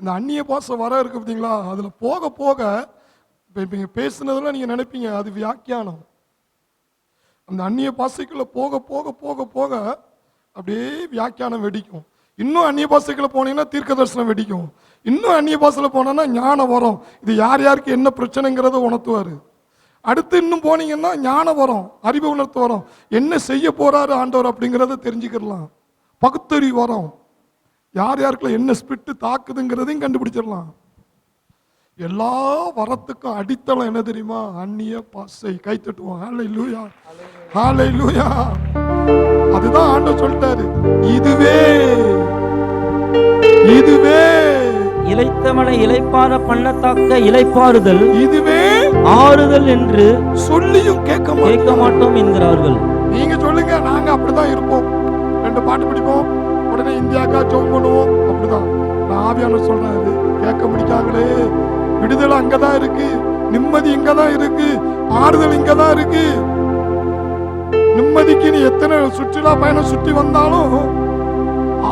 இந்த அந்நிய பாசம் வர இருக்கு பார்த்தீங்களா, அதில் போக போக இப்போ இங்கே பேசுனதெல்லாம் நீங்கள் நினைப்பீங்க அது வியாக்கியானம். அந்த அந்நிய பாசைக்குள்ள போக போக போக போக அப்படியே வியாக்கியானம் வெடிக்கும். இன்னும் அந்நிய பாசைக்குள்ள போனீங்கன்னா தீர்க்க தரிசனம் வெடிக்கும். இன்னும் அந்நிய பாசையில் போனோன்னா ஞானம் வரும். இது யார் யாருக்கு என்ன பிரச்சனைங்கிறத உணர்த்துவார். அடுத்து இன்னும் போனீங்கன்னா ஞானம் வரும், அறிவு உணர்த்து வரும், என்ன செய்ய போறாரு ஆண்டவர் அப்படிங்கிறத தெரிஞ்சுக்கலாம். பகுத்தறிவு வரும், யார் யாருக்குள்ள என்ன ஸ்பிரிட்டு தாக்குதுங்கிறதையும் கண்டுபிடிச்சிடலாம். எல்லா வரத்துக்கும் அடித்தளம் என்ன தெரியுமா? அந்நிய பாசை. கை தட்டுவோம். ஹல்லேலூயா, ஹல்லேலூயா. அதுதான் ஆண்டவர் சொல்லிட்டாரு, இதுவே இதுவே இளைத்தவனை இளைப்பாற பண்ணத்தக்க இளைப்பாறுதல், இதுவே ஆறுதல் என்று சொல்லியும் கேட்க மாட்டோம் என்கிறார்கள். நீங்க சொல்லுங்க, நாங்க அப்படிதான் இருப்போம். 2 பாட்டு படிப்போம், உடனே இந்தியாக்கா ஜெபம் பண்ணுவோம். அப்படிதான் ஆவியானவர் சொல்றாரு, கேட்க முடிக்காங்களே. விடுதலை அங்கதான் இருக்கு, நிம்மதி இங்கதான் இருக்கு, ஆறுதல் இங்கதான் இருக்கு. நிம்மதிக்கு நீ எத்தனை சுற்றுலா பயணம் சுற்றி வந்தாலும்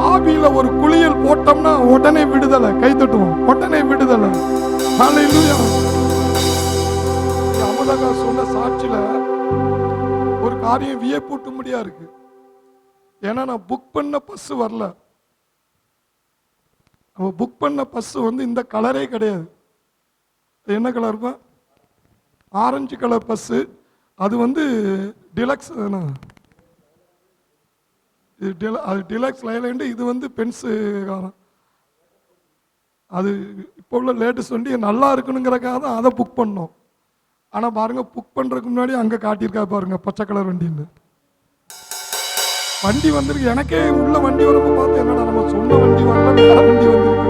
ஆவியில ஒரு குளியல் போட்டோம்னா உடனே விடுதலை. கை தட்டுவோம், உடனே விடுதலை. ஹல்லேலூயா. அமுதகா சொன்ன சாட்சியில ஒரு காரியம் வியப்பூட்டும்படியா இருக்கு. ஏன்னா நான் புக் பண்ண பஸ் வரல. நம்ம புக் பண்ண பஸ் இந்த கலரே கிடையாது. என்ன கலர் இருக்கும்? Orange colour bus. அது டிலக்ஸ், அது டிலக்ஸ் லைலாண்டு. இது பென்ஸு காரம். அது இப்போ உள்ள லேட்டஸ்ட் வண்டி நல்லா இருக்கணுங்கிறக்காக தான் அதை புக் பண்ணோம். ஆனால் பாருங்க, புக் பண்ணுறதுக்கு முன்னாடி அங்கே காட்டியிருக்கா பாருங்க பச்சை கலர் வண்டின்னு. வண்டி வந்திருக்கு. எனக்கே உள்ள வண்டி வரப்போ பார்த்து என்னடா நம்ம சொன்ன வண்டி வரல, வேற வண்டி வந்திருக்கு.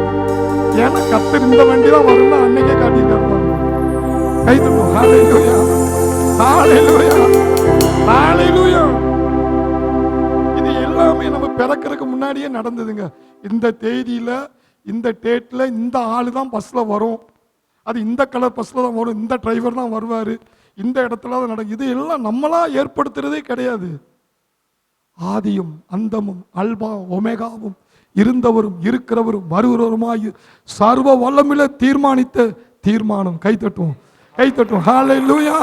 ஏன்னா கர்த்தர் இந்த வண்டி தான் வரும்னு அன்னைக்கே காட்டியிருக்காரு பாருங்க. கை தட்டுவோம். ஹல்லேலூயா, ஹல்லேலூயா, ஹல்லேலூயா. இது எல்லாமே நம்ம பிறக்கிறதுக்கு முன்னாடியே நடந்ததுங்க. இந்த தேதியில, இந்த டேட்ல இந்த ஆளு தான் பஸ்ல வரும், அது இந்த கலர் பஸ்ல தான் வரும், இந்த டிரைவர் தான் வருவாரு, இந்த இடத்துல தான் நடக்கும். இது எல்லாம் நம்மளா ஏற்படுத்துறதே கிடையாது. ஆதியும் அந்தமும் அல்பா ஒமேகாவும் இருந்தவரும் இருக்கிறவரும் வருகிறவருமாய் சர்வ வல்லமையுள்ள தீர்மானித்த தீர்மானம். கை தட்டுவோம், கை தட்டுவோம். ஹல்லேலூயா,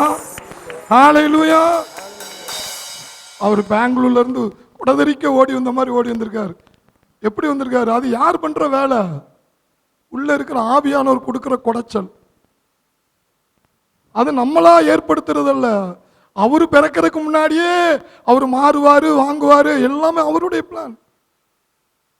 ஹல்லேலூயா. அவர் பெங்களூர்ல இருந்து குடதறிக்க ஓடி வந்த மாதிரி ஓடி வந்திருக்காரு. எப்படி வந்திருக்காரு? அது யார் பண்ற வேலை? உள்ள இருக்கிற ஆவியானவர் கொடுக்கிற குடைச்சல். அது நம்மளா ஏற்படுத்துறதல்ல. அவரு பிறக்கிறதுக்கு முன்னாடியே அவர் மாறுவாரு, வாங்குவாரு, எல்லாமே அவருடைய பிளான்.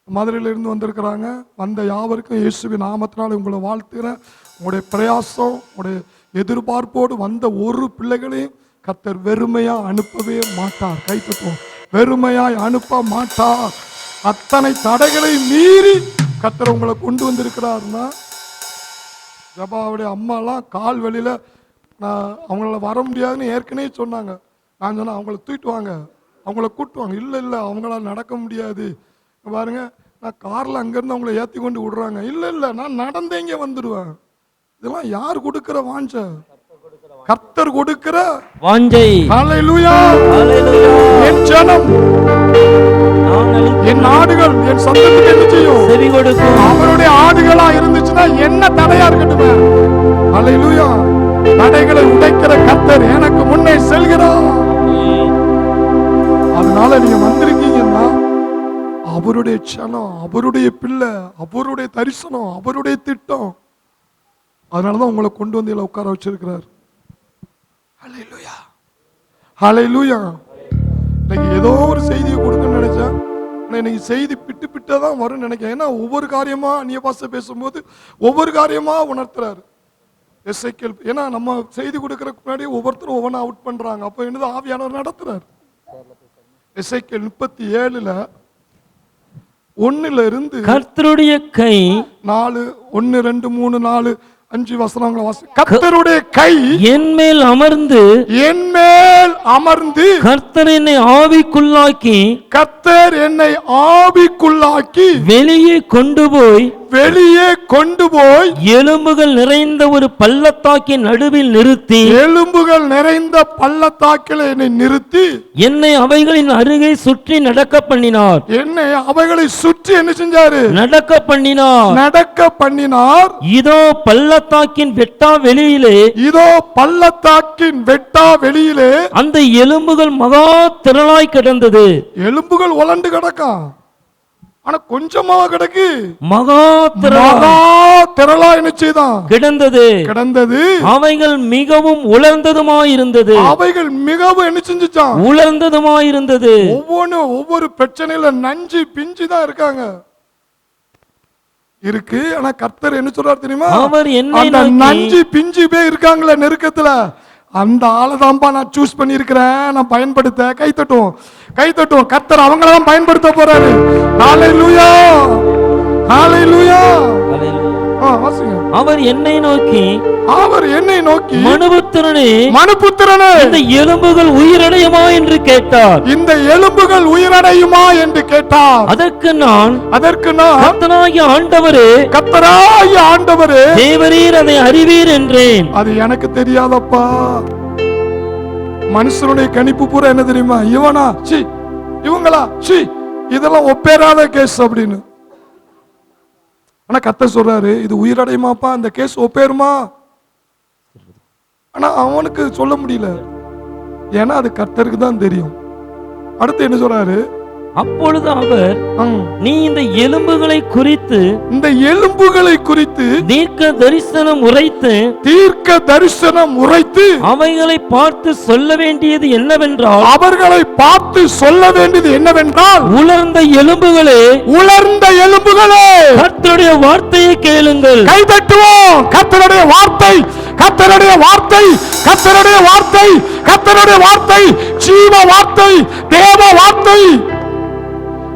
மதுரையில இருந்து வந்திருக்கிறாங்க. வந்த யாவருக்கும் இயேசுவின் நாமத்தினால உங்களை வாழ்த்துகிறேன். உங்களுடைய பிரயாசம், உங்களுடைய எதிர்பார்ப்போடு வந்த ஒரு பிள்ளைகளையும் கர்த்தர் வெறுமையா அனுப்பவே மாட்டார். கை தட்டுவோம். வெறுமையாய் அனுப்ப மாட்டார். அத்தனை தடைகளை மீறி கர்த்தர் உங்களை கொண்டு வந்திருக்கிறாருன்னா, ஜபாவுடைய அம்மாலாம் கால் வழியில நான் அவங்கள வர முடியாதுன்னு ஏற்கனவே சொன்னாங்க. நான் சொன்னேன், அவங்கள தூக்கிட்டு வாங்க, அவங்கள கூட்டுவாங்க. இல்லை இல்லை, அவங்களால நடக்க முடியாது. பாருங்க, நான் காரில் அங்கேருந்து அவங்கள ஏற்றி கொண்டு விடுறாங்க. இல்லை இல்லை, நான் நடந்தே இங்கே வந்துடுவேன். இதெல்லாம் யார் கொடுக்கிற வாஞ்சை? கர்த்தர் கொடுக்கிற வாஞ்சை. ஹல்லேலூயா, ஹல்லேலூயா. என் ஜனம், என் ஆடுகள் என் சத்தத்துக்கு என்ன செய்யும்? செவி கொடுக்கும். அவருடைய ஆடுகளா இருந்துச்சுன்னா என்ன தடையா இருக்கட்டுமே. ஹல்லேலூயா. தடைகளை உடைக்கிற கர்த்தர் எனக்கு முன்னே செல்கிறார். அதனால நீங்க வந்திருக்கீங்கன்னா அவருடைய சனம், அவருடைய பிள்ளை, அவருடைய தரிசனம், அவருடைய திட்டம். அதனாலதான் உங்களை கொண்டு வந்து உட்கார வச்சிருக்கிறார். ஹல்லேலூயா, ஹல்லேலூயா. இன்னைக்கு ஏதோ ஒரு செய்தியை கொடுக்கணும்னு நினைச்சேன். இன்னைக்கு செய்தி பிட்டு பிட்டா தான் வரும்னு நினைக்கிறேன். ஏன்னா ஒவ்வொரு காரியமா அந்நிய பாஷை பேசும்போது ஒவ்வொரு காரியமா உணர்த்துறாரு எசேக்கியேல். ஏன்னா நம்ம செய்தி கொடுக்கறதுக்கு முன்னாடி ஒவ்வொருத்தரும் ஒவ்வொன்றா அவுட் பண்றாங்க. அப்போ என்னது ஆவியானவர் நடத்துறாரு. எசேக்கியேல் 37ல 1ல இருந்து கர்த்தருடைய கை 4 1 2 3 4 5 வசனங்களை வாசி. கர்த்தருடைய கை என் மேல் அமர்ந்து என் மேல் அமர்ந்து கர்த்தர் என்னை ஆவிக்குள்ளாக்கி கர்த்தர் கர்த்தர் என்னை ஆவிக்குள்ளாக்கி வெளியே கொண்டு போய் எலும்புகள் நிறைந்த ஒரு பள்ளத்தாக்கின் நடுவில் நிறுத்தி எலும்புகள் நிறைந்த பள்ளத்தாக்கில் என்னை நிறுத்தி என்னை அவைகளின் அருகே சுற்றி நடக்க பண்ணினார். என்னை அவைகளை சுற்றி என்ன செஞ்சாரு? நடக்க பண்ணினார். இதோ பள்ளத்தாக்கின் வெட்டா வெளியிலே அந்த எலும்புகள் மகா திரளாய் கிடந்தது. எலும்புகள் உலண்டு கிடக்கும், ஆனா கொஞ்சமா கிடக்கு. மகா திரளா என்ன செய்தான்? கிடந்தது. அவைகள் மிகவும் உலர்ந்ததுமாயிருந்தது. அவைகள் மிகவும் என்ன செஞ்சுச்சான்? உலர்ந்ததுமாயிருந்தது. ஒவ்வொரு பிரச்சனையில நஞ்சு பிஞ்சு தான் இருக்காங்க இருக்கு. ஆனா கர்த்தர் என்ன சொல்றாரு தெரியுமா? அவர் அந்த நஞ்சு பிஞ்சு பேர் இருக்காங்களே நெருக்கத்துல, அந்த ஆளதான்பா நான் சூஸ் பண்ணி இருக்கிறேன், நான் பயன்படுத்த. கை தட்டும். கர்த்தர் அவங்களதான் பயன்படுத்த போறாரு. ஹalleluya, ஹalleluya. அவர் என்னை நோக்கி மனுபுத்திரனே, இந்த எலும்புகள் உயிரடையுமா என்று கேட்டார். அதற்கு நான் கர்த்தராகிய ஆண்டவரே, தேவரீர் அதை அறிவீர் என்றேன். அது எனக்கு தெரியாதப்பா. மனுஷனுடைய கணிப்பு பூரா என்ன தெரியுமா? இவங்களா இதெல்லாம் ஒப்பேராத கேஸ் அப்படின்னு. ஆனா கர்த்தர் சொல்றாரு, இது உயிரடையுமாப்பா, அந்த கேஸ் ஒப்பேருமா? ஆனா அவனுக்கு சொல்ல முடியல, ஏன்னா அது கர்த்தருக்கு தான் தெரியும். அடுத்து என்ன சொல்றாரு? அப்பொழுது அவர், நீ இந்த எலும்புகளை குறித்து தீர்க்க தரிசனம் உரைத்து அவைகளை பார்த்து சொல்ல வேண்டியது என்னவென்றால், உலர்ந்த எலும்புகளே, கர்த்தருடைய வார்த்தையை கேளுங்கள். கை தட்டுவோம். கர்த்தருடைய வார்த்தை ஜீவ வார்த்தை, தேவ வார்த்தை,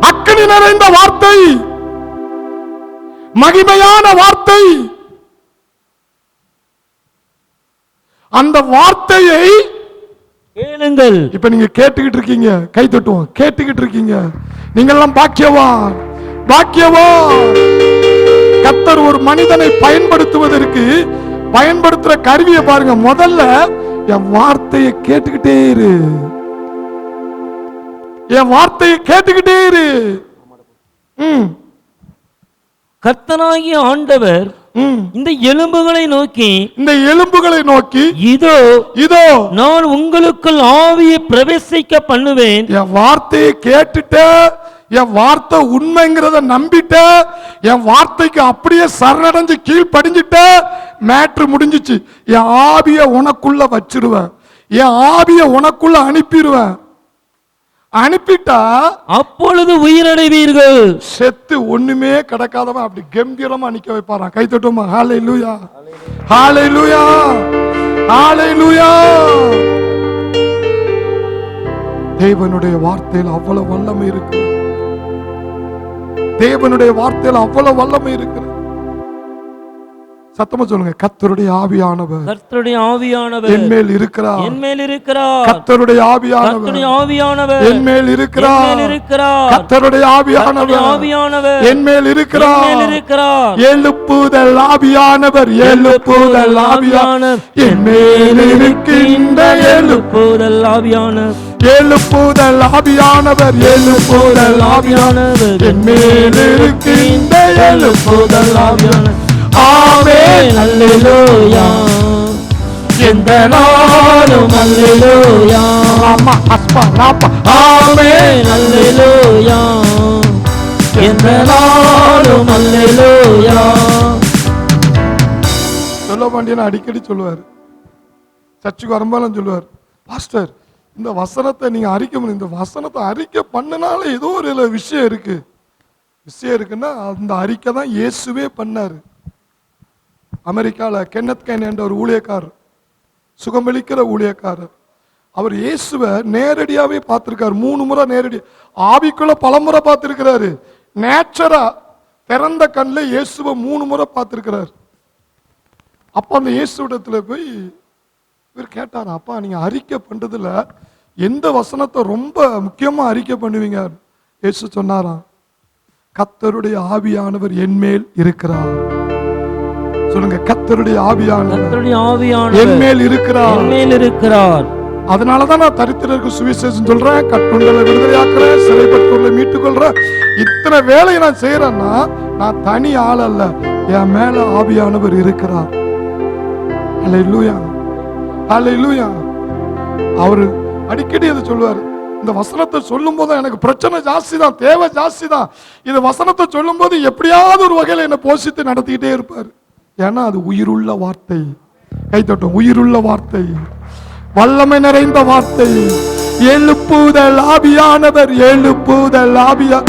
அக்கினி நிறைந்த வார்த்தை, மகிமையான வார்த்தை. அந்த வார்த்தையை கேளுங்கள். இப்ப நீங்க கேட்டுக்கிட்டு இருக்கீங்க. கை தட்டுவோம். கேட்டுக்கிட்டு இருக்கீங்க. நீங்க எல்லாம் பாக்கியவான். கர்த்தர் ஒரு மனிதனை பயன்படுத்துவதற்கு பயன்படுத்துற கருவியை பாருங்க. முதல்ல என் வார்த்தையை கேட்டுக்கிட்டே இரு. கர்த்தனாகிய ஆண்டவர் இந்த எலும்புகளை நோக்கி இதோ நான் உங்களுக்குள் ஆவியை பிரவேசிக்க பண்ணுவேன். என் வார்த்தையை கேட்டுட்ட, என் வார்த்தை உண்மைங்கிறத நம்பிட்ட, என் வார்த்தைக்கு அப்படியே சரணடைஞ்சு கீழ்ப்படிஞ்சிட்ட, மேட்ரு முடிஞ்சிச்சு. என் ஆவிய உனக்குள்ள வச்சிருவேன், என் ஆவிய உனக்குள்ள அனுப்பிட்டா அப்பொழுது உயிரடைவீர்கள். செத்து ஒண்ணுமே கிடக்காதவன் அப்படி கம்பீரமா நிக்க வைப்பாராம். கை தட்டுமா? ஹalleluya, ஹalleluya, ஹalleluya. தேவனுடைய வார்த்தையில் அவ்வளவு வல்லமை இருக்கு. சத்தமா சொல்லுங்க. கர்த்தருடைய ஆவியானவர் என் மேல் இருக்கிறார். கர்த்தருடைய ஆவியானவர் என் மேல் இருக்கிறார். கர்த்தருடைய ஆவியானவர் என் மேல் இருக்கிறார். எழுப்புதல் ஆவியானவர் என் மேல் இருக்கின்ற எழுப்புதல் ஆவியானவர் என் மேல் இருக்கின்ற எழுப்புதல் ஆவியானவர். ஆமென், அல்லேலூயா. எந்த நாளும் அல்லேலூயா. ஆமென், அல்லேலூயா. எந்த நாளும் அல்லேலூயா. சொல்ல வேண்டிய அடிக்கடி சொல்லுவார். சர்ச்சுக்கு வரும்போது சொல்லுவார், பாஸ்டர் இந்த வசனத்தை நீங்க அறிக்கை பண்ணு. இந்த வசனத்தை அறிக்கை பண்ணனால ஏதோ ஒரு விஷயம் இருக்குன்னா அந்த அறிக்கை தான் இயேசுவே பண்ணாரு. அமெரிக்காவில் கென்னத் கேன் என்ற ஒரு ஊழியக்காரர், சுகமளிக்கிற ஊழியக்காரர், அவர் இயேசுவை நேரடியாவே பார்த்திருக்காரு. 3 முறை நேரடி, ஆவிக்குள்ள பல முறை பார்த்திருக்கிறாரு. நேச்சரா திறந்த கண்ணில் இயேசுவை 3 முறை பார்த்திருக்கிறார். அப்ப அந்த இயேசுவிடத்துல போய் இவர் கேட்டார், அப்பா நீங்க அறிக்கை பண்றதுல எந்த வசனத்தை ரொம்ப முக்கியமா அறிக்கை பண்ணுவீங்க? இயேசு சொன்னாராம், கர்த்தருடைய ஆவியானவர் என்மேல் இருக்கிறார். சொல்லுங்க, கர்த்தருடைய ஆவியானவர் என் மேல் இருக்கிறார். அதனாலதான் நான் தரித்திரருக்கு சுவிசேஷம் சொல்றேன், கட்டுண்டலை விடுதலையாக்குறேன், சிறைப்பட்டோர்களை மீட்டுக் கொள்றேன். இத்தனை வேலையை நான் செய்யறேன்னா நான் தனி ஆள் அல்ல, என் மேல ஆவியானவர் இருக்கிறார். அல்லேலூயா, அல்லேலூயா. அவரு அடிக்கடி அதை சொல்லுவாரு. இந்த வசனத்தை சொல்லும் போது எனக்கு பிரச்சனை ஜாஸ்தி தான், தேவை ஜாஸ்தி தான். இது வசனத்தை சொல்லும் போது எப்படியாவது ஒரு வகையில் என்னை போஷித்து நடத்திக்கிட்டே இருப்பார். ஏன்னா அது உயிருள்ள வார்த்தை. கைத்தட்டும், உயிருள்ள வார்த்தை, வல்லமை நிறைந்த வார்த்தை. எழுப்புதல் ஆவியானவர், எழுப்புதல் ஆவியா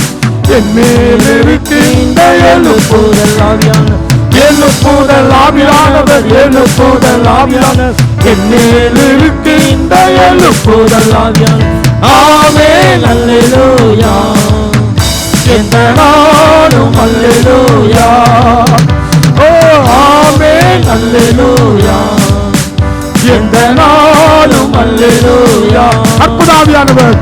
என் மேல் இருக்கின்ற எழுப்புதல் ஆவியானவர், எழுப்புதல் ஆவியானவர், எழுப்புதல் ஆவியானவர் என் மேல் இருக்கின்ற எழுப்புதல் ஆவியானவர். ஆமென், அல்லேலூயா, எந்த நாளும் அல்லேலூயா. ஓ ஆமென், அல்லேலூயா, எந்த நாளும் அல்லேலூயா. அற்புத ஆவியானவர்,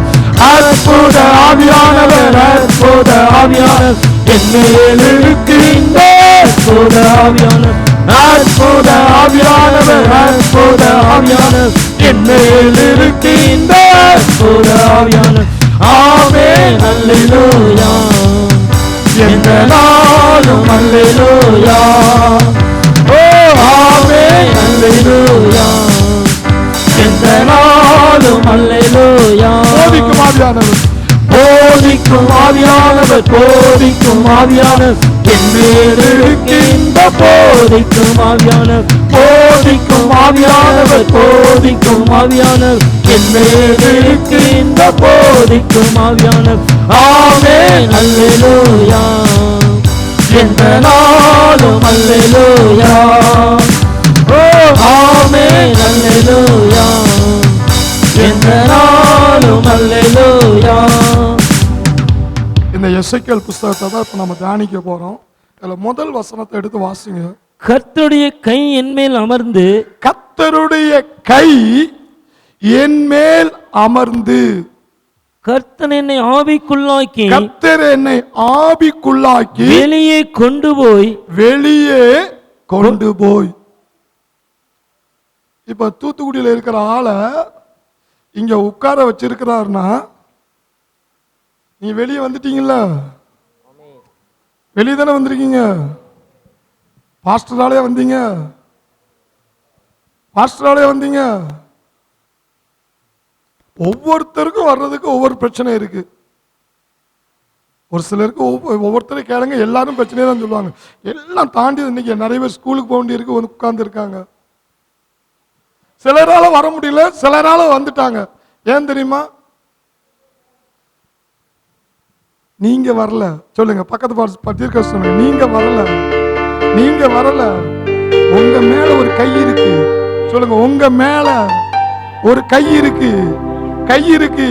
அற்புத ஆவியானவர், அற்புத ஆவியானவர் என் மேல் இருக்கின்ற அற்புத ஆவியானவர், அற்புத ஆவியானவர், அற்புத ஆவியானவர் என் மேல் இருக்கின்ற அற்புத ஆவியானவர். ஆமென், அல்லேலூயா, எந்த நாளும் அல்லேலூயா. ஓ ஆமென், அல்லேலூயா, எந்த நாளும் அல்லேலூயா. போதிக்கும் ஆவியானவர், போதிக்கும் ஆவியானவர், போதிக்கும் ஆவியானவர் என் மேல் இருக்கின்ற போதிக்கும் ஆவியானவர், போதிக்கும் ஆவியானவர், போதிக்கும் ஆவியானவர் என் மேல் இருக்கின்ற போதிக்கும் ஆவியானவர். ஆமென், அல்லேலூயா, எந்த நாளும் அல்லேலூயா. ஓ ஆமென், அல்லேலூயா, எந்த நாளும் அல்லேலூயா. இந்த எசேக்கியேல் புத்தகத்தை தான் இப்ப நம்ம தியானிக்க போறோம். அதுல முதல் வசனத்தை எடுத்து வாசிங்க. கர்த்தருடைய கை என் மேல் அமர்ந்து, கர்த்தருடைய கை என் மேல் அமர்ந்து, கர்த்தர் என்னை ஆவிக்குள்ளாக்கி, கர்த்தர் என்னை ஆவிக்குள்ளாக்கி வெளியே கொண்டு போய், வெளியே கொண்டு போய். இப்ப தூத்துக்குடியில் இருக்கிற ஆளை இங்க உட்கார வச்சிருக்கிறாருன்னா, நீங்க வெளியே வந்துட்டீங்கல்ல, வெளியே தானே வந்திருக்கீங்க. பாஸ்டராலே வந்தீங்க, பாஸ்டராலே வந்தீங்க. ஒவ்வொருத்தருக்கும் வர்றதுக்கு ஒவ்வொரு பிரச்சனை இருக்கு. ஒரு சிலருக்கு ஒவ்வொருத்தரை கேளுங்க, எல்லாரும் பிரச்சனையே தான் சொல்லுவாங்க. எல்லாம் தாண்டி இன்னைக்கு நிறைய பேர் ஸ்கூலுக்கு போக வேண்டியிருக்கு, உட்கார்ந்து இருக்காங்க. சிலரால வர முடியல, சிலரால வந்துட்டாங்க. ஏன் தெரியுமா? நீங்க வரல. சொல்லுங்க, பக்கத்து பத்திரிக்கை சொல்லுங்க, நீங்க வரல, நீங்க வரல. உங்க மேல ஒரு கை இருக்கு. சொல்லுங்க, உங்க மேல ஒரு கை இருக்கு, கை இருக்கு.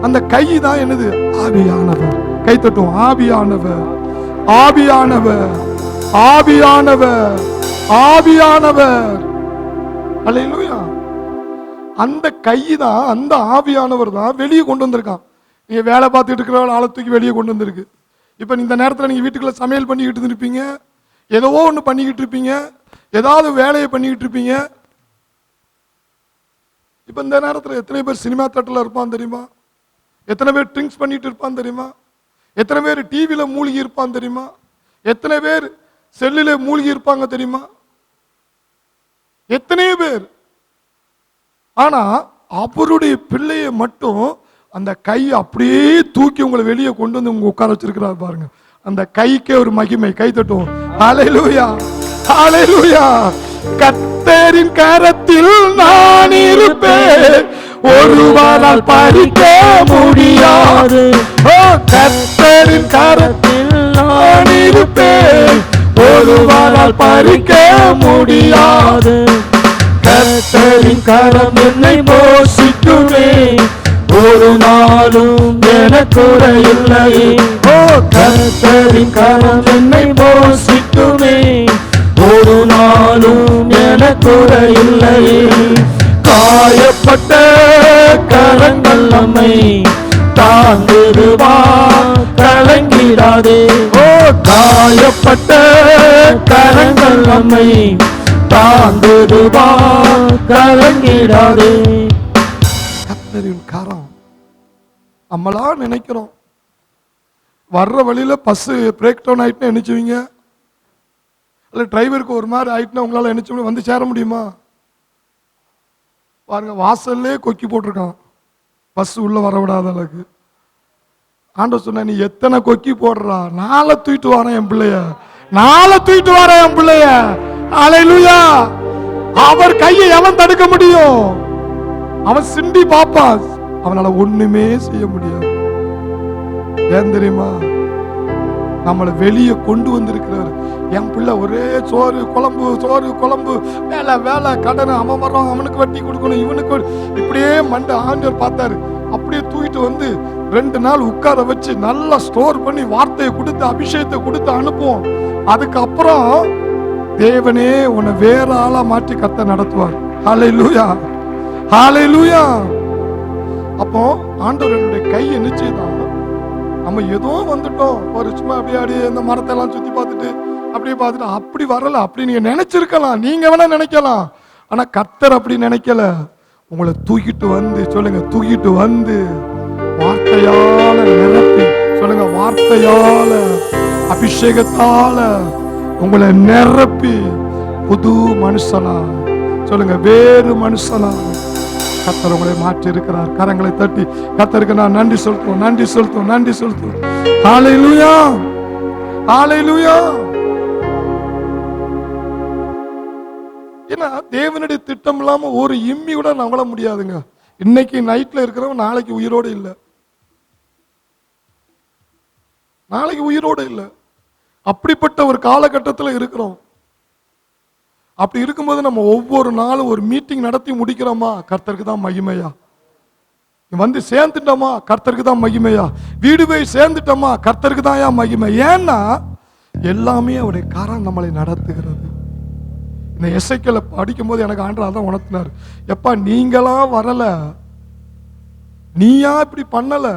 அந்த கை தான் என்னது? ஆவியானவர். கை தட்டும். ஆவியானவர், ஆவியானவர், ஆவியானவர், ஆவியானவர். அல்லேலூயா. அந்த கை தான், அந்த ஆவியானவர் தான் வெளியே கொண்டு வந்திருக்கான். நீங்க வேலை பார்த்துட்டு இருக்கிற ஆளை தூக்கி வெளியே கொண்டு வந்திருக்கு. இப்ப இந்த நேரத்தில் நீங்க வீட்டுக்குள்ள சமையல் பண்ணிக்கிட்டு இருப்பீங்க, ஏதோ ஒன்று பண்ணிக்கிட்டு இருப்பீங்க, ஏதாவது வேலையை பண்ணிக்கிட்டு இருப்பீங்க. இப்ப இந்த நேரத்தில் எத்தனை பேர் சினிமா தேட்டர்ல இருப்பான் தெரியுமா? எத்தனை பேர் ட்ரிங்க்ஸ் பண்ணிட்டு இருப்பான் தெரியுமா? எத்தனை பேர் டிவியில மூழ்கி இருப்பான் தெரியுமா? எத்தனை பேர் செல்லில மூழ்கி இருப்பாங்க தெரியுமா? எத்தனையோ பேர். ஆனா அவருடைய பிள்ளையை மட்டும் அந்த கை அப்படியே தூக்கி உங்களை வெளியே கொண்டு வந்து உங்க உட்கார வச்சிருக்கிறார் பாருங்க. அந்த கைக்கே ஒரு மகிமை. கை தட்டும். ஹல்லேலூயா, ஹல்லேலூயா. கர்த்தரின் கரத்தில் நான் இருப்பேன், ஒருவரால் பறிக்க முடியாது. ஓ, கர்த்தரின் கரத்தில் நான் இருப்பேன், ஒருவரால் பறிக்க முடியாது. கர்த்தரின் கரம் என்னை போஷிக்குமே, ஒரு நாளும் எனக்குறையில்லை. ஓ, கர்த்தரின் கரம் என்னை போஷிக்குமே, ஒரு நாளும் எனக்குறையில்லை. காயப்பட்ட கரங்கள் நம்மை தாங்குவார், கலங்கிடாதே. ஓ காயப்பட்ட கரங்கள் நம்மை தாங்குவார், கலங்கிடாதே. கர்த்தரின் கரம். நம்மளா நினைக்கிறோம் வர்ற வழியில பஸ் பிரேக் டவுன் ஆயிட்டுன்னு நினைச்சுவீங்க, இல்ல டிரைவருக்கு ஒரு மாதிரி ஆயிட்டுன்னா உங்களால நினைச்சு வந்து சேர முடியுமா? பாருங்க, வாசல்லே கொக்கி போட்டிருக்கான் பஸ் உள்ள வர விடாத அளவுக்கு. ஆண்டவர் சொன்ன, நீ எத்தனை கொக்கி போடுறா, நாளை தூக்கிட்டு வரேன் என் பிள்ளைய, நாளை தூக்கிட்டு வரேன் என் பிள்ளைய. அல்லேலூயா. அவர் கையை எவன் தடுக்க முடியும்? அவன் சிண்டி பாப்பான், அவனால ஒண்ணுமே செய்ய முடியாது. ஏன் தெரியுமா? நம்மளை வெளியே கொண்டு வந்திருக்கிறார். என் பிள்ளை ஒரே சோறு குழம்பு வேலை வேலை கடன், அவன் வர்றான், அவனுக்கு வட்டி கொடுக்கணும், இவனுக்கு இப்படியே மண்டை ஆண்டவர் பார்த்தாரு. அப்படியே தூக்கிட்டு வந்து 2 நாள் உட்கார வச்சு நல்லா ஸ்டோர் பண்ணி வார்த்தையை கொடுத்து அபிஷேகத்தை கொடுத்து அனுப்புவோம். அதுக்கப்புறம் தேவனே உன்னை வேற ஆளா மாற்றி கர்த்தர் நடத்துவார். ஹல்லேலூயா, ஹல்லேலூயா. அப்போ ஆண்டவருடைய கையை நிச்சயதான். நம்ம ஏதோ வந்துட்டோம், ஒரு சும்மா அப்படியே இந்த மரத்தை எல்லாம் சுத்தி பார்த்துட்டு அப்படியே பார்த்துட்டு அப்படி வரல, அப்படி நீங்க நினைச்சிருக்கலாம், நீங்க வேணா நினைக்கலாம். ஆனா கர்த்தர் அப்படி நினைக்கல. உங்களை தூக்கிட்டு வந்து, சொல்லுங்க, தூக்கிட்டு வந்து வார்த்தையால நிரப்பி, சொல்லுங்க, வார்த்தையால அபிஷேகத்தால உங்களை நிரப்பி புது மனுஷனா, சொல்லுங்க, வேறு மனுஷனா கர்த்தர் உங்களை மாற்றி இருக்கிறார். கரங்களை தட்டி கர்த்தருக்கு நான் நன்றி செலுத்துவோம், நன்றி செலுத்துவோம், நன்றி செலுத்துவோம். ஹல்லேலூயா, ஹல்லேலூயா. ஏன்னா தேவனுடைய திட்டம் இல்லாம ஒரு இம்மி கூட நவள முடியாதுங்க. இன்னைக்கு நைட்ல இருக்கிறவன் நாளைக்கு உயிரோடு இல்லை, நாளைக்கு உயிரோடு இல்லை. அப்படிப்பட்ட ஒரு காலகட்டத்தில் இருக்கிறோம். அப்படி இருக்கும்போது நம்ம ஒவ்வொரு நாளும் ஒரு மீட்டிங் நடத்தி முடிக்கிறோமா, கர்த்தருக்கு தான் மகிமையா. வந்து சேர்ந்துட்டோமா, கர்த்தருக்கு தான் மகிமையா. வீடு போய் சேர்ந்துட்டோமா, கர்த்தருக்கு தான் மகிமை. ஏன்னா எல்லாமே அவருடைய கரம் நம்மளை நடத்துகிறது. இந்த எசேக்கியேலை படிக்கும் போது எனக்கு ஆண்டவர் தான் உணர்த்தினார். எப்பா, நீங்களா வரல, நீயா இப்படி பண்ணல,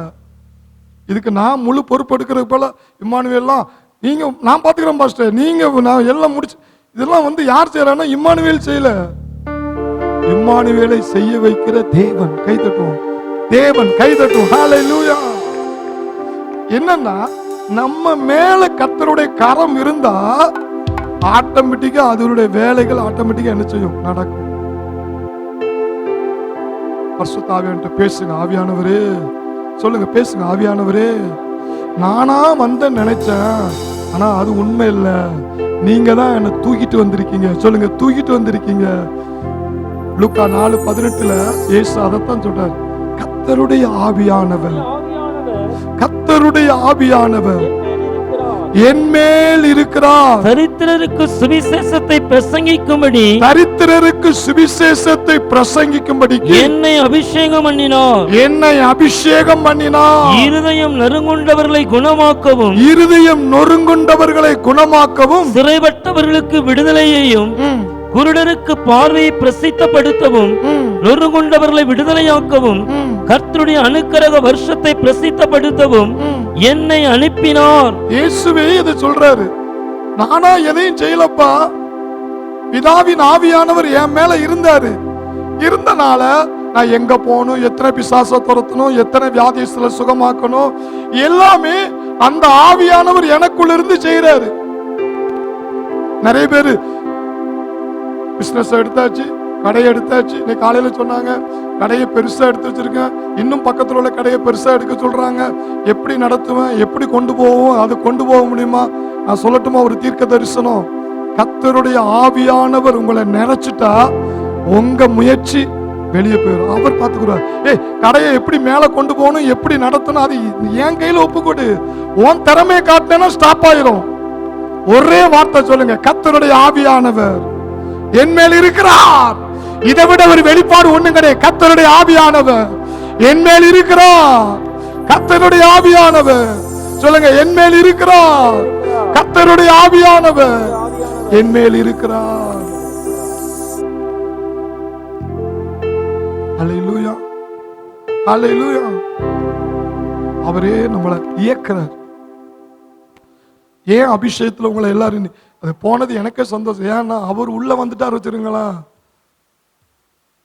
இதுக்கு நான் முழு பொறுப்பு எடுக்கிறது போல இம்மானுவேல்லாம் நீங்க நான் பாத்துக்கிறேன் பாஸ்டர், நீங்க நான் எல்லாம் முடிச்சு. இதெல்லாம் வந்து யார் செய்யறான்னா இம்மானுவேல் செய்யல, இம்மானுவேலை செய்ய வைக்கிற தேவன். கை தட்டுவோம், தேவன் கை தட்டுவோம். ஹல்லேலூயா. என்னன்னா நம்ம மேல கர்த்தருடைய கரம் இருந்தா ஆட்டோமேட்டிக்கா அதனுடைய வேலைகள் ஆட்டோமேட்டிக்கா என்ன செய்யும், நடக்கும். பரிசுத்த ஆவியானவர்கிட்ட பேசுங்க. ஆவியானவரே, சொல்லுங்க, பேசுங்க. ஆவியானவரே, நானா வந்த நினைச்சேன், ஆனா அது உண்மை இல்ல, நீங்க தான் என்ன தூக்கிட்டு வந்திருக்கீங்க. சொல்லுங்க, தூக்கிட்டு வந்திருக்கீங்க. லூக்கா 4:18 இயேசு அதைத்தான் சொல்றார். கர்த்தருடைய ஆவியானவர், கர்த்தருடைய ஆவியானவர் என்மேல் இருக்கிறார். தரித்திரருக்கு சுவிசேஷத்தை பிரசங்கிக்கும்படி, தரித்திரருக்கு சுவிசேஷத்தை பிரசங்கிக்கும்படி என்னை அபிஷேகம் பண்ணினார், என்னை அபிஷேகம் பண்ணினார். இருதயம் நறுங்குண்டவர்களை குணமாக்கவும், இருதயம் நொறுங்குண்டவர்களை குணமாக்கவும், சிறைப்பட்டவர்களுக்கு விடுதலையையும், குருடருக்கு பார்வையை பிரசித்தப்படுத்தவும், நொறுங்குண்டவர்களை விடுதலையாக்கவும், கர்த்தருடைய அனுக்கிரக வருஷத்தை பிரசித்தப்படுத்தவும் என்னை அனுப்பினார். இயேசுவே இதை சொல்றாரு. நானா எதையும் செய்யலப்பா, பிதாவின் ஆவியானவர் என் மேல இருந்தாரு. இருந்தனால நான் எங்க போகணும், எத்தனை பிசாசை துரத்தணும், எத்தனை வியாதிகளை சுகமாக்கணும், எல்லாமே அந்த ஆவியானவர் எனக்குள்ள இருந்து செய்யறாரு. நிறைய பேரு பிசினஸ் எடுத்தாச்சு, கடையை எடுத்தாச்சு. இன்னைக்கு காலையில சொன்னாங்க, கடையை பெருசா எடுத்து வச்சிருக்கேன், இன்னும் பக்கத்துல உள்ள கடையை பெருசா எடுக்க சொல்றாங்க. எப்படி நடத்துவேன், எப்படி கொண்டு போவோம், அது கொண்டு போக முடியுமா? நான் சொல்லட்டுமா ஒரு தீர்க்க தரிசனம்? கர்த்தருடைய ஆவியானவர் உங்களை நிறைச்சிட்டா உங்க முயற்சி வெளியே போயிடும். அவர் பார்த்துக்கிறார். கடையை எப்படி மேல கொண்டு போகணும், எப்படி நடத்தணும், அது என் கையில ஒப்புக்கொடு. உன் திறமையை காட்டினா ஸ்டாப் ஆயிரும். ஒரே வார்த்தை சொல்லுங்க, கர்த்தருடைய ஆவியானவர் என் மேல் இருக்கிறார். இதை விட ஒரு வெளிப்பாடு ஒண்ணும் கிடையாது. கர்த்தருடைய ஆவியானவர் என் மேல் இருக்கிறார். கர்த்தருடைய ஆவியானவர், சொல்லுங்க, என் மேல் இருக்கிறார். கர்த்தருடைய ஆவியானவர் என் மேல் இருக்கிறார். ஹல்லேலூயா, ஹல்லேலூயா. அவரே நம்மளை இயக்குறார். ஏன் அபிஷேகத்துல உங்களை எல்லாரும் அது போனது எனக்கே சந்தோஷம். ஏன்னா அவர் உள்ள வந்துட்டார் வச்சிருங்களா,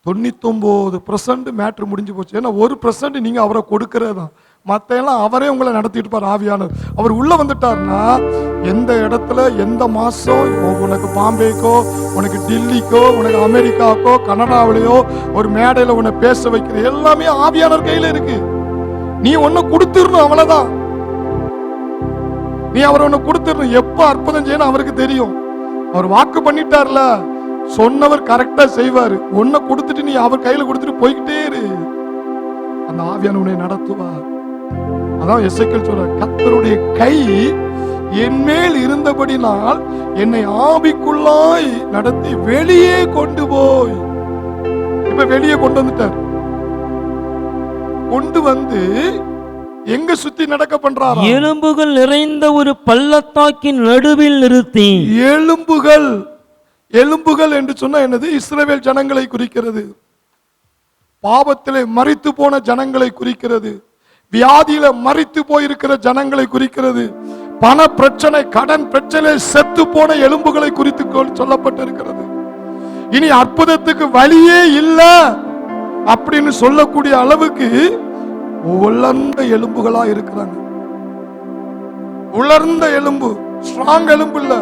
99% மேட்ரு முடிஞ்சு போச்சு. ஏன்னா 1% நீங்க அவரை கொடுக்கறது தான், மற்ற எல்லாம் அவரே உங்களை நடத்திட்டு இருப்பார். ஆவியானவர் அவர் உள்ள வந்துட்டார்னா எந்த இடத்துல எந்த மாசம் உனக்கு பாம்பேக்கோ உனக்கு டில்லிக்கோ உனக்கு அமெரிக்காக்கோ கனடாவிலையோ ஒரு மேடையில உன்னை பேச வைக்கிற எல்லாமே ஆவியானவர் கையில இருக்கு. நீ ஒன்னு கொடுத்துடணும், அவ்வளவுதான். நீ அவர் ஒண்ணு கொடுத்துடணும். எப்ப அற்புதம் செய்யணும் அவருக்கு தெரியும். அவர் வாக்கு பண்ணிட்டார்ல, சொன்னவர் கரெக்டா செய்வாரு. ஒன்ன கொடுத்துட்டு நீ அவர் கையில கொடுத்துட்டு போய்கிட்டே இரு, அந்த ஆவியானவர் உன்னை நடத்துவார். அதான் எசேக்கியேல் சொல்றார், கர்த்தருடைய கை என் மேல் இருந்தபடினால் என்னை ஆவிக்குள்ளாய் நடத்தி வெளியே கொண்டு போய், இப்ப வெளியே கொண்டு வந்துட்டார். கொண்டு வந்து எங்க சுத்தி நடக்க பண்றாரா? எலும்புகள் நிறைந்த ஒரு பள்ளத்தாக்கின் நடுவில் நிறுத்தி. எலும்புகள், எலும்புகள் என்று சொன்னா என்னது? இஸ்ரவேல் ஜனங்களை குறிக்கிறது. பாவத்திலே மரித்து போன ஜனங்களை குறிக்கிறது. வியாதியில மரித்து போயிருக்கிற ஜனங்களை குறிக்கிறது. பண பிரச்சனை, கடன் பிரச்சனை, செத்து போன எலும்புகளை குறித்து சொல்லப்பட்டிருக்கிறது. இனி அற்புதத்துக்கு வழியே இல்லை அப்படின்னு சொல்லக்கூடிய அளவுக்கு உலர்ந்த எலும்புகளா இருக்கிறாங்க. உலர்ந்த எலும்பு, ஸ்ட்ராங் எலும்பு இல்ல.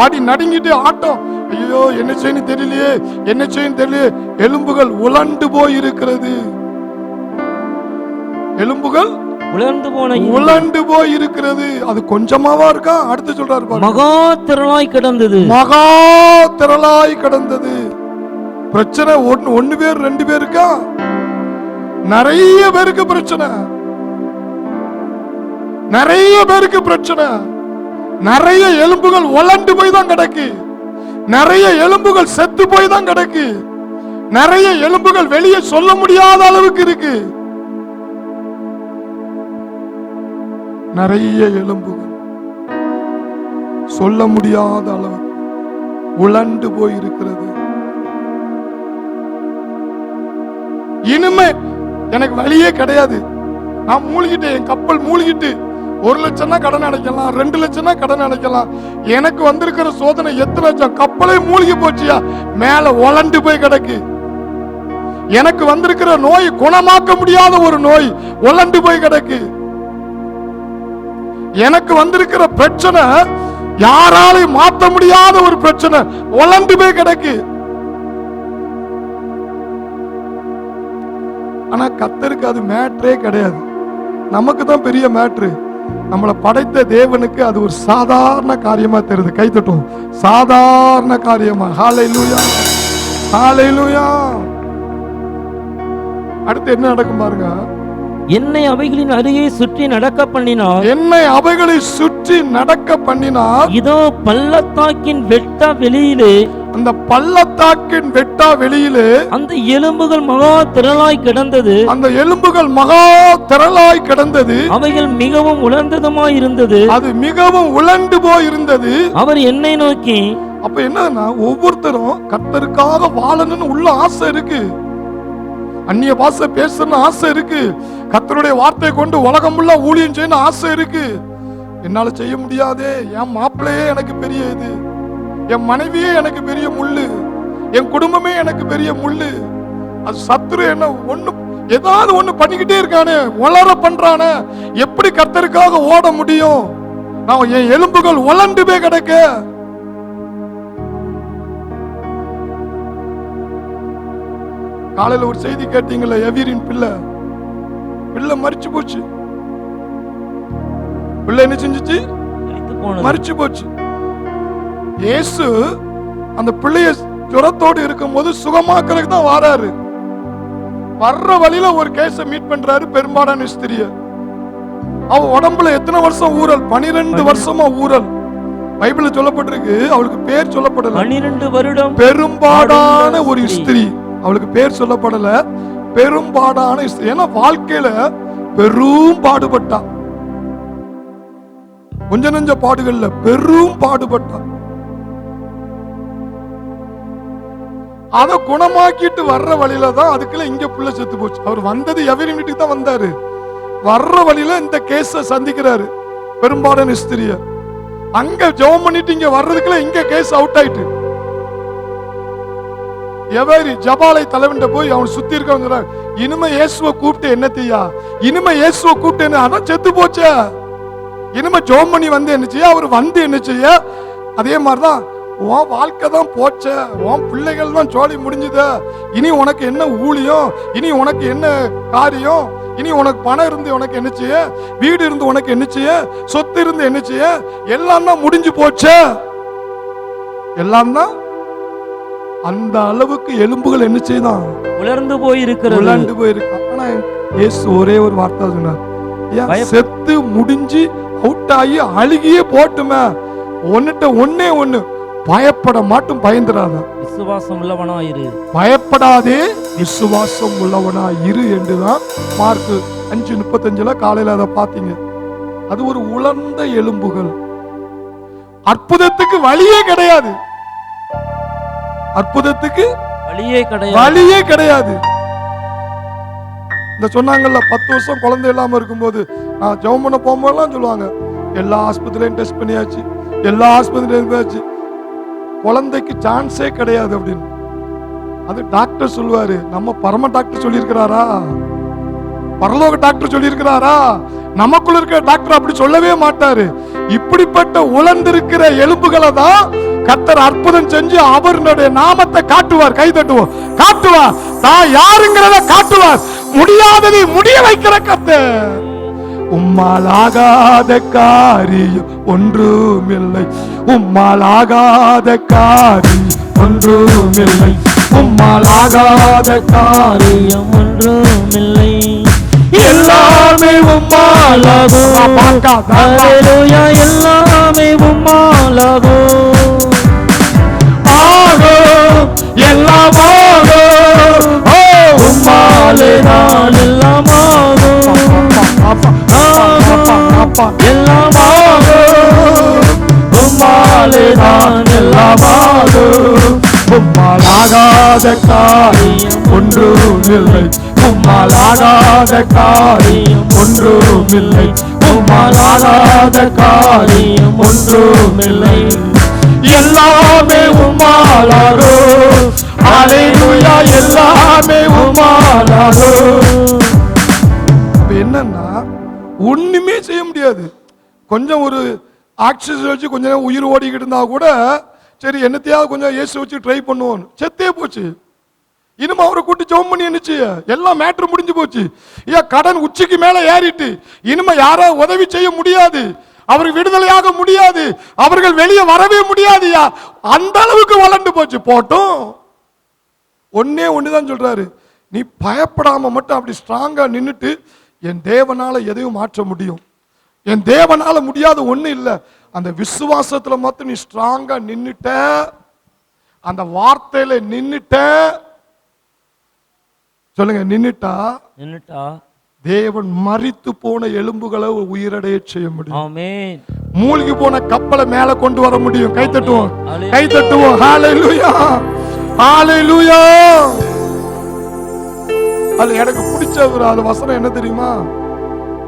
ஆடி நடுங்கிட்டு ஆட்டம், ஐயோ என்ன செய்யணும் தெரியலையே, என்ன செய்யணும் தெரியலையே. எலும்புகள் உலர்ந்து போய் இருக்கிறது. எலும்புகள் உலர்ந்து போய் இருக்கிறது. அது கொஞ்சமாவா இருக்கா? அடுத்து சொல்றாரு பாருங்க, மகா திரளாய் கிடந்தது. மகா திரளாய் கிடந்தது. பிரச்சனை ஒன்னு பேர் 2 பேருக்கா? நிறைய பேருக்கு பிரச்சனை, நிறைய பேருக்கு பிரச்சனை. நிறைய எலும்புகள் உலர்ந்து போய் தான் கிடக்கு. நிறைய எலும்புகள் செத்து போய் தான் கிடக்கு. நிறைய எலும்புகள் வெளியே சொல்ல முடியாத அளவுக்கு இருக்கு. நிறைய எலும்புகள் சொல்ல முடியாத அளவுக்கு உலர்ந்து போய் இருக்கிறது. இனிமே எனக்கு வழியே கிடையாது, நான் மூழ்கிட்டு, என் கப்பல் மூழ்கிட்டு, 1 லட்சம்னா கடன் அடைக்கலாம், 2 லட்சம்னா கடன் அடைக்கலாம். எனக்கு வந்திருக்கிற சோதனை எத்தனை லட்சம்? கப்பலே மூழ்கி போச்சியா, மேல உலண்டு போய் கிடக்கு. எனக்கு வந்திருக்கிற நோய் குணமாக்க முடியாத ஒரு நோய் உலண்டு போய் கிடக்கு. எனக்கு வந்திருக்கிற பிரச்சனை யாராலையும் மாற்ற முடியாத ஒரு பிரச்சனை உலண்டு போய் கிடக்கு. ஆனா கர்த்தருக்கு அது மேட்ரே கிடையாது. நமக்கு தான் பெரிய மேட்ரு. நம்மளை படைத்த தேவனுக்கு அது ஒரு சாதாரண காரியமா தெரியுது. கை தட்டும், சாதாரண காரியமா. ஹல்லேலூயா, ஹல்லேலூயா. அடுத்து என்ன நடக்கும் பாருங்க. என்னை அவைகளின் அருகே சுற்றி நடக்க பண்ணினார். என்னை அவைகளை சுற்றி நடக்க பண்ணினார். இதோ பள்ளத்தாக்கின் வெட்ட வெளியிலே, அந்த பள்ளத்தாக்கின் வெட்டா வெளியிலே அந்த எலும்புகள் மகா திரளாய் கிடந்தது. அந்த எலும்புகள் மகா திரளாய் கிடந்தது. அவைகள் மிகவும் உலர்ந்ததுமாய் இருந்தது. அது மிகவும் உலர்ந்து போய் இருந்தது. அவர் என்னை நோக்கி, அப்ப என்னன்னா, ஒவ்வொருத்தரும் கர்த்தருக்காக வாழணும்னு உள்ள ஆசை இருக்கு. அந்நிய பாஷை பேசணும்னு ஆசை இருக்கு. கர்த்தருடைய வார்த்தையை கொண்டு உலகம் உள்ள ஊழியம் செய்யணும் ஆசை இருக்கு. என்னால செய்ய முடியாதே, என் மாப்பிள்ளையே எனக்கு பெரிய இது, என் மனைவியே எனக்கு பெரிய முள்ளு, என் குடும்பமே எனக்கு பெரிய முள்ளு. அது சத்துரு என்ன ஒண்ணு ஏதாவது ஒண்ணு பண்ணிக்கிட்டே இருக்கானே, வளர பண்றானே. எப்படி கர்த்தருக்காக ஓட முடியும்? நான் என் எலும்புகள் உலர்ந்து போய் கிடக்க. காலையில ஒரு செய்தி கேட்டீங்கல்ல, எவீரின் பிள்ளை மரிச்சு போச்சு. பிள்ளை என்ன செஞ்சுச்சு? மரிச்சு போச்சு. இயேசு அந்த பிள்ளைய ஜுரத்தோடு இருக்கும்போது சுகமாக்குறதுக்கு தான் வாராரு. வர்ற வழியில ஒரு கேஸ மீட் பண்றாரு, பெரும்பாலான ஸ்திரிய. அவ உடம்புல எத்தனை வருஷம் ஊறல்? 12 வருஷமா ஊறல். பைபிள்ல சொல்லப்பட்டிருக்கு. அவளுக்கு பேர் சொல்லப்படல. 12 வருடம் பெரும்பாடான ஒரு ஸ்திரீ. அவளுக்கு பேர் சொல்லப்படல, பெரும்பாடான ஸ்திரீ. ஏன்னா வாழ்க்கையில பெரும் பாடுபட்டா. கொஞ்ச நெஞ்ச பாடுகள்ல பெரும் பாடுபட்டா. அதை குணமாக்கிட்டு வர்ற வழியில தான் அதுக்குள்ள இங்க புள்ள செத்து போச்சு. அவர் வந்தது எவரின் வீட்டுக்கு தான் வந்தாரு. வர்ற வழியில இந்த கேஸ சந்திக்கிறாரு பெரும்பாலான ஸ்திரிய. அங்க ஜெபம் பண்ணிட்டு இங்க வர்றதுக்குள்ள இங்க கேஸ் அவுட் ஆயிட்டு எவரி ஜபாலை தலைவன்ட்ட போய் அவன் சுத்தி இருக்க இனிமே இயேசுவை கூப்பிட்டு என்ன தீயா, இனிமே இயேசுவை கூப்பிட்டு என்ன, அதான் செத்து போச்சே, இனிமே ஜெபம் பண்ணி வந்து என்ன செய்ய, அவர் வந்து என்ன செய்ய. அதே மாதிரிதான் உன் வாழ்க்கை தான் போச்ச, உன் பிள்ளைகள் தான் சோழி முடிஞ்சுத, இனி உனக்கு என்ன ஊழியம், இனி உனக்கு என்ன காரியம், இனி உனக்கு பணம் இருந்து உனக்கு என்ன செய்ய, வீடு இருந்து உனக்கு என்ன செய்ய, சொத்து இருந்து என்ன செய்ய, எல்லாம் தான் முடிஞ்சு போச்ச. எல்லாம் தான் அந்த அளவுக்கு எலும்புகள் என்ன செய்தான், உலர்ந்து போயிருக்கிறது, உலர்ந்து போயிருக்கு. ஆனா இயேசு ஒரே ஒரு வார்த்தை சொன்னார், செத்து முடிஞ்சு அவுட் ஆகி அழுகியே போட்டுமே, ஒன்னுட்ட ஒன்னே ஒண்ணு, பயப்பட மாட்டும், பயந்துடாத, விசுவாசம் உள்ளவனா இரு, பயப்படாதே விசுவாசம் உள்ளவனா இரு என்றுதான் மார்க் 5:35 காலையில அதை பாத்தீங்க. அது ஒரு உலர்ந்த எலும்புகள். அற்புதத்துக்கு வழியே கிடையாது, அற்புதத்துக்கு வழியே கிடையாது. இந்த சொன்னாங்கல்ல 10 வருஷம் குழந்தை இல்லாம இருக்கும்போது நான் ஜெபம் பண்ண போகும்போதெல்லாம் சொல்லுவாங்க, எல்லா ஆஸ்பத்திரியும் டெஸ்ட் பண்ணியாச்சு, எல்லா ஆஸ்பத்திரியும் போயாச்சு, குழந்தைக்கு சான்ஸே கிடையாது அப்படின்னு. அது டாக்டர் சொல்லுவாரு, நம்ம பரம டாக்டர் சொல்லியிருக்கிறாரா, பரலோக டாக்டர் சொல்லியிருக்கிறாரா, நமக்குள்ள இருக்கிற டாக்டர் அப்படி சொல்லவே மாட்டாரு. இப்படிப்பட்ட உலர்ந்திருக்கிற எலும்புகளை தான் கர்த்தர் அற்புதம் செஞ்சு அவருடைய நாமத்தை காட்டுவார். கை தட்டுவோம், காட்டுவார், தான் யாருங்கிறத காட்டுவார். முடியாததை முடிய வைக்கிற கர்த்தர். உம்மால் ஆகாத காரியம் ஒன்றுமில்லை, உம்மால் ஆகாத காரியம் ஒன்றுமில்லை, உம்மால் ஆகாத காரியம் ஒன்றுமில்லை, எல்லாமே உம்மாலாகும், ஹல்லேலூயா, எல்லாமே உம்மாலாகும், ஆகும் எல்லாம் ஆகும், உம்மாலே நான் எல்லாம் ஆகும், எல்லாம் ஆகும், உம்மாலே நான் எல்லாம் ஆகும், உம்மால் ஆகாத காரியம் ஒன்றுமில்லை, உம்மால் ஆகாத காரியம் ஒன்றுமில்லை, உம்மால் ஆகாத காரியம் ஒன்றுமில்லை, எல்லாமே உம்மாலாகும், ஹல்லேலூயா, எல்லாமே உம்மாலாகும். என்னன்னா ஒண்ணுமே செய்ய முடியாது. கொஞ்சம் ஒரு ஆக்சிஜன் வச்சு கொஞ்ச நேரம் உயிர் ஓடிக்கிட்டு இருந்தா கூட சரி என்னத்தையாவது கொஞ்சம் இயேசு வச்சு ட்ரை பண்ணுவோம், செத்தே போச்சு. இனிமே அவரை கூட்டி ஜெபம் பண்ணி என்னச்சு, எல்லாம் மேட்ரு முடிஞ்சு போச்சு. ஏன் கடன் உச்சிக்கு மேல ஏறிட்டு இனிமே யாரோ உதவி செய்ய முடியாது, அவருக்கு விடுதலையாக முடியாது, அவர்கள் வெளியே வரவே முடியாது, அந்த அளவுக்கு வளர்ந்து போச்சு. போட்டும் ஒன்னே ஒண்ணுதான் சொல்றாரு, நீ பயப்படாம மட்டும் அப்படி ஸ்ட்ராங்கா நின்னுட்டு, என் தேவனால எதையும் மாற்ற முடியும், என் தேவனால முடியாத ஒண்ணு இல்ல, அந்த விசுவாசத்துல மட்டும் நீ ஸ்ட்ராங்கா நின்னுட்ட, அந்த வார்த்தையில நின்னுட்ட, சொல்லுங்க, நின்னுட்டா தேவன் மரித்து போன எலும்புகளை உயிரடைய செய்ய முடியும். ஆமென். மூழ்கி போன கப்பலை மேல கொண்டு வர முடியும். கை தட்டுவோம், கை தட்டுவோம். ஹல்லேலூயா, ஹல்லேலூயா. அது எனக்கு பிடிச்ச ஒரு வசனம் என்ன தெரியுமா,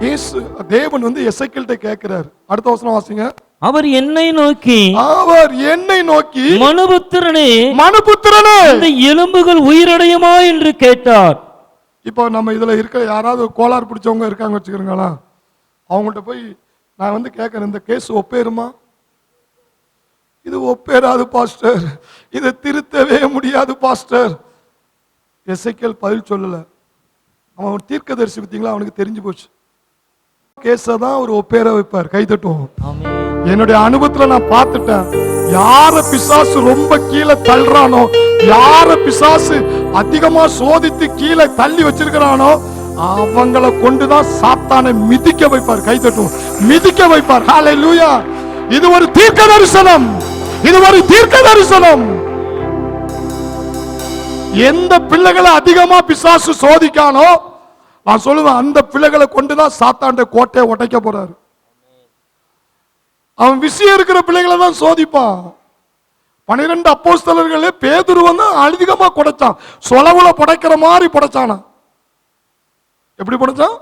இயேசு தேவன் வந்து எசேக்கியேல்ட்ட கேட்கிறார். அடுத்த வசனம் வாசிங்க. அவர் என்னை நோக்கி மனுபுத்திரனே, இந்த எலும்புகள் உயிரடையுமா என்று கேட்டார். இப்போ நம்ம இதுல இருக்கிற யாராவது கோளாறு பிடிச்சவங்க இருக்காங்க வச்சுக்கிறீங்களா, அவங்கள்ட்ட போய் நான் வந்து கேட்கறேன், இந்த கேஸ் ஒப்பேருமா? இது ஒப்பேராது பாஸ்டர், இதை திருத்தவே முடியாது பாஸ்டர். எசேக்கியேல் பதில் சொல்லல. அவன் தீர்க்கதரிசி பார்த்தீங்களா, அவனுக்கு தெரிஞ்சு போச்சு. கேஸை தான் ஒரு ஒப்பேர வைப்பார். கை தட்டுவோம். என்னுடைய அனுபவத்துல நான் பார்த்துட்டேன், யார பிசாசு ரொம்ப கீழே தள்ளுறானோ, யார பிசாசு அதிகமா சோதித்து கீழே தள்ளி வச்சிருக்கிறானோ, அவங்களை கொண்டுதான் சாத்தானை மிதிக்க வைப்பார். கை தட்டுவோம், மிதிக்க வைப்பார். ஹல்லேலூயா. இது ஒரு தீர்க்க தரிசனம், இது ஒரு தீர்க்க தரிசனம். எந்த பிள்ளைகளை அதிகமா பிசாசு சோதிக்கானோ, நான் சொல்லுவேன், அந்த பிள்ளைகளை கொண்டுதான் சாத்தாண்ட கோட்டையை உடைக்க போறாரு. அவன் விஷயம் இருக்கிற பிள்ளைகளை தான் சோதிப்பான். 12 அப்போஸ்தலர்களே பேதுரு வந்து அதிகமா புடைச்சான், சொலவுல புடைக்கிற மாதிரி புடைச்சானா. எப்படி புடைச்சான்?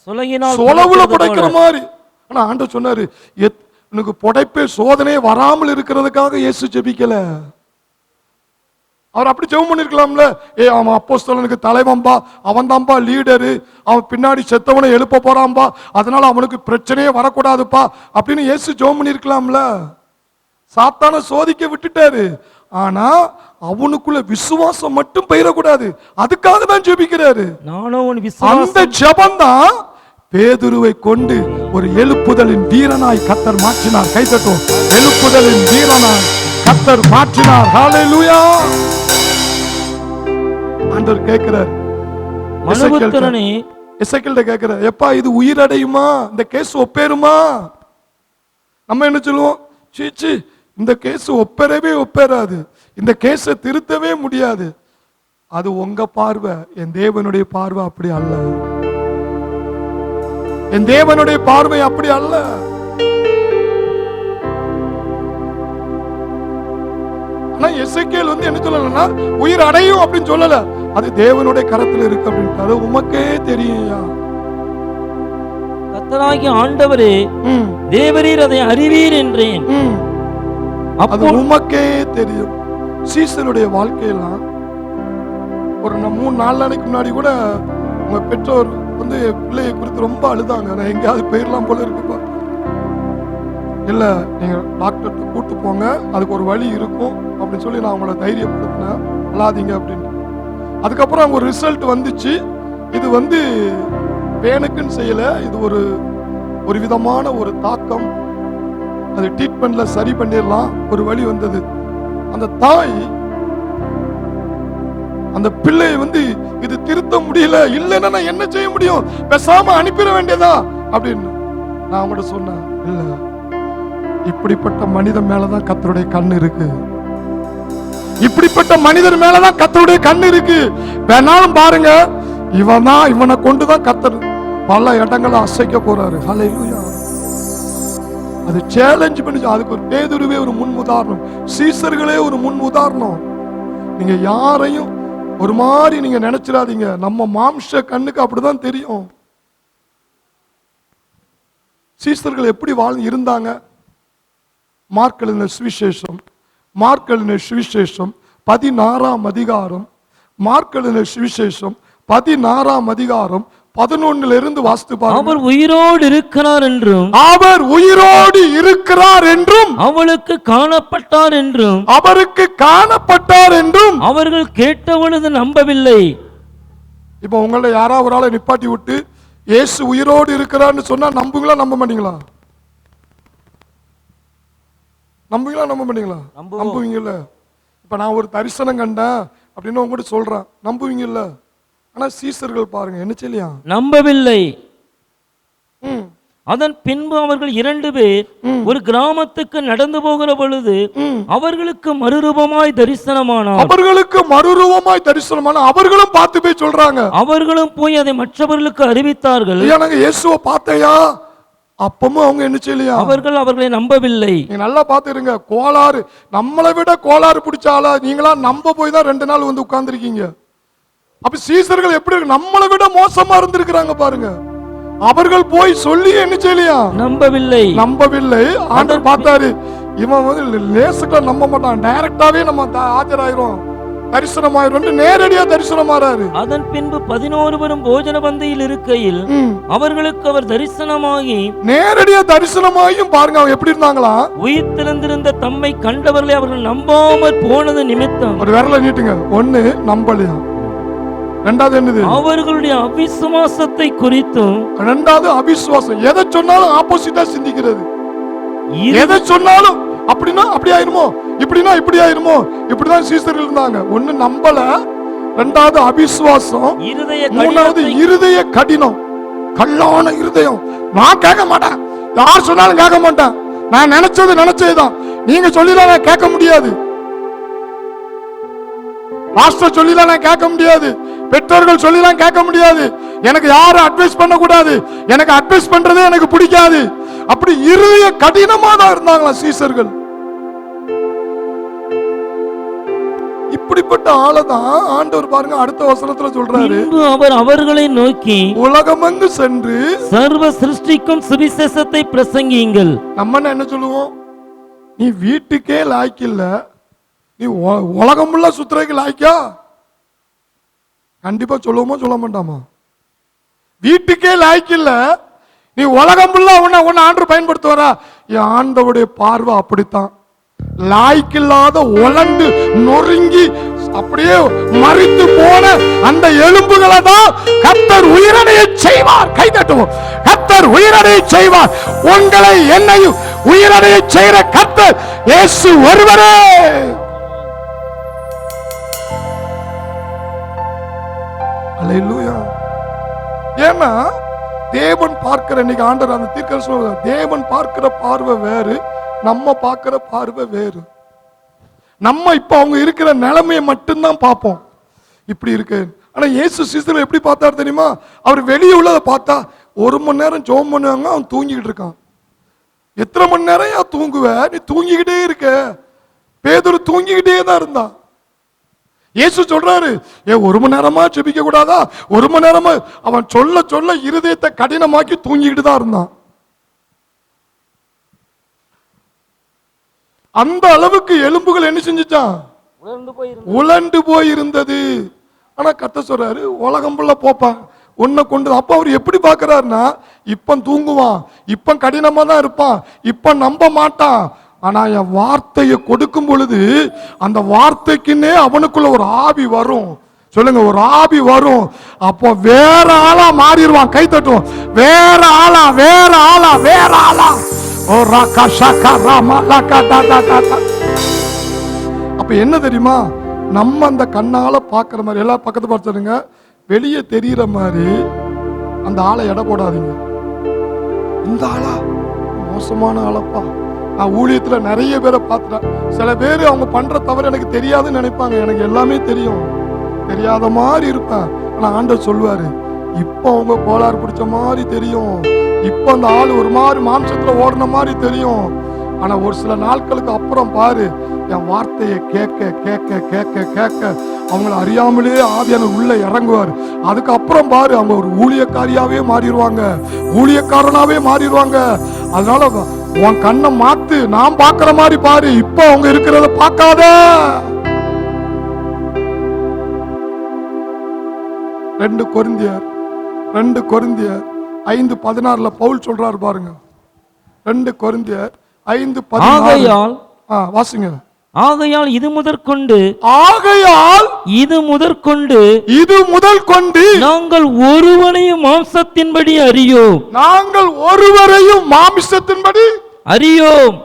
சொலவுல புடைக்கிற மாதிரி. ஆனா ஆண்டவர் சொன்னாரு, உனக்கு புடைப்பே சோதனையே வராமல் இருக்கிறதுக்காக இயேசு ஜெபிக்கல. அவர் அப்படி ஜெபம் பண்ணிருக்கலாம்ல. அவன் அப்போஸ்தலனுக்கு தலைவன்பா, அவன் தான்பா லீடரு, அவன் பின்னாடி செத்தவனை எழுப்ப போறான்பா, அதனால அவனுக்கு பிரச்சனையே வரக்கூடாதுப்பா அப்படின்னு இயேசு ஜெபம் பண்ணிருக்கலாம்ல. சாத்தான சோதிக்க விட்டுட்டாரு. ஆனா அவனுக்குள்ள விசுவாசம் மட்டும் பெயரக்கூடாது, அதுக்காக தான் ஜெபிக்கிறாரு. அந்த ஜெபம் தான் பேதுருவை கொண்டு ஒரு எழுப்புதலின் வீரனாய் கர்த்தர் மாற்றினார். கைதட்டும். எழுப்புதலின் வீரனாய் கர்த்தர் மாற்றினார். ஹல்லேலூயா. ஆண்டவர் கேட்கிறார், எசேக்கியேல்ட்ட கேட்கிறார், எப்பா இது உயிரடையுமா, இந்த கேஸ் ஒப்பேருமா? நம்ம என்ன சொல்லுவோம், சீச்சி இந்த கேஸ் ஒப்பேராது, இந்த கேஸை திருத்தவே முடியாது. அது உங்க பார்வை, என் தேவனுடைய பார்வை அப்படி அல்ல. என் தேவனுடைய பார்வை அப்படி அல்ல. ஆனா எசேக்கியேல் என்ன சொல்லலன்னா உயிர் அடையும் அப்படின்னு சொல்லல, அது தேவனுடைய கரத்தில் இருக்கு அப்படின்ட்டு. அது உமக்கே தெரியும். கர்த்தராகிய ஆண்டவரே, தேவரீர் அதை அறிவீர் என்றேன். அது உமக்கே தெரியும். சீசருடைய வாழ்க்கையெல்லாம் ஒரு 3-4 நாளைக்கு முன்னாடி கூட உங்க பெற்றோர் பிள்ளையை குறித்து ரொம்ப அழுதாங்க. நான் எங்கேயாவது போயிடலாம் போல இருக்குப்பா, இல்ல நீங்க டாக்டர்கிட்ட கூட்டு போங்க, அதுக்கு ஒரு வழி இருக்கும் அப்படின்னு சொல்லி நான் அவங்கள தைரியப்படுத்தினேன், அழாதீங்க அப்படின்னு. அதுக்கப்புறம் அவங்க ரிசல்ட் வந்துச்சு. இது பேனுக்குன்னு செய்யல, இது ஒரு விதமான ஒரு தாக்கம், அது ட்ரீட்மெண்ட்ல சரி பண்ணிடலாம், ஒரு வழி வந்தது. அந்த தாய் அந்த பிள்ளை இது திருத்த முடியல, இல்லைன்னா நான் என்ன செய்ய முடியும், பேசாம அனுப்பிட வேண்டியதா அப்படின்னு நான் அவங்கள்ட்ட சொன்னேன். இல்ல, இப்படிப்பட்ட மனிதன் மேலதான் கர்த்தருடைய கண் இருக்கு. இப்படிப்பட்ட மனிதர் மேலதான் கர்த்தருடைய கண் இருக்கு. வேணாலும் பாருங்க, இவனை கொண்டுதான் கர்த்தர் பல இடங்களை அசைக்க போறாரு. ஹல்லேலூயா. அது சேலஞ்ச் பண்ணிச்சு. அதுக்கு ஒரு பேதுருவே ஒரு முன் உதாரணம், சீசர்களே ஒரு முன் உதாரணம். நீங்க யாரையும் ஒரு மாதிரி நீங்க நினைச்சிடாதீங்க. நம்ம மாம்ச கண்ணுக்கு அப்படிதான் தெரியும். சீசர்கள் எப்படி இருந்தாங்க. மார்க் எழுதின சுவிசேஷம் 16ஆம் அதிகாரம், மார்க் எழுதின சுவிசேஷம் 16ஆம் அதிகாரம் 11 இருந்து வாசித்து பாருங்க. அவர் உயிரோடு இருக்கிறார் என்றும், அவர் உயிரோடு இருக்கிறார் என்றும், அவளுக்கு காணப்பட்டார் என்றும், அவருக்கு காணப்பட்டார் என்றும் அவர்கள் கேட்டவொழுது நம்பவில்லை. இப்ப உங்களை யாராவது ஒரு ஆளை நிப்பாட்டி விட்டு இயேசு உயிரோடு இருக்கிறார்னு சொன்னா நம்புங்களா, நம்ப மாட்டீங்களா? நம்ப மாட்டீங்களா? நம்புவீங்கல்ல. இப்ப நான் ஒரு தரிசனம் கண்டேன் அப்படின்னு உங்ககிட்ட சொல்றேன், நம்புவீங்கல்ல. ஆனா சீசர்கள் பாருங்க என்ன செய்யலையா, நம்பவில்லை. அதன் பின்பு அவர்கள் 2 பேர் ஒரு கிராமத்துக்கு நடந்து போகிற பொழுது அவர்களுக்கு மறுரூபமாய் தரிசனமானார். அவர்களும் பார்த்து போய் சொல்றாங்க. அவர்களும் போய் அதை மற்றவர்களுக்கு அறிவித்தார்கள். நாங்க இயேசுவை பார்த்தையா, அப்பவும் அவங்க என்ன செய்யலையா, அவர்களை நம்பவில்லை. நீங்க நல்லா பாத்துருங்க, கோளாறு நம்மளை விட கோளாறு பிடிச்சால நீங்களா நம்ப போய் தான் 2 நாள் உட்கார்ந்துருக்கீங்க. அப்ப சீசர்கள் எப்படி நம்மளை விட மோசமா இருந்திருக்கிறாங்க பாருங்க. அவர்கள் போய் சொல்லி என்ன செய்யலையா, நம்பவில்லை. ஆண்டவர் பார்த்தாரு, இவன் லேசுக்கா நம்ப மாட்டான், டைரக்டாவே நம்ம ஆஜராயிரும், தரிசனமாயிரும், நேரடியா தரிசனமாறாரு. அதன் பின்பு 11 பேரும் போஜன பந்தியில் இருக்கையில் அவர்களுக்கு அவர் தரிசனமாகி, நேரடியா தரிசனமாயும் பாருங்க அவங்க எப்படி இருந்தாங்களா, உயிர் தெழுந்திருந்த தம்மை கண்டவர்களை அவர்கள் நம்பாமல் போனது நிமித்தம். ஒரு விரல நீட்டுங்க. ஒண்ணு நம்பலையா, ரெண்டாவது என்னது, அவர்களுடைய அவிசுவாசத்தை குறித்தும். ரெண்டாவது அவிசுவாசம், எதை சொன்னாலும் ஆப்போசிட்டா சிந்திக்கிறது. எதை சொன்னாலும் அப்படின்னா அப்படி ஆயிருமோ, இப்படின்னா இப்படி ஆயிருமோ, இப்படிதான் சீசர்கள் இருந்தாங்க. ஒண்ணு நம்பல, ரெண்டாவது அவிசுவாசம், மூணாவது இருதய கடினம், கல்லான இருதயம். நான் கேட்க மாட்டேன், யார் சொன்னாலும் கேட்க மாட்டேன், நான் நினைச்சதுதான், நீங்க சொல்லிலாம் நான் கேட்க முடியாது, பாஸ்டர் சொல்லிலாம் நான் கேட்க முடியாது, பெற்றோர்கள் சொல்லிலாம் கேட்க முடியாது, எனக்கு யாரும் அட்வைஸ் பண்ண கூடாது, எனக்கு அட்வைஸ் பண்றதே எனக்கு பிடிக்காது. அப்படி இருதய கடினமா தான் இருந்தாங்களா சீசர்கள். இப்ப இப்படிப்பட்ட ஆளை தான் ஆண்டவர் பாருங்க அடுத்த வசனத்துல சொல்றாரு, பின்பு அவர் அவர்களை நோக்கி உலகமெங்கு சென்று சர்வ சிருஷ்டிக்கும் சுவிசேஷத்தை பிரசங்கியுங்கள். நம்ம என்ன சொல்லுவோம், நீ வீட்டுக்கே லாய்க்கில்ல, நீ உலகமுள்ள சுத்துறதுக்கு லாய்க்கா? கண்டிப்பா சொல்லுவோமா சொல்ல மாட்டாமா? வீட்டுக்கே லாய்க்கில்ல, நீ உலகமுள்ள உன்னை ஆண்டு பயன்படுத்துவாரா? என் ஆண்டவுடைய பார்வை அப்படித்தான். லாய்க்கில்லாத உலண்டு நொறுங்கி அப்படியே மறித்து போன அந்த எலும்புகளை தான் கர்த்தர் உயிரடைய செய்வார். கை தட்டுவோம். கர்த்தர் உயிரடைய செய்வார். உங்களை என்னையும் உயிரடைய செய்கிற கர்த்தர் இயேசு ஒருவரே. அல்லேலூயா. ஏன்னா தேவன் பார்க்கிற, இன்னைக்கு ஆண்டவர் அந்த தீர்க்கதரிசி, தேவன் பார்க்கிற பார்வை வேறு, நம்ம பார்க்கிற பார்வை வேறு. நம்ம இப்ப அவங்க இருக்கிற நிலைமையை மட்டும்தான் பார்ப்போம், இப்படி இருக்கு. ஆனா இயேசு சீசரை எப்படி பார்த்தாரு தெரியுமா? அவர் வெளியே உள்ளதை பார்த்தா 1 மணி நேரம் ஜெபம் பண்ணுவாங்க, அவன் தூங்கிக்கிட்டு இருக்கான். எத்தனை மணி நேரம் யா தூங்குவ? நீ தூங்கிக்கிட்டே இருக்க. பேதுரு தூங்கிக்கிட்டே தான் இருந்தான். இயேசு சொல்றாரு, 1 மணி நேரமா ஜெபிக்க கூடாதா? 1 மணி நேரமா? அவன் சொல்ல சொல்ல இருதயத்தை கடினமாக்கி தூங்கிக்கிட்டு தான் இருந்தான். அந்த அளவுக்கு எலும்புகள் என்ன செஞ்சுச்சான்? உலண்டு போய் இருந்தது. ஆனா கர்த்தர் சொல்றாரு, உலகம் புள்ள போப்பா உன்னை கொண்டு. அப்ப அவர் எப்படி பாக்குறாருன்னா, இப்ப தூங்குவான், இப்ப கடினமா தான் இருப்பான், இப்ப நம்ப மாட்டான். ஆனா என் வார்த்தையை கொடுக்கும் பொழுது அந்த வார்த்தைக்குன்னே அவனுக்குள்ள ஒரு ஆவி வரும். சொல்லுங்க, ஒரு ஆவி வரும். அப்போ வேற ஆளா மாறிடுவான். கை தட்டுவோம். வேற ஆளா, வேற ஆளா, வேற ஆளா. அப்ப என்ன தெரியுமா? நம்ம அந்த கண்ணால பாக்குற மாதிரி, எல்லா பக்கத்து பார்த்துருங்க, வெளியே தெரியுற மாதிரி அந்த ஆளை எடை போடாதீங்க. இந்த ஆளா மோசமான ஆளப்பா. நான் ஊழியத்துல நிறைய பேரை பார்த்துட்டேன். சில பேர் அவங்க பண்ற தவறு எனக்கு தெரியாதுன்னு நினைப்பாங்க. எனக்கு எல்லாமே தெரியும், தெரியாத மாதிரி இருப்பேன். ஆனா ஆண்டவர் சொல்வாரு, இப்ப அவங்க கோளாறு பிடிச்ச மாதிரி தெரியும், இப்ப அந்த ஆள் ஒரு மாதிரி மாம்சத்துல ஓடுன மாதிரி தெரியும். ஆனா ஒரு சில நாட்களுக்கு அப்புறம் பாரு, என் வார்த்தையை கேட்க கேட்க கேட்க கேட்க அவங்கள அறியாமலே ஆவியானவர் உள்ள இறங்குவார். அதுக்கப்புறம் பாரு, அவங்க ஒரு ஊழியக்காரியாவே மாறிடுவாங்க, ஊழியக்காரனாவே மாறிடுவாங்க. அதனால உன் கண்ணை மாத்து, நான் பாக்குற மாதிரி பாரு, இப்ப அவங்க இருக்கிறத பார்க்காத. 2 கொரிந்தியர் 5:16 பவுல் சொல்றாரு பாருங்க. 2 கொரிந்தியர் 5:16 வாசிங்க. ஆகையால் இது முதற்கொண்டு நாங்கள் ஒருவரையும் மாம்சத்தின்படி அறியோம். நாங்கள் ஒருவரையும் மாம்சத்தின்படி அறியோம்.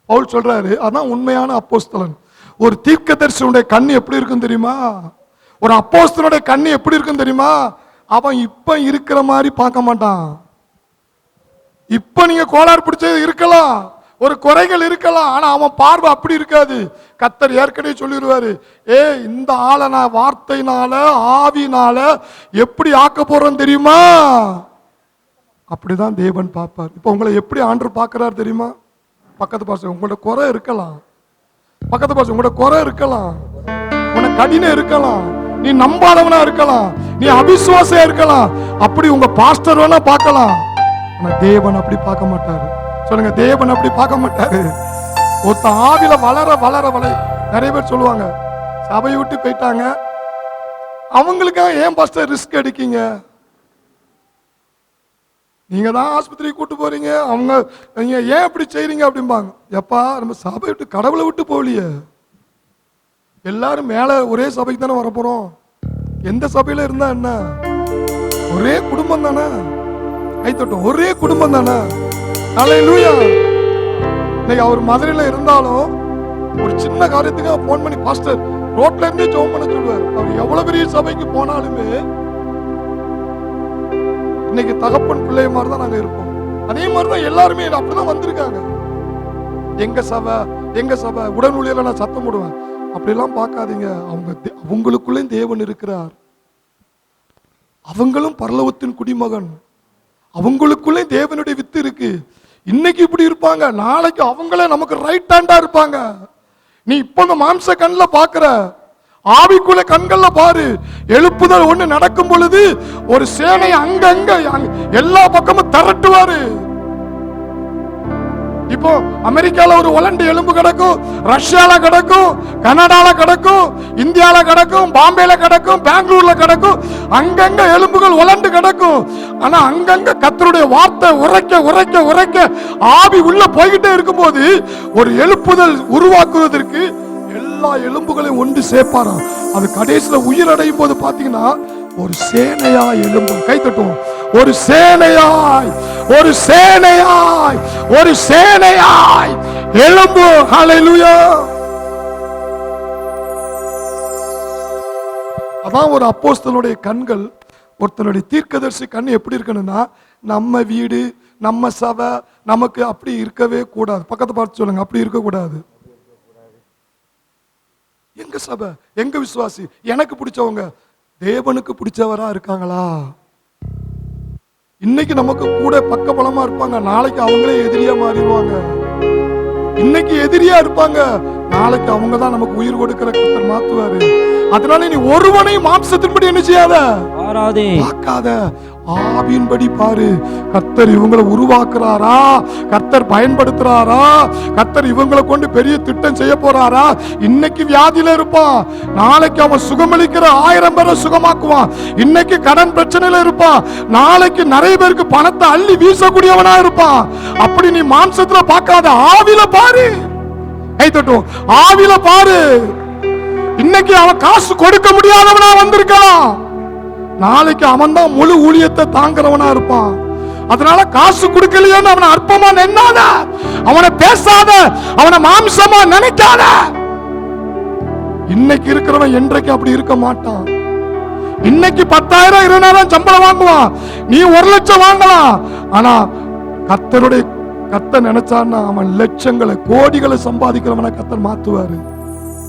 பவுல் சொல்றாரு, அதான் உண்மையான அப்போஸ்தலன். ஒரு தீர்க்கதரிசியுடைய கண்ணு எப்படி இருக்கும் தெரியுமா? ஒரு அப்போஸ்தலனுடைய கண்ணு எப்படி இருக்கும் தெரியுமா? அவன் இப்ப இருக்கிற மாதிரி பார்க்க மாட்டான். இப்ப நீங்க கோளாறு பிடிச்சது இருக்கலாம், ஒரு குறைகள் இருக்கலாம், ஆனா அவன் பார்வை அப்படி இருக்காது. கர்த்தர் ஏற்கனவே சொல்லிடுவாரு, இந்த ஆளை நான் வார்த்தையினால ஆவினால எப்படி ஆக்க போறேன்னு தெரியுமா? அப்படிதான் தேவன் பார்ப்பார். இப்ப உங்களை எப்படி ஆண்டவர் பார்க்கிறார் தெரியுமா? பக்கத்து பாசம் உங்களோட குறை இருக்கலாம், பக்கத்து பாசம் உங்களோட குறை இருக்கலாம், உனக்கு கடினம் இருக்கலாம், நீ நம்பாதவனா இருக்கலாம், நீ அவிசுவாசியா இருக்கலாம். அப்படி உங்க பாஸ்டர் வேணா பார்க்கலாம், ஆனா தேவன் அப்படி பார்க்க மாட்டாரு. சொல்லுங்க, தேவன் அப்படி பார்க்க மாட்டாரு. ஒருத்த ஆவில வளர வளர வளர நிறைய பேர் சொல்லுவாங்க, சபையை விட்டு போயிட்டாங்க, அவங்களுக்காக ஏன் பாஸ்டர் ரிஸ்க் எடுக்கீங்க? நீங்க தான் ஆஸ்பத்திரி கூட்டு போறீங்க, அவங்க நீங்க ஏன் அப்படி செய்றீங்க அப்படிம்பாங்க. எப்பா, நம்ம சபை விட்டு கடவுளை விட்டு போகலையே, எல்லாரும் மேல ஒரே சபைக்கு தானே வரப்போறோம். எந்த சபையில இருந்தா என்ன, ஒரே குடும்பம் தானே. கைத்தட்டும், ஒரே குடும்பம் தானே. அல்லேலூயா. இன்னைக்கு அவர் மதுரையில இருந்தாலும் ஒரு சின்ன காரியத்துக்கு போன் பண்ணி பாஸ்டர் ரோட்ல இருந்து ஜெபம் பண்ண சொல்லுவார். அவர் எவ்வளவு பெரிய சபைக்கு போனாலுமே இன்னைக்கு தகப்பன் பிள்ளை மாதிரி தான் நாங்க இருப்போம். அதே மாதிரிதான் எல்லாருமே அப்படிதான் வந்திருக்காங்க. எங்க சபை உடன் ஊழியர்ல நான் சத்தம் போடுவேன், அப்படிலாம் பார்க்காதீங்க. அவங்களுக்குள்ளே தேவன் இருக்கிறார். அவங்களும் பரலோகத்தின் குடிமகன், அவங்களுக்குள்ளே தேவனுடைய வித்து இருக்கு. இன்னைக்கு இப்படி இருப்பாங்க, நாளைக்கு அவங்களே நமக்கு ரைட் ஹேண்டா இருப்பாங்க. நீ இப்ப இந்த மாம்ச கண்ணுல பாக்குற, ஆவிக்குள்ள கண்கள்ல பாரு. எழுப்புதல் ஒண்ணு நடக்கும் பொழுது ஒரு சேனை அங்கங்க எல்லா பக்கமும் திரட்டுவாரு. இப்போ அமெரிக்கால ஒரு ஒலண்டு எலும்பு கிடக்கும், ரஷ்யால கிடக்கும், கனடால கிடக்கும், இந்தியால கிடக்கும், பாம்பேல கிடக்கும், பெங்களூர்ல கிடக்கும். அங்கங்க எலும்புகள் ஒலண்டு கிடக்கும். ஆனா அங்கங்க கர்த்தருடைய வார்த்தை உரைக்க உரைக்க உரைக்க ஆவி உள்ள போய்கிட்டே இருக்கும்போது ஒரு எழுப்புதல் உருவாக்குவதற்கு எல்லா எலும்புகளையும் ஒன்று சேர்ப்பாராம். அது கடைசியில உயிரடையும் போது பாத்தீங்கன்னா ஒரு சேனையாய் எழும்பும். கை தட்டுவோம். ஒரு சேனையாய், ஒரு சேனையாய், ஒரு சேனையாய் எழும்பு. ஹல்லேலூயா. அதான் ஒரு அப்போஸ்தலனுடைய கண்கள், ஒருத்தனுடைய தீர்க்கதரிசி கண் எப்படி இருக்கணும்னா, நம்ம வீடு, நம்ம சபை, நமக்கு அப்படி இருக்கவே கூடாது. பக்கத்தை பார்த்து சொல்லுங்க, அப்படி இருக்க கூடாது. எங்க சபை, எங்க விசுவாசி, எனக்கு பிடிச்சவங்க தேவனுக்கு பிடிச்சவரா இருக்காங்களா? இன்னைக்கு நமக்கு கூட பக்கபலமா இருப்பாங்க, நாளைக்கு அவங்களே எதிரியா மாறிடுவாங்க. இன்னைக்கு எதிரியா இருப்பாங்க, நாளைக்கு அவங்க தான் நமக்கு உயிர் கொடுக்கிற கர்த்தர் மாத்துவாரு. அதனால நீ ஒருவனையும் மாம்சத்தின்படி என்ன செய்யாத, பார்க்காத, ஆவியின்படி பாரு. கர்த்தர் இவங்களை உருவாக்குறாரா, கர்த்தர் பயன்படுத்துறாரா, கர்த்தர் இவங்களை கொண்டு பெரிய திட்டம் செய்ய போறாரா? இன்னைக்கு வியாதியில இருப்பான், நாளைக்கு அவன் சுகமளிக்கிற 1000 பேரை சுகமாக்குவான். இன்னைக்கு கடன் பிரச்சனையில இருப்பான், நாளைக்கு நிறைய பேருக்கு பணத்தை அள்ளி வீசக்கூடியவனா இருப்பான். அப்படி நீ மாம்சத்துல பார்க்காத, ஆவியில பாரு. கை தட்டும். ஆவியில பாரு. இன்னைக்கு அவன் காசு கொடுக்க முடியாதவனா வந்திருக்கான், நாளைக்கு அவன் தான் முழு ஊழியத்தை தாங்கிறவனா இருப்பான். அதனால காசு கொடுக்கலையோன்னு அவனை அற்பமா நின்னாத, அவனை பேசாத, அவனை மாம்சமா நினைக்காத. இன்னைக்கு இருக்கிறவன் என்றைக்கு அப்படி இருக்க மாட்டான். இன்னைக்கு 10,000 20,000 சம்பளம் வாங்குவான், நீ 1,00,000 வாங்கலாம். ஆனா கர்த்தர் நினைச்சான்னா அவன் லட்சங்களை கோடிகளை சம்பாதிக்கிறவனை கர்த்தர் மாத்துவாரு.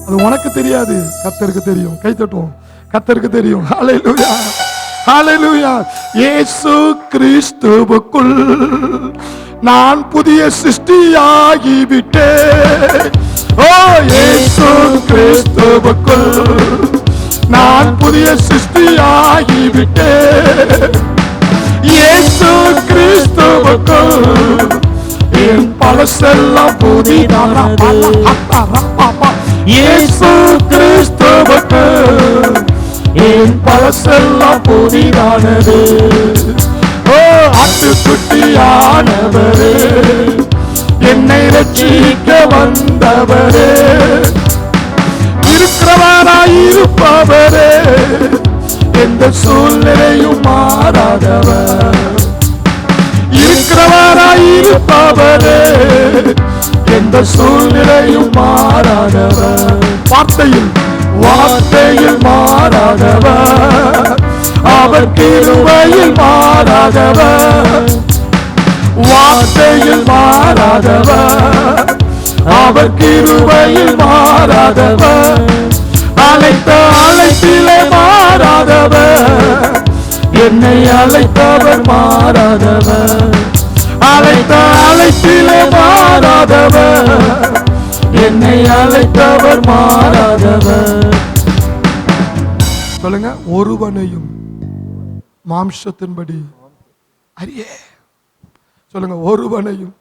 அது உனக்கு தெரியாது, கர்த்தருக்கு தெரியும். கை தட்டுவோம். கர்த்தருக்கு தெரியும். ஹல்லேலூயா, ஹல்லேலூயா. இயேசு கிறிஸ்துவுக்குள் நான் புதிய சிருஷ்டியாகி விட்டேன். ஓ இயேசு கிறிஸ்துவுக்குள் நான் புதிய சிருஷ்டியாகி விட்டேன். இயேசு கிறிஸ்துவுக்குள் என் பழசெல்லாம் புதிதானது. இயேசு கிறிஸ்துவுக்குள் என் பழசெல்லாம் புதிதானது. ஓ ஆட்டுக்குட்டியானவரே, என்னை ரட்சிக்க வந்தவரே, இருக்கிறவராயிருப்பவரே, எந்த சூழ்நிலையும் மாறாதவர், இருக்கிறவராயிருப்பவரே, எந்த சூழ்நிலையும் மாறாதவர், வார்த்தையில் மாறாதவர், அவர் கிருபையில் மாறாதவர், வார்த்தையில் மாறாதவர், அவர் கிருபையில் மாறாதவர், அழைத்த அழைப்பிலே மாறாதவர், என்னை அழைத்தவர் மாறாதவர், அழைத்த அழைப்பிலே மாறாதவர், என்னை அழைத்தவர் மாறாதவர். சொல்லுங்க, ஒருவனையும் மாம்சத்தின்படி அறியே. சொல்லுங்க, ஒருவனையும்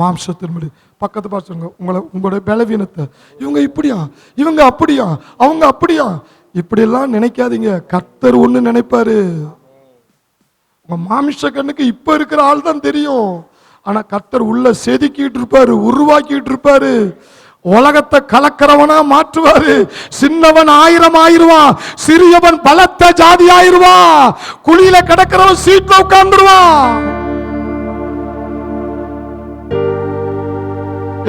மாம்சத்தின்படி. பக்கத்து பார்த்து சொல்லுங்க, உங்களுடைய பலவீனத்தை, இவங்க இப்படியா, இவங்க அப்படியா, அவங்க அப்படியா, இப்படி எல்லாம் நினைக்காதீங்க. கர்த்தர் ஒண்ணு நினைப்பாரு. உங்க மாமிச கண்ணுக்கு இப்ப இருக்கிற ஆள் தான் தெரியும். ஆனா கர்த்தர் உள்ள செதுக்கிட்டு இருப்பாரு, உருவாக்கிட்டு இருப்பாரு. உலகத்தை கலக்கிறவனா மாற்றுவாரு. சின்னவன் 1000 ஆயிருவான், சிறியவன் பலத்த ஜாதி ஆயிருவான், குழியில கிடக்கிறவன் சீட்ல உட்கார்ந்துருவான்.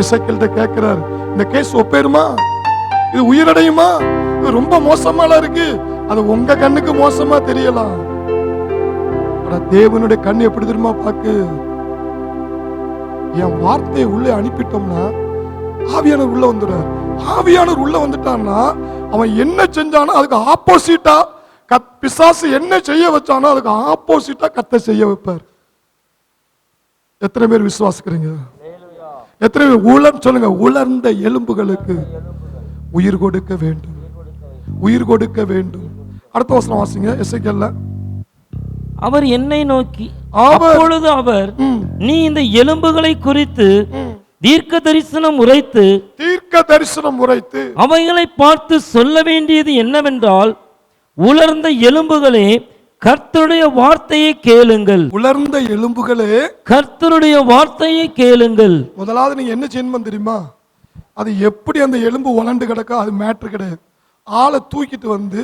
எசேக்கியேல்ட்ட கேட்கிறார், இந்த கேஸ் ஒப்பேருமா, இது உயிரடையுமா, இது ரொம்ப மோசமா இருக்கு. அது உங்க கண்ணுக்கு மோசமா தெரியலாம், தேவனுடைய கண்ணு எப்படி தெரியுமா பாக்கு. என் வார்த்தையை உள்ளே அனுப்பிட்டோம்னா ஆவியானவர் உள்ள வந்துடுறார். ஆவியானவர் உள்ள வந்துட்டான்னா அவன் என்ன செஞ்சானோ அதுக்கு ஆப்போசிட்டா, பிசாசு என்ன செய்ய வச்சானோ அதுக்கு ஆப்போசிட்டா கர்த்தர் செய்ய வைப்பார். எத்தனை பேர் விசுவாசிக்கிறீங்க? எத்தனை பேர் சொல்லுங்க, உலர்ந்த எலும்புகளுக்கு உயிர் கொடுக்க வேண்டும், உயிர் கொடுக்க வேண்டும். அடுத்த வசனம் வாசிங்க. எசேக்கியேல்ல அவர் என்னை நோக்கி, அப்பொழுது அவர், நீ இந்த எலும்புகளை குறித்து தீர்க்க தரிசனம் உரைத்து அவைகளை பார்த்து சொல்ல வேண்டியது என்னவென்றால், உலர்ந்த எலும்புகளே கர்த்தருடைய வார்த்தையை கேளுங்கள். உலர்ந்த எலும்புகளே கர்த்தருடைய வார்த்தையை கேளுங்கள். முதலாவது நீங்க என்ன செய்யணும் தெரியுமா? அது எப்படி அந்த எலும்பு உலண்டு கிடக்கா, அது மேட்ரு கிடையாது. ஆளை தூக்கிட்டு வந்து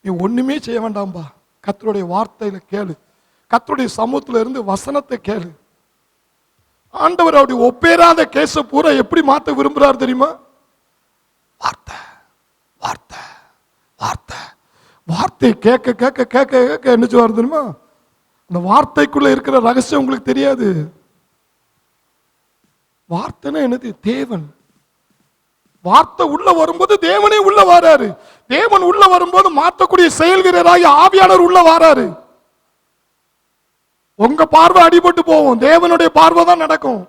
நீ ஒண்ணுமே செய்ய வேண்டாம்பா, கர்த்தருடைய வார்த்தையில கேளு, கர்த்தருடைய சமூகத்துல இருந்து வசனத்தை கேளு. ஆண்டவர் அவருடைய ஒப்பேராத கேச பூரா எப்படி மாத்த விரும்புறாரு தெரியுமா? வார்த்தை வார்த்தை வார்த்தை வார்த்தை கேட்க கேட்க கேட்க கேட்க என்ன சொல்வார் தெரியுமா? அந்த வார்த்தைக்குள்ள இருக்கிற ரகசியம் உங்களுக்கு தெரியாது. வார்த்தைன்னா என்னது? தேவன். வார்த்தை உள்ள வரும்போது தேவனே உள்ள வராரு. தேவன் உள்ள வரும்போது மாற்றக்கூடிய செயல்கிறராகி ஆவியானவர் உள்ள வராரு. உங்க பார்வை அடிபட்டு போகும், தேவனுடைய பார்வை தான் நடக்கும்.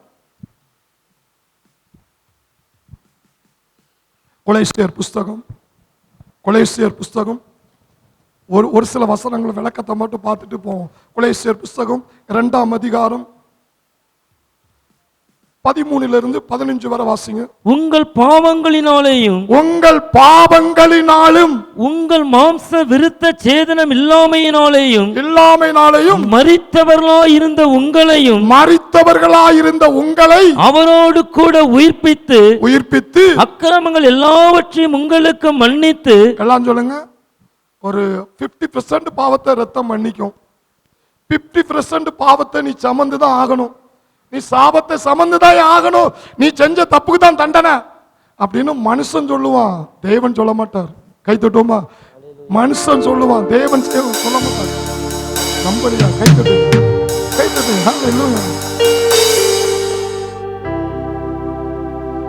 கொலேசியர் புஸ்தகம் ஒரு சில வசனங்கள் விளக்கத்தை மட்டும் பார்த்துட்டு போவோம். கொலேசியர் புஸ்தகம் 2ஆம் அதிகாரம் 13 15 வரை வாசிங்க. உங்கள் பாவங்களினாலும் உங்கள் மாம்ச விருத்த சேதனம் இல்லாமையினாலேயும் மரித்தவர்களாயிருந்த உங்களை அவரோடு கூட உயிர்ப்பித்து அக்கிரமங்கள் எல்லாவற்றையும் உங்களுக்கு மன்னித்து, எல்லாம் சொல்லுங்க, ஒரு 50% பாவத்தை ரத்தம் மன்னிக்கும். 50% பாவத்தை நீ சமந்துதான் ஆகணும். நீ சாபத்தை சமந்துதான் ஆகணும். நீ செஞ்ச தப்புக்கு தான் தண்டனை அப்படின்னு மனுஷன் சொல்லுவான், தேவன் சொல்ல மாட்டார். கை தட்டுவோமா? மனுஷன் சொல்லுவான், தேவன் சொல்ல மாட்டார். நம்பலையா? கை தட்டு.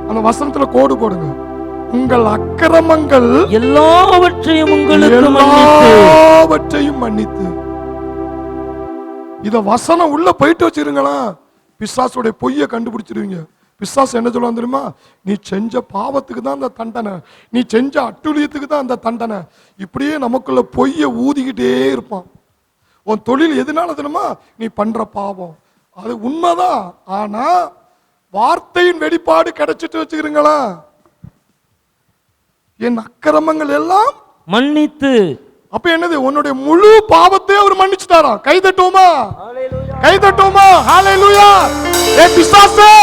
அந்த வசனத்துல கோடு போடுங்க. உங்கள் அக்கிரமங்கள் எல்லாவற்றையும் மன்னித்து. இத வசனம் உள்ள போயிட்டு வச்சிருங்களா, பிசாசுடைய பொய்யை கண்டுபிடிச்சிருவீங்க. பிசாசு என்ன சொல்லுவான் தெரியுமா? நீ செஞ்ச பாவத்துக்கு தான் அந்த தண்டனை, நீ செஞ்ச அட்டுழியத்துக்கு தான் அந்த தண்டனை. இப்படியே நமக்குள்ள பொய்யை ஊதிக்கிட்டே இருப்பான். உன் தொழில் எதனால தெரியுமா? நீ பண்ற பாவம். அது உண்மைதான். ஆனா வார்த்தையின் வெளிப்பாடு கிடைச்சிட்டு வச்சுக்கிறீங்களா, என் அக்கிரமங்கள் எல்லாம் மன்னித்து. அப்ப என்னது? உன்னுடைய முழு பாவத்தை அவர் மன்னிச்சுட்டாரா? கை தட்டுவோமா? ஹalleluya. ஏய் பிசாசே,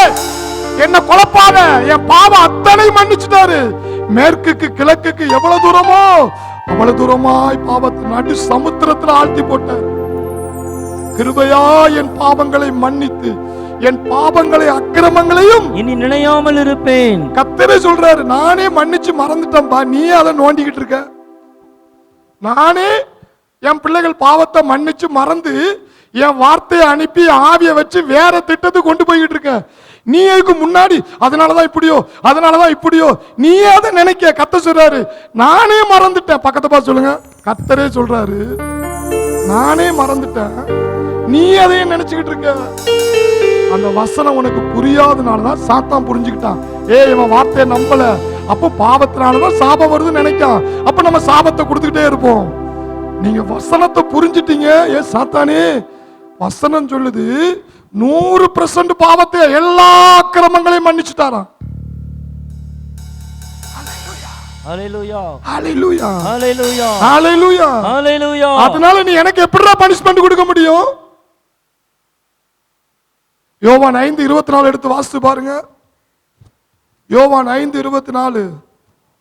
என்ன கொலப்பாத, என் பாவம் அத்தனை மன்னிச்சுட்டாரு. மேற்குக்கு கிழக்குக்கு எவ்வளவு தூரமோ அவ்வளவு தூரமாய் பாவத்தை நடு சமுத்திரத்தில் ஆழ்த்தி போட்டார். கிருபையா என் பாவங்களை மன்னித்து என் பாவங்களை அக்கிரமங்களையும் இனி நினையாமல் இருப்பேன். கர்த்தரே சொல்றாரு, நானே மன்னிச்சு மறந்துட்டேன்பா, நீ அதை நோண்டிக்கிட்டு இருக்க. நானே என் பிள்ளைகள் பாவத்தை மன்னிச்சு மறந்து என் வார்த்தையை அனுப்பி ஆவிய வச்சு வேற திட்டத்தை கொண்டு போய்கிட்டு இருக்க. நீ அதுக்கு முன்னாடி அதனாலதான் இப்படியோ நீ அதை நினைக்க. கர்த்தர் சொல்றாரு, நானே மறந்துட்டேன். பக்கத்தை பார்த்து சொல்லுங்க, கர்த்தரே சொல்றாரு, நானே மறந்துட்டேன், நீ அதையும் நினைச்சுக்கிட்டு இருக்க. அந்த வசனம் உனக்கு புரியாதனாலதான் சாத்தான் புரிஞ்சுக்கிட்டான். இவன் வார்த்தையை நம்பல, அப்ப பாவத்தினாலதான் சாபம் வருதுன்னு நினைக்கான். அப்ப நம்ம சாபத்தை கொடுத்துக்கிட்டே இருப்போம். நீங்க வசனத்தை புரிஞ்சிட்டீங்க. சாத்தானே, வசனம் சொல்லுது 100% பாவத்தை எல்லா அக்கிரமங்களையும் மன்னிச்சுட்டாராம். அதனால நீ எனக்கு எப்படிடா பனிஷ்மெண்ட் கொடுக்க முடியும்? யோவான் 5:24 எடுத்து வாசித்து பாருங்க. யோவான் 5:24.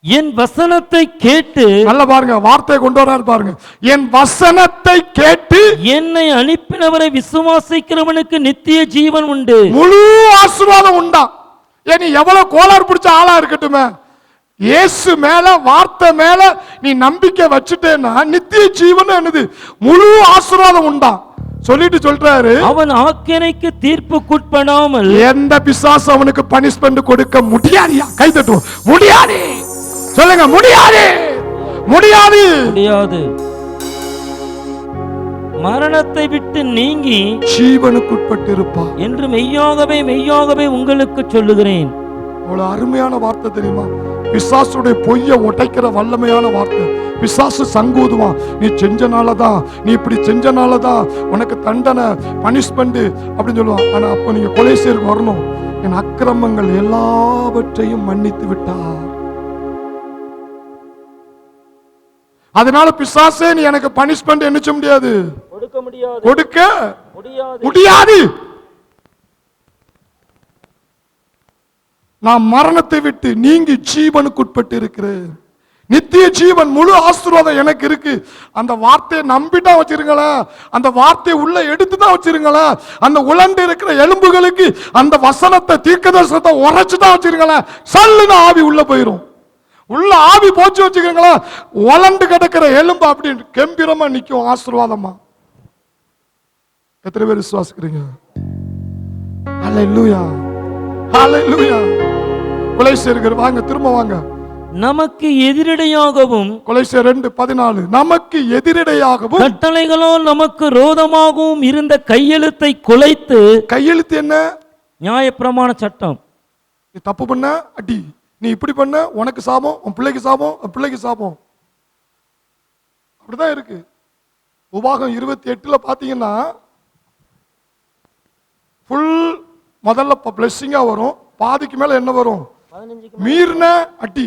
என் வசனத்தை கேட்டு, நல்ல பாருங்க, வார்த்தையை கொண்டு வராரு பாருங்க. என் வசனத்தை கேட்டு என்னை அனுப்பினவரை விசுவாசிக்கிறவனுக்கு நித்திய ஜீவன் உண்டு. முழு ஆசீர்வாதம் உண்டா? நீ எவ்வளவு கோளாறு பிடிச்ச ஆளா இருக்கட்டுமே, இயேசு மேல வார்த்தை மேல நீ நம்பிக்கை வச்சுட்டேன்னா நித்திய ஜீவன் என்னது? முழு ஆசீர்வாதம் உண்டா சொல்லிட்டு சொல்றாரு. அவன் ஆக்கினைக்கு தீர்ப்புக்குட்படாமல் எந்த பிசாசு அவனுக்கு பனிஷ்மெண்ட் கொடுக்க முடியாதியா? கை தட்டுவோம். முடியாது சொல்லுங்க, முடியாது. மரணத்தை விட்டு நீங்கி ஜீவனுக்குட்பட்டு இருப்பான் என்று மெய்யாகவே மெய்யாகவே உங்களுக்கு சொல்லுகிறேன். அவ்வளவு அருமையான வார்த்தை தெரியுமா? பிசாசுடைய பொய்ய உடைக்கிற வல்லமையான வார்த்தை. பிசாசு சங்கூதுவான், நீ செஞ்சனாலதான், நீ இப்படி செஞ்சனாலதான் உனக்கு தண்டனை, பனிஷ்மெண்ட் அப்படின்னு சொல்லுவான். ஆனா அப்ப நீங்க கொலைசேருக்கு வரணும், என் அக்கிரமங்கள் எல்லாவற்றையும் மன்னித்து விட்டார். அதனால பிசாசே நீ எனக்கு பனிஷ்மெண்ட் என்ன செய்ய முடியாது, கொடுக்க முடியாது. நான் மரணத்தை விட்டு நீங்கி ஜீவனுக்குட்பட்டு இருக்கிறேன். நித்திய ஜீவன், முழு ஆசீர்வாதம் எனக்கு இருக்கு. அந்த வார்த்தையை நம்பிட்டா வச்சிருங்களேன், அந்த வார்த்தையை உள்ள எடுத்துதான் வச்சிருங்களேன். அந்த உலண்டு இருக்கிற எலும்புகளுக்கு அந்த வசனத்தை, தீர்க்கதரிசனத்தை உரைச்சுதான் வச்சிருங்களேன். சல்லுன்னு ஆவி உள்ள போயிரும். உள்ள ஆவி போச்சு வச்சுக்கிறீங்களா, உலண்டு கிடக்கிற எலும்பு அப்படி கம்பீரமா நிக்கும் ஆசீர்வாதமா. எத்தனை பேர் விசுவாசிக்கிறீங்க? ஹல்லேலூயா, ஹல்லேலூயா. கொலைசேயர் வாங்க, திரும்ப வாங்க. நமக்கு எதிரடையாகவும், கொலைசேயர் 2:14, நமக்கு எதிரடையாகவும் கட்டளைகளால் நமக்கு ரோதமாகவும் இருந்த கையெழுத்தை குலைத்து. கையெழுத்து என்ன? நியாயப்பிரமாண சட்டம். நீ தப்பு பண்ண அடி, நீ இப்படி பண்ண உனக்கு சாபம், உன் பிள்ளைக்கு சாபம், உன் பிள்ளைக்கு சாபம். அப்படிதான் இருக்கு. உபாகம் 28 பாத்தீங்கன்னா ஃபுல் முதல்ல பிளெஸிங்கா வரும், பாதிக்கு மேல என்ன வரும்? மீறின அடி,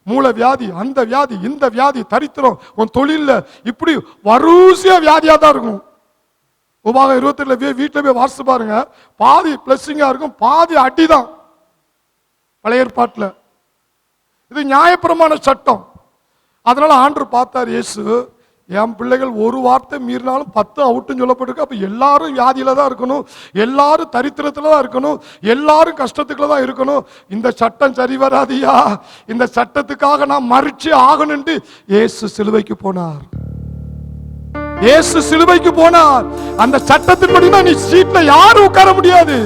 மூல வியாதி, அந்த வியாதி, இந்த வியாதி, தரித்திரம், உன் தொழில, இப்படி வரிசையா வியாதியா தான் இருக்கும். உபாகம் 28 வீட்டுல போய் வாசிச்சு பாருங்க. பாதி பிளெஸிங்கா இருக்கும், பாதி அடிதான் பழைய ஏற்பாட்டுல. இது நியாயப்பிரமாண சட்டம். அதனால ஆண்டவர் பார்த்தார், இயேசு, என் பிள்ளைகள் ஒரு வார்த்தை மீறினாலும் 10 அவுட்டுன்னு சொல்லப்பட்டிருக்கு. அப்ப எல்லாரும் வியாதியில தான் இருக்கணும், எல்லாரும் தரித்திரத்துல தான் இருக்கணும், எல்லாரும் கஷ்டத்துக்குள்ள தான் இருக்கணும். இந்த சட்டம் சரி வராதியா, இந்த சட்டத்துக்காக நான் மறிச்சு ஆகணும்னு இயேசு சிலுவைக்கு போனார். இயேசு சிலுவைக்கு போனார். அந்த சட்டத்தின்படி நீ சீட்ல யாரும் உட்கார முடியாது.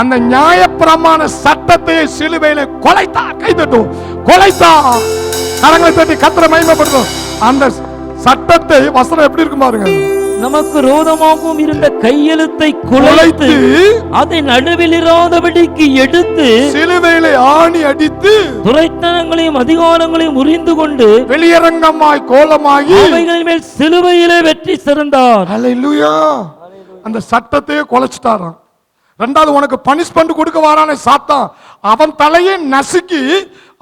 அந்த நியாயப்பிரமாண சட்டத்தை சிலுவையில கொலைத்தார். கை தட்டும், கொலைத்தார். கரங்களை தட்டி கர்த்தரை மகிமைப்படுத்தும். அந்த சட்டத்தை, வசனம் எப்படி இருக்கும் பாருங்க. நமக்கு ரோதமாகவும் இருந்த கையெழுத்தை குலைத்து அதை நடுவில் இராதபடிக்கு எடுத்து சிலுவையிலே ஆணி அடித்து துரைத்தனங்களையும் அதிகாரங்களையும் முறிந்து கொண்டு வெளியரங்கமாய் கோலமாகி அவைகள் மேல் சிலுவையிலே வெற்றி சிறந்தார். ஹல்லேலூயா. அந்த சட்டத்தையே கொலைச்சிட்டாராம். ரெண்டாவது, உனக்கு பனிஷ்மெண்ட் கொடுக்க வாரானே சாத்தான், அவன் தலையை நசுக்கி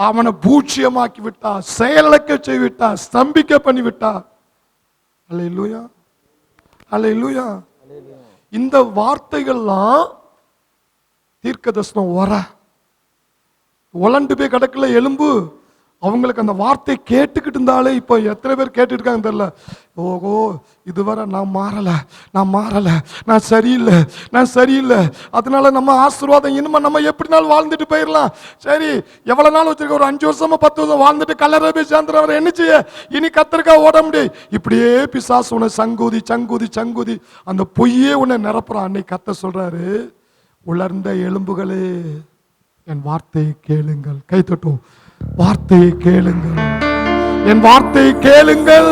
அவனை பூச்சியமாக்கி விட்டார், செயலக்க செய்விட்டார், ஸ்தம்பிக்க பண்ணி விட்டார். ஹல்லேலூயா, ஹல்லேலூயா. இந்த வார்த்தைகள்லாம் தீர்க்கதரிசனம் வர உலண்டு போய் கிடக்கல எலும்பு. அவங்களுக்கு அந்த வார்த்தை கேட்டுக்கிட்டு இருந்தாலே, இப்போ எத்தனை பேர் கேட்டுட்டு இருக்காங்க தெரியல. ஓகோ, இதுவரை நான் மாறல, நான் மாறல, நான் சரியில்லை, நான் சரியில்லை. அதனால நம்ம ஆசீர்வாதம் இனிமே நம்ம எப்படினாலும் வாழ்ந்துட்டு போயிடலாம். சரி, எவ்வளவு நாள் வச்சிருக்க, ஒரு 5 வருஷமா 10 வருஷம் வாழ்ந்துட்டு கல்லறை போய் சேர்ந்துறவரை என்ன செய்ய, இனி கத்தருக்கா ஓட முடியும். இப்படியே பிசாசு உன்னை சங்கூதி சங்கூதி சங்கூதி அந்த பொய்யே உன்னை நிரப்புறான். அன்னைக்கு கத்த சொல்றாரு, உலர்ந்த எலும்புகளே என் வார்த்தையை கேளுங்கள். கை தட்டும், வார்த்தையை கேளுங்கள், என் வார்த்தையை கேளுங்கள்.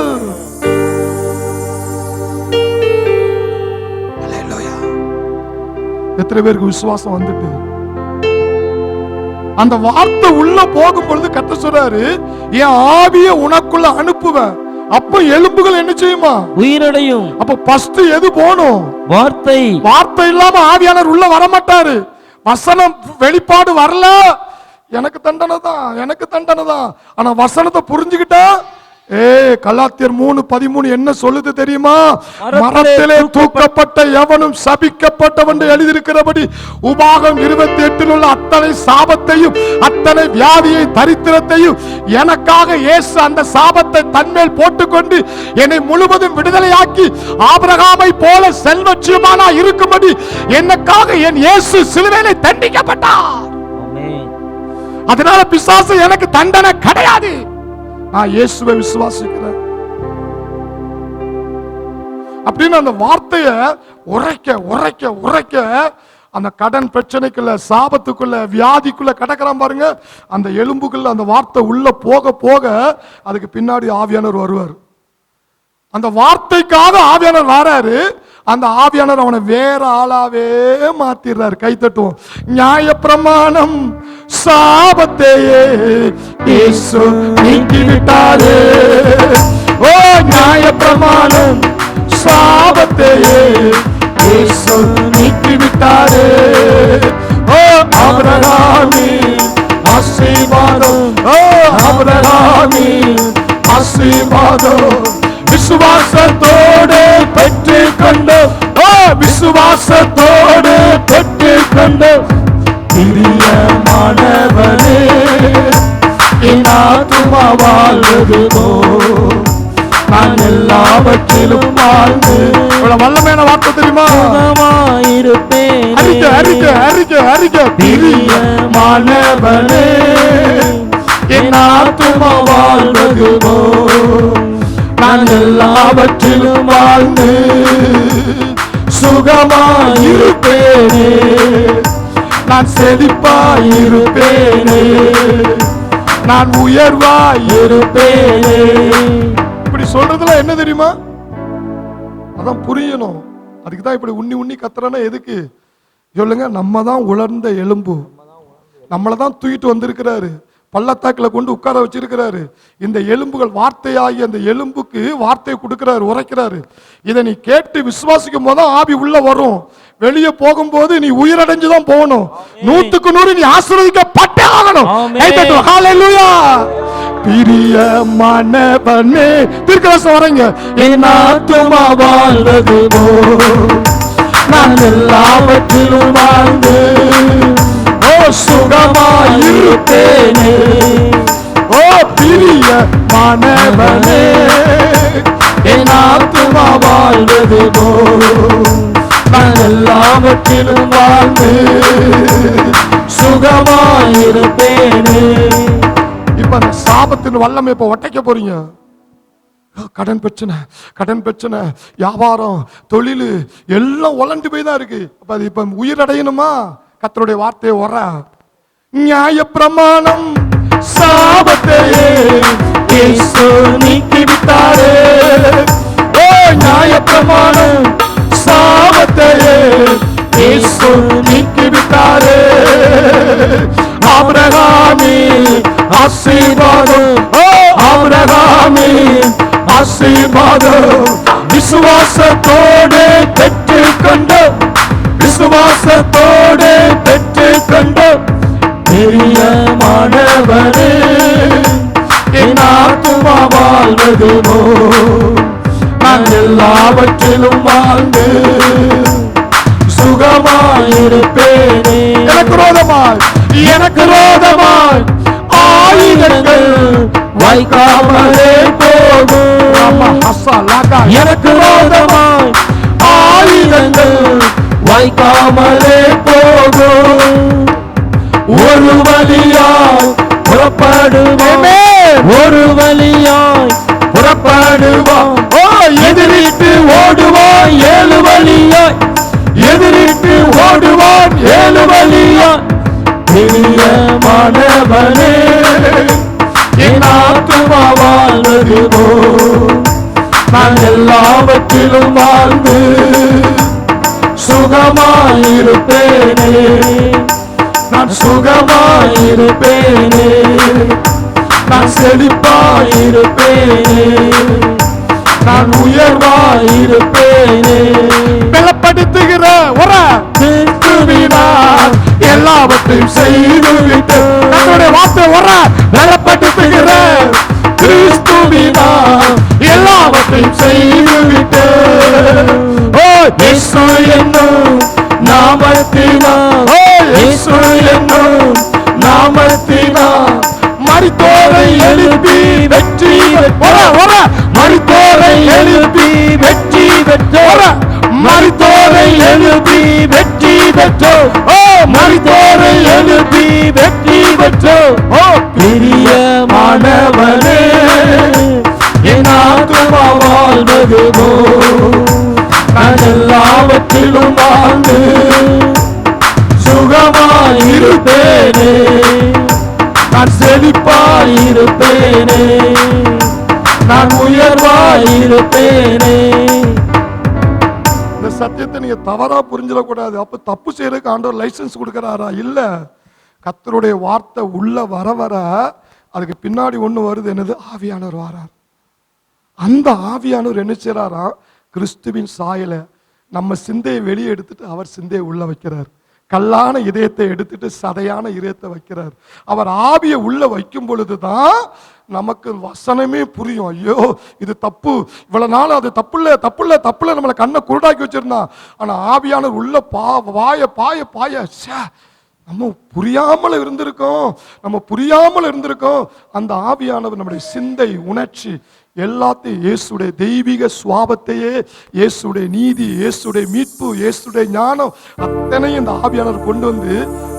எத்தனை பேருக்கு விசுவாசம் வந்துட்டு அந்த வார்த்தை உள்ள போகும் பொழுது கத்த சொல்றாரு, என் ஆவியை உனக்குள்ள அனுப்புவேன், அப்ப எலும்புகள் என்ன செய்யுமா? உயிரடையும். அப்ப ஃபர்ஸ்ட் எது போணும்? வார்த்தை. வார்த்தை இல்லாம ஆவியானவர் உள்ள வர மாட்டாரு. வசனம் வெளிப்பாடு வரல, எனக்கு தண்டனை தான், எனக்கு தண்டனை தான். ஆனா வசனத்தை புரிஞ்சுக்கிட்டா, கலாத்தியர் 3:13 என்ன சொல்லுது தெரியுமா? மரத்திலே தூக்கப்பட்ட எவனும் சபிக்கப்பட்டவன் எழுதியிருக்கிறபடி உபாகம் 28 உள்ள அத்தனை சாபத்தையும் அத்தனை வியாதியை தரித்திரத்தையும் எனக்காக இயேசு அந்த சாபத்தை தன்மேல் போட்டுக்கொண்டு என்னை முழுவதும் விடுதலையாக்கி ஆபிரகாமை போல செல்வச்சியமானா இருக்கும்படி எனக்காக என் இயேசு சிலுவையிலே தண்டிக்கப்பட்டார். அதனால பிசாசு எனக்கு தண்டனை கிடையாது. நான் இயேசுவை விசுவாசிக்கிறேன் அப்படின்னு அந்த வார்த்தையை உரைக்க உரைக்க உரைக்க அந்த கடன் பிரச்சனைக்குள்ள, சாபத்துக்குள்ள, வியாதிக்குள்ள கடக்கிறான் பாருங்க. அந்த எலும்புக்குள்ள அந்த வார்த்தை உள்ள போக போக அதுக்கு பின்னாடி ஆவியானவர் வருவார். அந்த வார்த்தைக்காக ஆவியானவர் வராரு. அந்த ஆவியானவர் அவனை வேற ஆளாவே மாத்திடுறாரு. கை தட்டுவோம். நியாயப்பிரமாணம் சாபத்தையே இயேசு நீக்கிவிட்டாரே. ஓ நியாயப்பிரமாணம் சாபத்தையே இயேசு நீக்கிவிட்டாரே. ஓ ஆபிரகாமின் ஆசீர்வாதம், ஓ ஆபிரகாமின் ஆசீர்வாதம் விசுவாசத்தோடு பெற்றுக் கொண்டோம். ஓ விசுவாசத்தோடு பெற்றுக் கொண்டோம். பிரியமானவரே என் ஆத்துமா வாழ்வதுமோ, நான் எல்லாவற்றிலும் வாழ்ந்து. வல்லமையான வார்த்தை தெரியுமா? பிரியமானவரே என் ஆத்துமா வாழ்வதுமோ, நான் எல்லாவற்றிலும் வாழ்ந்து சுகமாயிருப்பேனே, நான் செழிப்பாயிருப்பேனே, நான் உயர்வாயிருப்பேனே. இப்படி சொல்றதுல என்ன தெரியுமா? அதான் புரியணும். அதுக்கு தான் இப்படி உண்ணி உண்ணி கத்துறனா எதுக்கு சொல்லுங்க? நம்ம தான் உலர்ந்த எலும்பு, நம்மளை தான் தூக்கிட்டு வந்திருக்கிறாரு, பள்ளத்தாக்கில் கொண்டு உட்கார வச்சிருக்கிறாரு. இந்த எலும்புகள் வார்த்தையாகி அந்த எலும்புக்கு வார்த்தையை கொடுக்கிறாரு, உரைக்கிறாரு. இதை நீ கேட்டு விசுவாசிக்கும் போது ஆவி உள்ள வரும். வெளியே போகும்போது நீ உயிரடைஞ்சுதான் போகணும். 100க்கு 100 நீ ஆசீர்வதிக்கப்பட்டே ஆகணும். ஹல்லேலூயா. பிரியமானவனே தீர்க்கதரிசனம் வரங்க. என் ஆத்துமா வாழ்வதுமோ, நான் எல்லாவற்றிலும் வாழ்ந்து சுகமாயிருப்பேனே. ஓ பிரியமானவனே என் ஆத்துமா வாழ்வதுமோ, நான் எல்லாவற்றிலும் வாழ்ந்து சுகமாயிருப்பேனே. இப்ப அந்த சாபத்தின் வல்லமை இப்ப ஒட்டைக்க போறீங்க. கடன் பிரச்சனை, கடன் பிரச்சனை, வியாபாரம், தொழில் எல்லாம் உலண்டு போய் தான் இருக்கு. அப்ப அது இப்ப உயிரடையணுமா? கர்த்தருடைய வார்த்தையை வர. நியாயப்பிரமாணம் சாபத்தையே இயேசு நீக்கிவிட்டாரே. ஓ நியாயப்பிரமாணம் சாபத்தையே இயேசு நீக்கிவிட்டாரே. ஆபிரகாமின் ஆசீர்வாதம், ஓ ஆபிரகாமின் ஆசீர்வாதம் விசுவாசத்தோடு பெற்றுக் கொண்டோம், விசுவாசத்தோடு பெற்றுக் கொண்டோம். பிரியமானவரே என் ஆத்துமா வாழ்வதுமோ, நான் எல்லாவற்றிலும் வாழ்ந்து சுகமாயிருப்பேனே. எனக்கு ரோதமாய் ஆயுதங்கள் வைக்காமலே போகும். எனக்கு ரோதமாய் ஆயுதங்கள் வைக்காமலே போகும். ஒரு வழியாய் புறப்படுவோம், ஒரு வழியாய் புறப்படுவோம். ஓ எதிரிட்டு ஓடுவான் 7 வழியாய், எதிரிட்டு ஓடுவான் 7 வழியாய். பிரியமானவனே என் ஆத்துமா வாழ்வதுமோ, நான் எல்லாவற்றிலும் வாழ்ந்து சுகமாயிருப்பேனே, நான் சுகமாயிருப்பேனே, நான் செழிப்பாயிருப்பேனே, நான் உயர்வாயிருப்பேனே. பலப்படுத்துகிற ஒரு கிறிஸ்துவினால் எல்லாவற்றையும் செய்துவிட்டு, நம்முடைய வார்த்தை ஒரு பலப்படுத்துகிற கிறிஸ்துவினால் எல்லாவற்றையும் செய்துவிட்டு. ஓ இயேசு என்னும் நாமத்தினால், ஓ இயேசு என்னும் நாமத்தினால் மரித்தோரை எழுப்பி வெற்றி மரித்தோரை எழுப்பி வெற்றி பெற்றோர், மரித்தோரை எழுப்பி வெற்றி பெற்றோர். ஓ மரித்தோரை எழுப்பி வெற்றி பெற்றோர். ஓ பிரியமானவனே என் ஆத்துமா வாழ்வதுமோ, நான் எல்லாவற்றிலும் வாழ்ந்து சுகமாயிருப்பேனே, நான் செழிப்பாயிருப்பேனே, நான் உயர்வாயிருப்பேனே. இருப்பேனே. இந்த சத்தியத்தை நீங்க தவறா புரிஞ்சிடக்கூடாது. அப்ப தப்பு செய்யறதுக்கு ஆண்டவர் லைசன்ஸ் கொடுக்கறாரா? இல்ல. கர்த்தருடைய வார்த்தை உள்ள வர வர அதுக்கு பின்னாடி ஒண்ணு வருது, என்னது? ஆவியானவர் வரார். அந்த ஆவியானவர் என்ன செய்யறாரா? கிறிஸ்துவின் சாயல நம்ம சிந்தையை வெளியே எடுத்துட்டு அவர் சிந்தையை உள்ள வைக்கிறார். கல்லான இதயத்தை எடுத்துட்டு சதையான இதயத்தை வைக்கிறார். அவர் ஆவியை உள்ள வைக்கும் பொழுதுதான் நமக்கு வசனமே புரியும். ஐயோ இது தப்பு, இவ்வளவு நாள் அது தப்புல தப்புல தப்புல நம்மளை கண்ணை குருடாக்கி வச்சிருந்தா. ஆனா ஆவியானவர் உள்ள பாய பாய பாய நம்ம புரியாமல் இருந்திருக்கோம். அந்த ஆவியானவர் நம்முடைய சிந்தை, உணர்ச்சி எல்லாத்தையும் இயேசுடைய தெய்வீக சுவாபத்தையே, இயேசுடைய நீதி, இயேசுடைய மீட்பு, இயேசுடைய ஞானம் அத்தனையும் இந்த ஆவியானவர் கொண்டு வந்து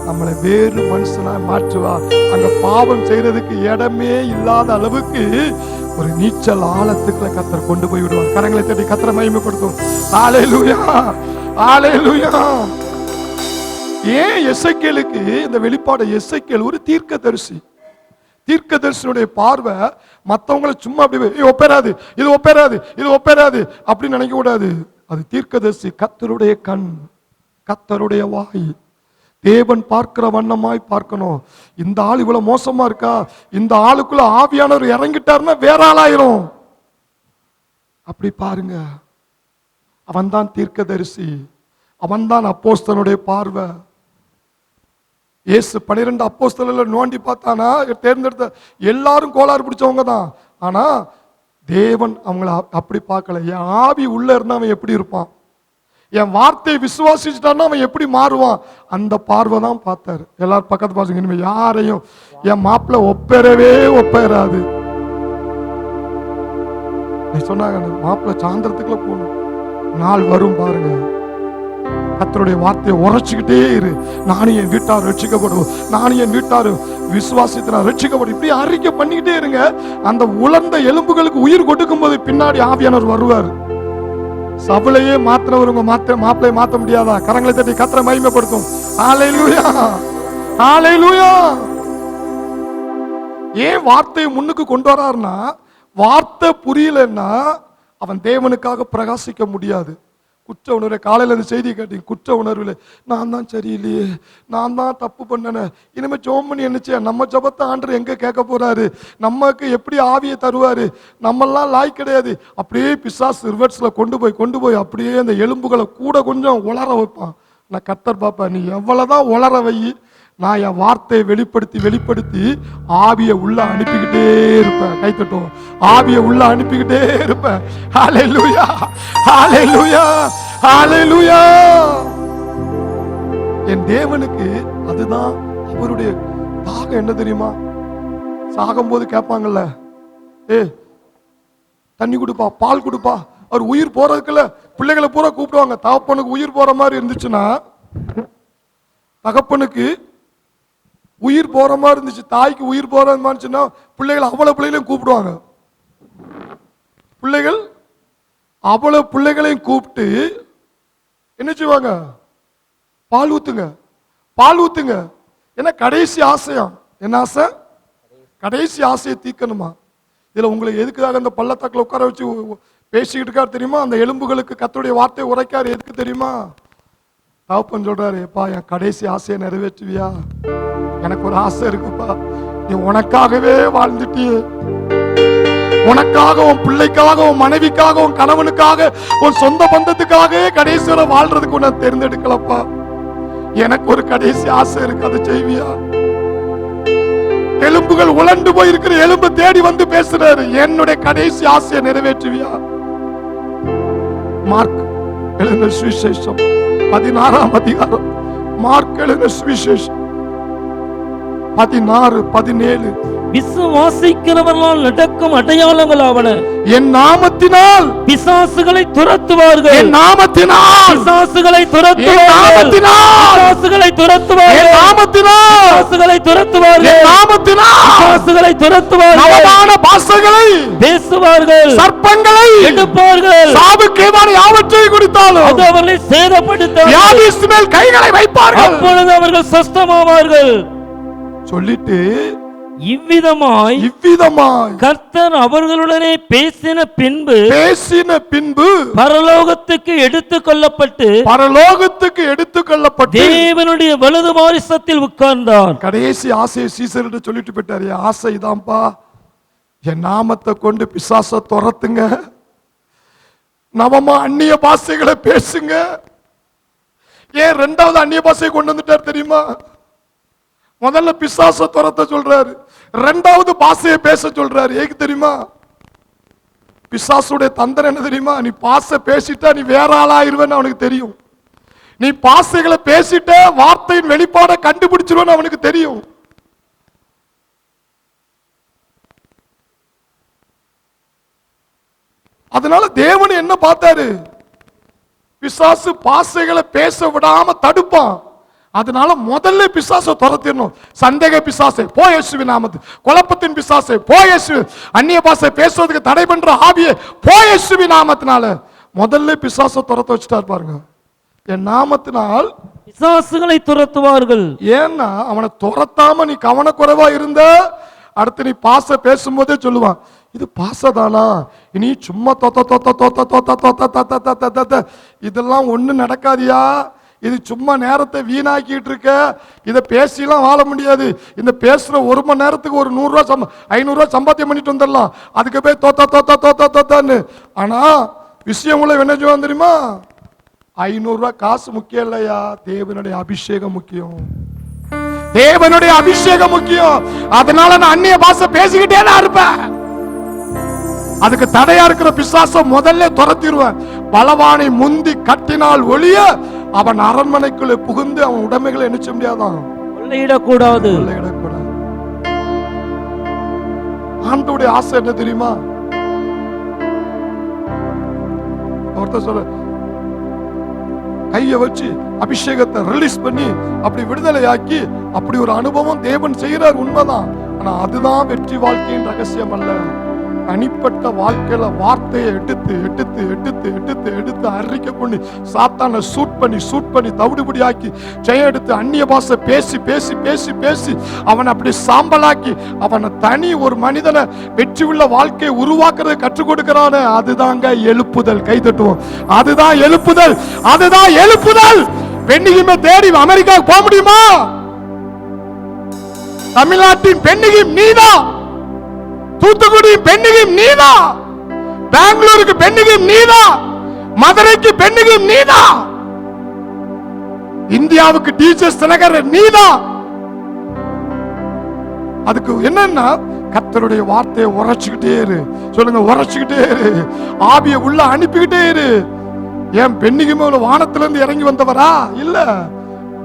நம்மளை வேறு மனுஷனா மாற்றுவார். அங்க பாவம் செய்யறதுக்கு இடமே இல்லாத அளவுக்கு ஒரு நீச்சல் ஆழத்துக்குள்ள கர்த்தர் கொண்டு போய் விடுவார். கரங்களை தட்டி கர்த்தரை மகிமைப்படுத்தும். ஹல்லேலூயா, ஹல்லேலூயா. ஏன் எசேக்கியேலுக்கு இந்த வெளிப்பாடு? எசேக்கியேல் ஒரு தீர்க்கதரிசி. தீர்க்கதரிசியுடைய பார்வை மற்றவங்களை சும்மா அப்படி ஒப்பேராது, இது ஒப்பேராது, இது ஒப்பேராது அப்படின்னு நினைக்க கூடாது. அது தீர்க்கதரிசி. கர்த்தருடைய கண், கர்த்தருடைய வாய், தேவன் பார்க்கிற வண்ணமாய் பார்க்கணும். இந்த ஆள் இவ்வளவு மோசமா இருக்கா, இந்த ஆளுக்குள்ள ஆவியானவர் இறங்கிட்டாருன்னா வேற ஆளாயிரும். அப்படி பாருங்க. அவன் தான் தீர்க்கதரிசி, அவன் தான் அப்போஸ்தலனுடைய பார்வை. இயேசு 12 அப்போஸ்தலர்களை நோண்டி பார்த்தானா, தேர்ந்தெடுத்த எல்லாரும் கோளாறு பிடிச்சவங்க தான். ஆனா தேவன் அவங்கள அப்படி பார்க்கல. என் ஆவி உள்ள இருந்தா அவன் எப்படி இருப்பான், என் வார்த்தையை விசுவாசிச்சுட்டான்னா அவன் எப்படி மாறுவான், அந்த பார்வை தான் பார்த்தாரு. எல்லாரும் பக்கத்து பாசுங்க. இனிமே யாரையும் என் மாப்பிள்ள ஒப்பேராது சொன்னாங்க. மாப்பிள்ள சாந்திரத்துக்குள்ள போகணும். நாள் வரும் பாருங்க. கர்த்தருடைய வார்த்தையை உரைச்சுக்கிட்டே இரு. நானும் என் வீட்டார் ரட்சிக்கப்படுவோம், நானும் என் வீட்டார் விசுவாசத்தினால் ரட்சிக்கப்படும். இப்படி அறிக்கை பண்ணிக்கிட்டே இருங்க. அந்த உலர்ந்த எலும்புகளுக்கு உயிர் கொடுக்கும் போது பின்னாடி ஆவியானவர் வருவார். சபலையே மாத்தினவர் உங்க மாப்பிளையை மாத்த முடியாதா? கரங்களை தட்டி கர்த்தரை மகிமைப்படுத்தும். ஹல்லேலூயா, ஹல்லேலூயா. ஏன் வார்த்தையை முன்னுக்கு கொண்டு வராருன்னா, வார்த்தை புரியலன்னா அவன் தேவனுக்காக பிரகாசிக்க முடியாது. குற்ற உணர்வு. காலையில் அந்த செய்தி கேட்டீங்க. குற்ற உணர்வில் நான் தான் சரியில்லையே, நான் தான் தப்பு பண்ணனே, இனிமே ஜெபம் பண்ணி என்னச்சே, நம்ம ஜெபத்தை ஆண்டவர் எங்க கேட்க போறாரு, நமக்கு எப்படி ஆவியை தருவாரு, நம்மெல்லாம் லாய் கிடையாது. அப்படியே பிசாசு ரிவர்ஸ்ல கொண்டு போய் அப்படியே அந்த எலும்புகளை கூட கொஞ்சம் உலர வைப்பான். நான் கர்த்தர் பாப்பா, நீ எவ்வளவுதான் உலர வை, நான் என் வார்த்தையை வெளிப்படுத்தி ஆவியை உள்ள அனுப்பிக்கிட்டே இருப்பேன். கைத்தட்டும். ஆவியை உள்ள அனுப்பிக்கிட்டே இருப்பேன். ஹல்லேலூயா, ஹல்லேலூயா, ஹல்லேலூயா. என் தேவனுக்கு அதுதான் அவருடைய தாகம். என்ன தெரியுமா? சாகும்போது கேட்பாங்கல்ல, தண்ணி கொடுப்பா, பால் கொடுப்பா. அவர் உயிர் போறதுக்குள்ள பிள்ளைகளை பூரா கூப்பிடுவாங்க. தகப்பனுக்கு உயிர் போற மாதிரி இருந்துச்சுன்னா, தகப்பனுக்கு உயிர் போற மாதிரி இருந்துச்சு, தாய்க்கு உயிர் போற மாதிரிச்சுன்னா பிள்ளைகள் அவ்வளவு பிள்ளைகளையும் கூப்பிடுவாங்க. பிள்ளைகள் அவ்வளவு பிள்ளைகளையும் கூப்பிட்டு என்ன செய்வாங்க? பால் ஊத்துங்க, பால் ஊத்துங்க. ஏன்னா கடைசி ஆசையா, என்ன ஆசை? கடைசி ஆசையை தீர்க்கணுமா? இதுல உங்களுக்கு எதுக்காக அந்த பள்ளத்தாக்கில் உட்கார வச்சு பேசிக்கிட்டு இருக்காரு தெரியுமா? அந்த எலும்புகளுக்கு கர்த்தருடைய வார்த்தையை உரைக்காரு. எதுக்கு தெரியுமா? தகப்பன் சொல்றாரு, எப்பா என் கடைசி ஆசையை நிறைவேற்றுவியா? எனக்கு ஒரு ஆசை இருக்குப்பா, நீ உனக்காகவே வாழ்ந்துட்டியே, உனக்காக, உன் பிள்ளைக்காக, உன் மனைவிக்காக, உன் கணவனுக்காக, உன் சொந்த பந்தத்துக்காக கடைசி வரை வாழ்றதுக்கு உன்னை தேர்ந்தெடுக்கலப்பா. எனக்கு ஒரு கடைசி ஆசை இருக்கு, அதை செய்வியா? எலும்புகள் உலண்டு போய் இருக்கிற எலும்பு தேடி வந்து பேசுறாரு, என்னுடைய கடைசி ஆசையை நிறைவேற்றுவியா? மார்க் எழுதின சுவிசேஷம் 16ஆம் அதிகாரம். மார்க் எழுதின சுவிசேஷம் 16-17. விசுவாசிக்கிறவர்களால் நடக்கும் அடையாளங்கள் ஆவன. என் நாமத்தினால் பிசாசுகளை துரத்துவார்கள். என் நாமத்தினால் பிசாசுகளை துரத்துவார்கள். நாமத்தினால் பிசாசுகளை துரத்துவார்கள். நாமத்தினால் பிசாசுகளை துரத்துவார்கள். நாமத்தினால் பிசாசுகளை துரத்துவார்கள். நவமான பாஷைகளை பேசுவார்கள். சர்ப்பங்களை எடுப்பார்கள். சாவுக்கு ஏதான யாவற்றையும் குடித்தாலும் அது அவர்களை சேதப்படுத்தாது. வியாதியின் மேல் கைகளை வைப்பார்கள். அப்பொழுது அவர்கள் சுஸ்தமாவார்கள். சொல்லிட்டு இவ்விதமாய் கர்த்தர் அவர்களுடனே பேசின பின்பு பரலோகத்துக்கு எடுத்துக்கொள்ளப்பட்டு தேவனுடைய வலது பாரிசத்தில் உட்கார்ந்தார். கடைசி ஆசையை சீசர்கிட்ட சொல்லிட்டு போயிட்டாரு. ஆசை இதான்ப்பா, என் நாமத்தை கொண்டு பிசாசை துரத்துங்க, நவமா அந்நிய பாஷைகளை பேசுங்க. ஏன் ரெண்டாவது அந்நிய பாஷையை கொண்டு வந்துட்டார் தெரியுமா? முதல்ல பிசாச துரத்த சொல்றாரு, ரெண்டாவது பாஷையை பேச சொல்றாரு. ஏக்கு தெரியுமா? பிசாசுடைய தந்திரம் என்ன தெரியுமா? நீ பாஷை பேசிட்டா நீ வேற ஆளாயிருவேன்னு அவனுக்கு தெரியும். நீ பாஷைகளை பேசிட்ட வார்த்தையின் வெளிப்பாட கண்டுபிடிச்சிருவேன்னு அவனுக்கு தெரியும். அதனால தேவன் என்ன பார்த்தாரு? பிசாசு பாஷைகளை பேச விடாம தடுப்பான். அதனால முதல்ல பிசாசை துரத்திடணும். சந்தேக பிசாசை போ இயேசுவின் நாமத்தில், குழப்பத்தின் பிசாசை போ இயேசு, அந்நிய பாஷை பேசுவதற்கு தடை பண்ற ஆவியை போ இயேசுவின் நாமத்தினால முதல்ல பிசாசை துரத்த வச்சுட்டார் பாருங்க. என் நாமத்தினால் பிசாசுகளை துரத்துவார்கள். ஏன்னா அவனை துரத்தாம நீ கவனக்குறைவா இருந்த அடுத்து நீ பாஷை பேசும்போதே சொல்லுவான், இது பாசதானா, இனி சும்மா இதெல்லாம் ஒண்ணு நடக்காதியா, இது சும்மா நேரத்தை வீணாக்கிட்டு இருக்க, இதை பேசிலாம் வாழ முடியாது. இந்த பேசுற ஒரு மணி நேரத்துக்கு ஒரு 100 ரூபா 500 ரூபா சம்பாத்தியம் பண்ணிட்டு வந்துடலாம், அதுக்கு போய் தோத்தான்னு. ஆனா விஷயம் உள்ள என்ன சொல்லுவான் தெரியுமா? 500 ரூபா காசு முக்கியம் இல்லையா, தேவனுடைய அபிஷேகம் முக்கியம், தேவனுடைய அபிஷேகம் முக்கியம். அதனால நான் அந்நிய பாஷை பேசிக்கிட்டே தான் இருப்பேன். அதுக்கு தடையா இருக்கிற பிசாச முதல்ல துரத்திடுவேன். பலவானை முந்தி கட்டினால் ஒழிய அவன் அரண்மனைக்குள்ள புகுந்து அவன் உடைமைகளை என்ன செய்ய முடியாதான், கொள்ளையிடக்கூடாது. ஆண்டவருடைய ஆசை என்ன தெரியுமா? ஒருத்தர் சொல்ல கையை வச்சு அபிஷேகத்தை ரிலீஸ் பண்ணி அப்படி விடுதலை ஆக்கி அப்படி ஒரு அனுபவம் தேவன் செய்யறார், உண்மைதான். ஆனா அதுதான் வெற்றி வாழ்க்கையின் ரகசியம் அல்ல. தனிப்பட்ட வாழ்க்கையில வார்த்தையை எடுத்து எடுத்து எடுத்து எடுத்து எடுத்து அறிக்க பண்ணி சாத்தானை சூட் பண்ணி தவிடுபடி ஆக்கி ஜெயம் எடுத்து அந்நிய பாஷை பேசி பேசி பேசி பேசி அவனை அப்படி சாம்பலாக்கி அவனை தனி ஒரு மனிதனை வெற்றி உள்ள வாழ்க்கையை உருவாக்குறது கற்றுக் கொடுக்கிறானே, அதுதாங்க எழுப்புதல். கை தட்டுவோம். அதுதான் எழுப்புதல், அதுதான் எழுப்புதல். பெண்ணிகிமே தேடி அமெரிக்காவுக்கு போக முடியுமா? தமிழ்நாட்டின் பெண்ணிகிம் நீதான், தூத்துக்குடி பெண்ணிகும் நீதான், பெங்களூருக்கு பெண்ணிகும் நீதான், மதுரைக்கு பெண்ணிகும் நீதான், இந்தியாவுக்கு டீச்சர்ஸ் தினகர் நீதான். அதுக்கு என்னன்னா கர்த்தருடைய வார்த்தையை உரைச்சுக்கிட்டே இரு. சொல்லுங்க, உரைச்சுக்கிட்டே இரு. ஆவியை உள்ள அனுப்பிக்கிட்டே இரு. ஏன் பெண்ணிகுமே வானத்திலிருந்து இறங்கி வந்தவரா? இல்ல,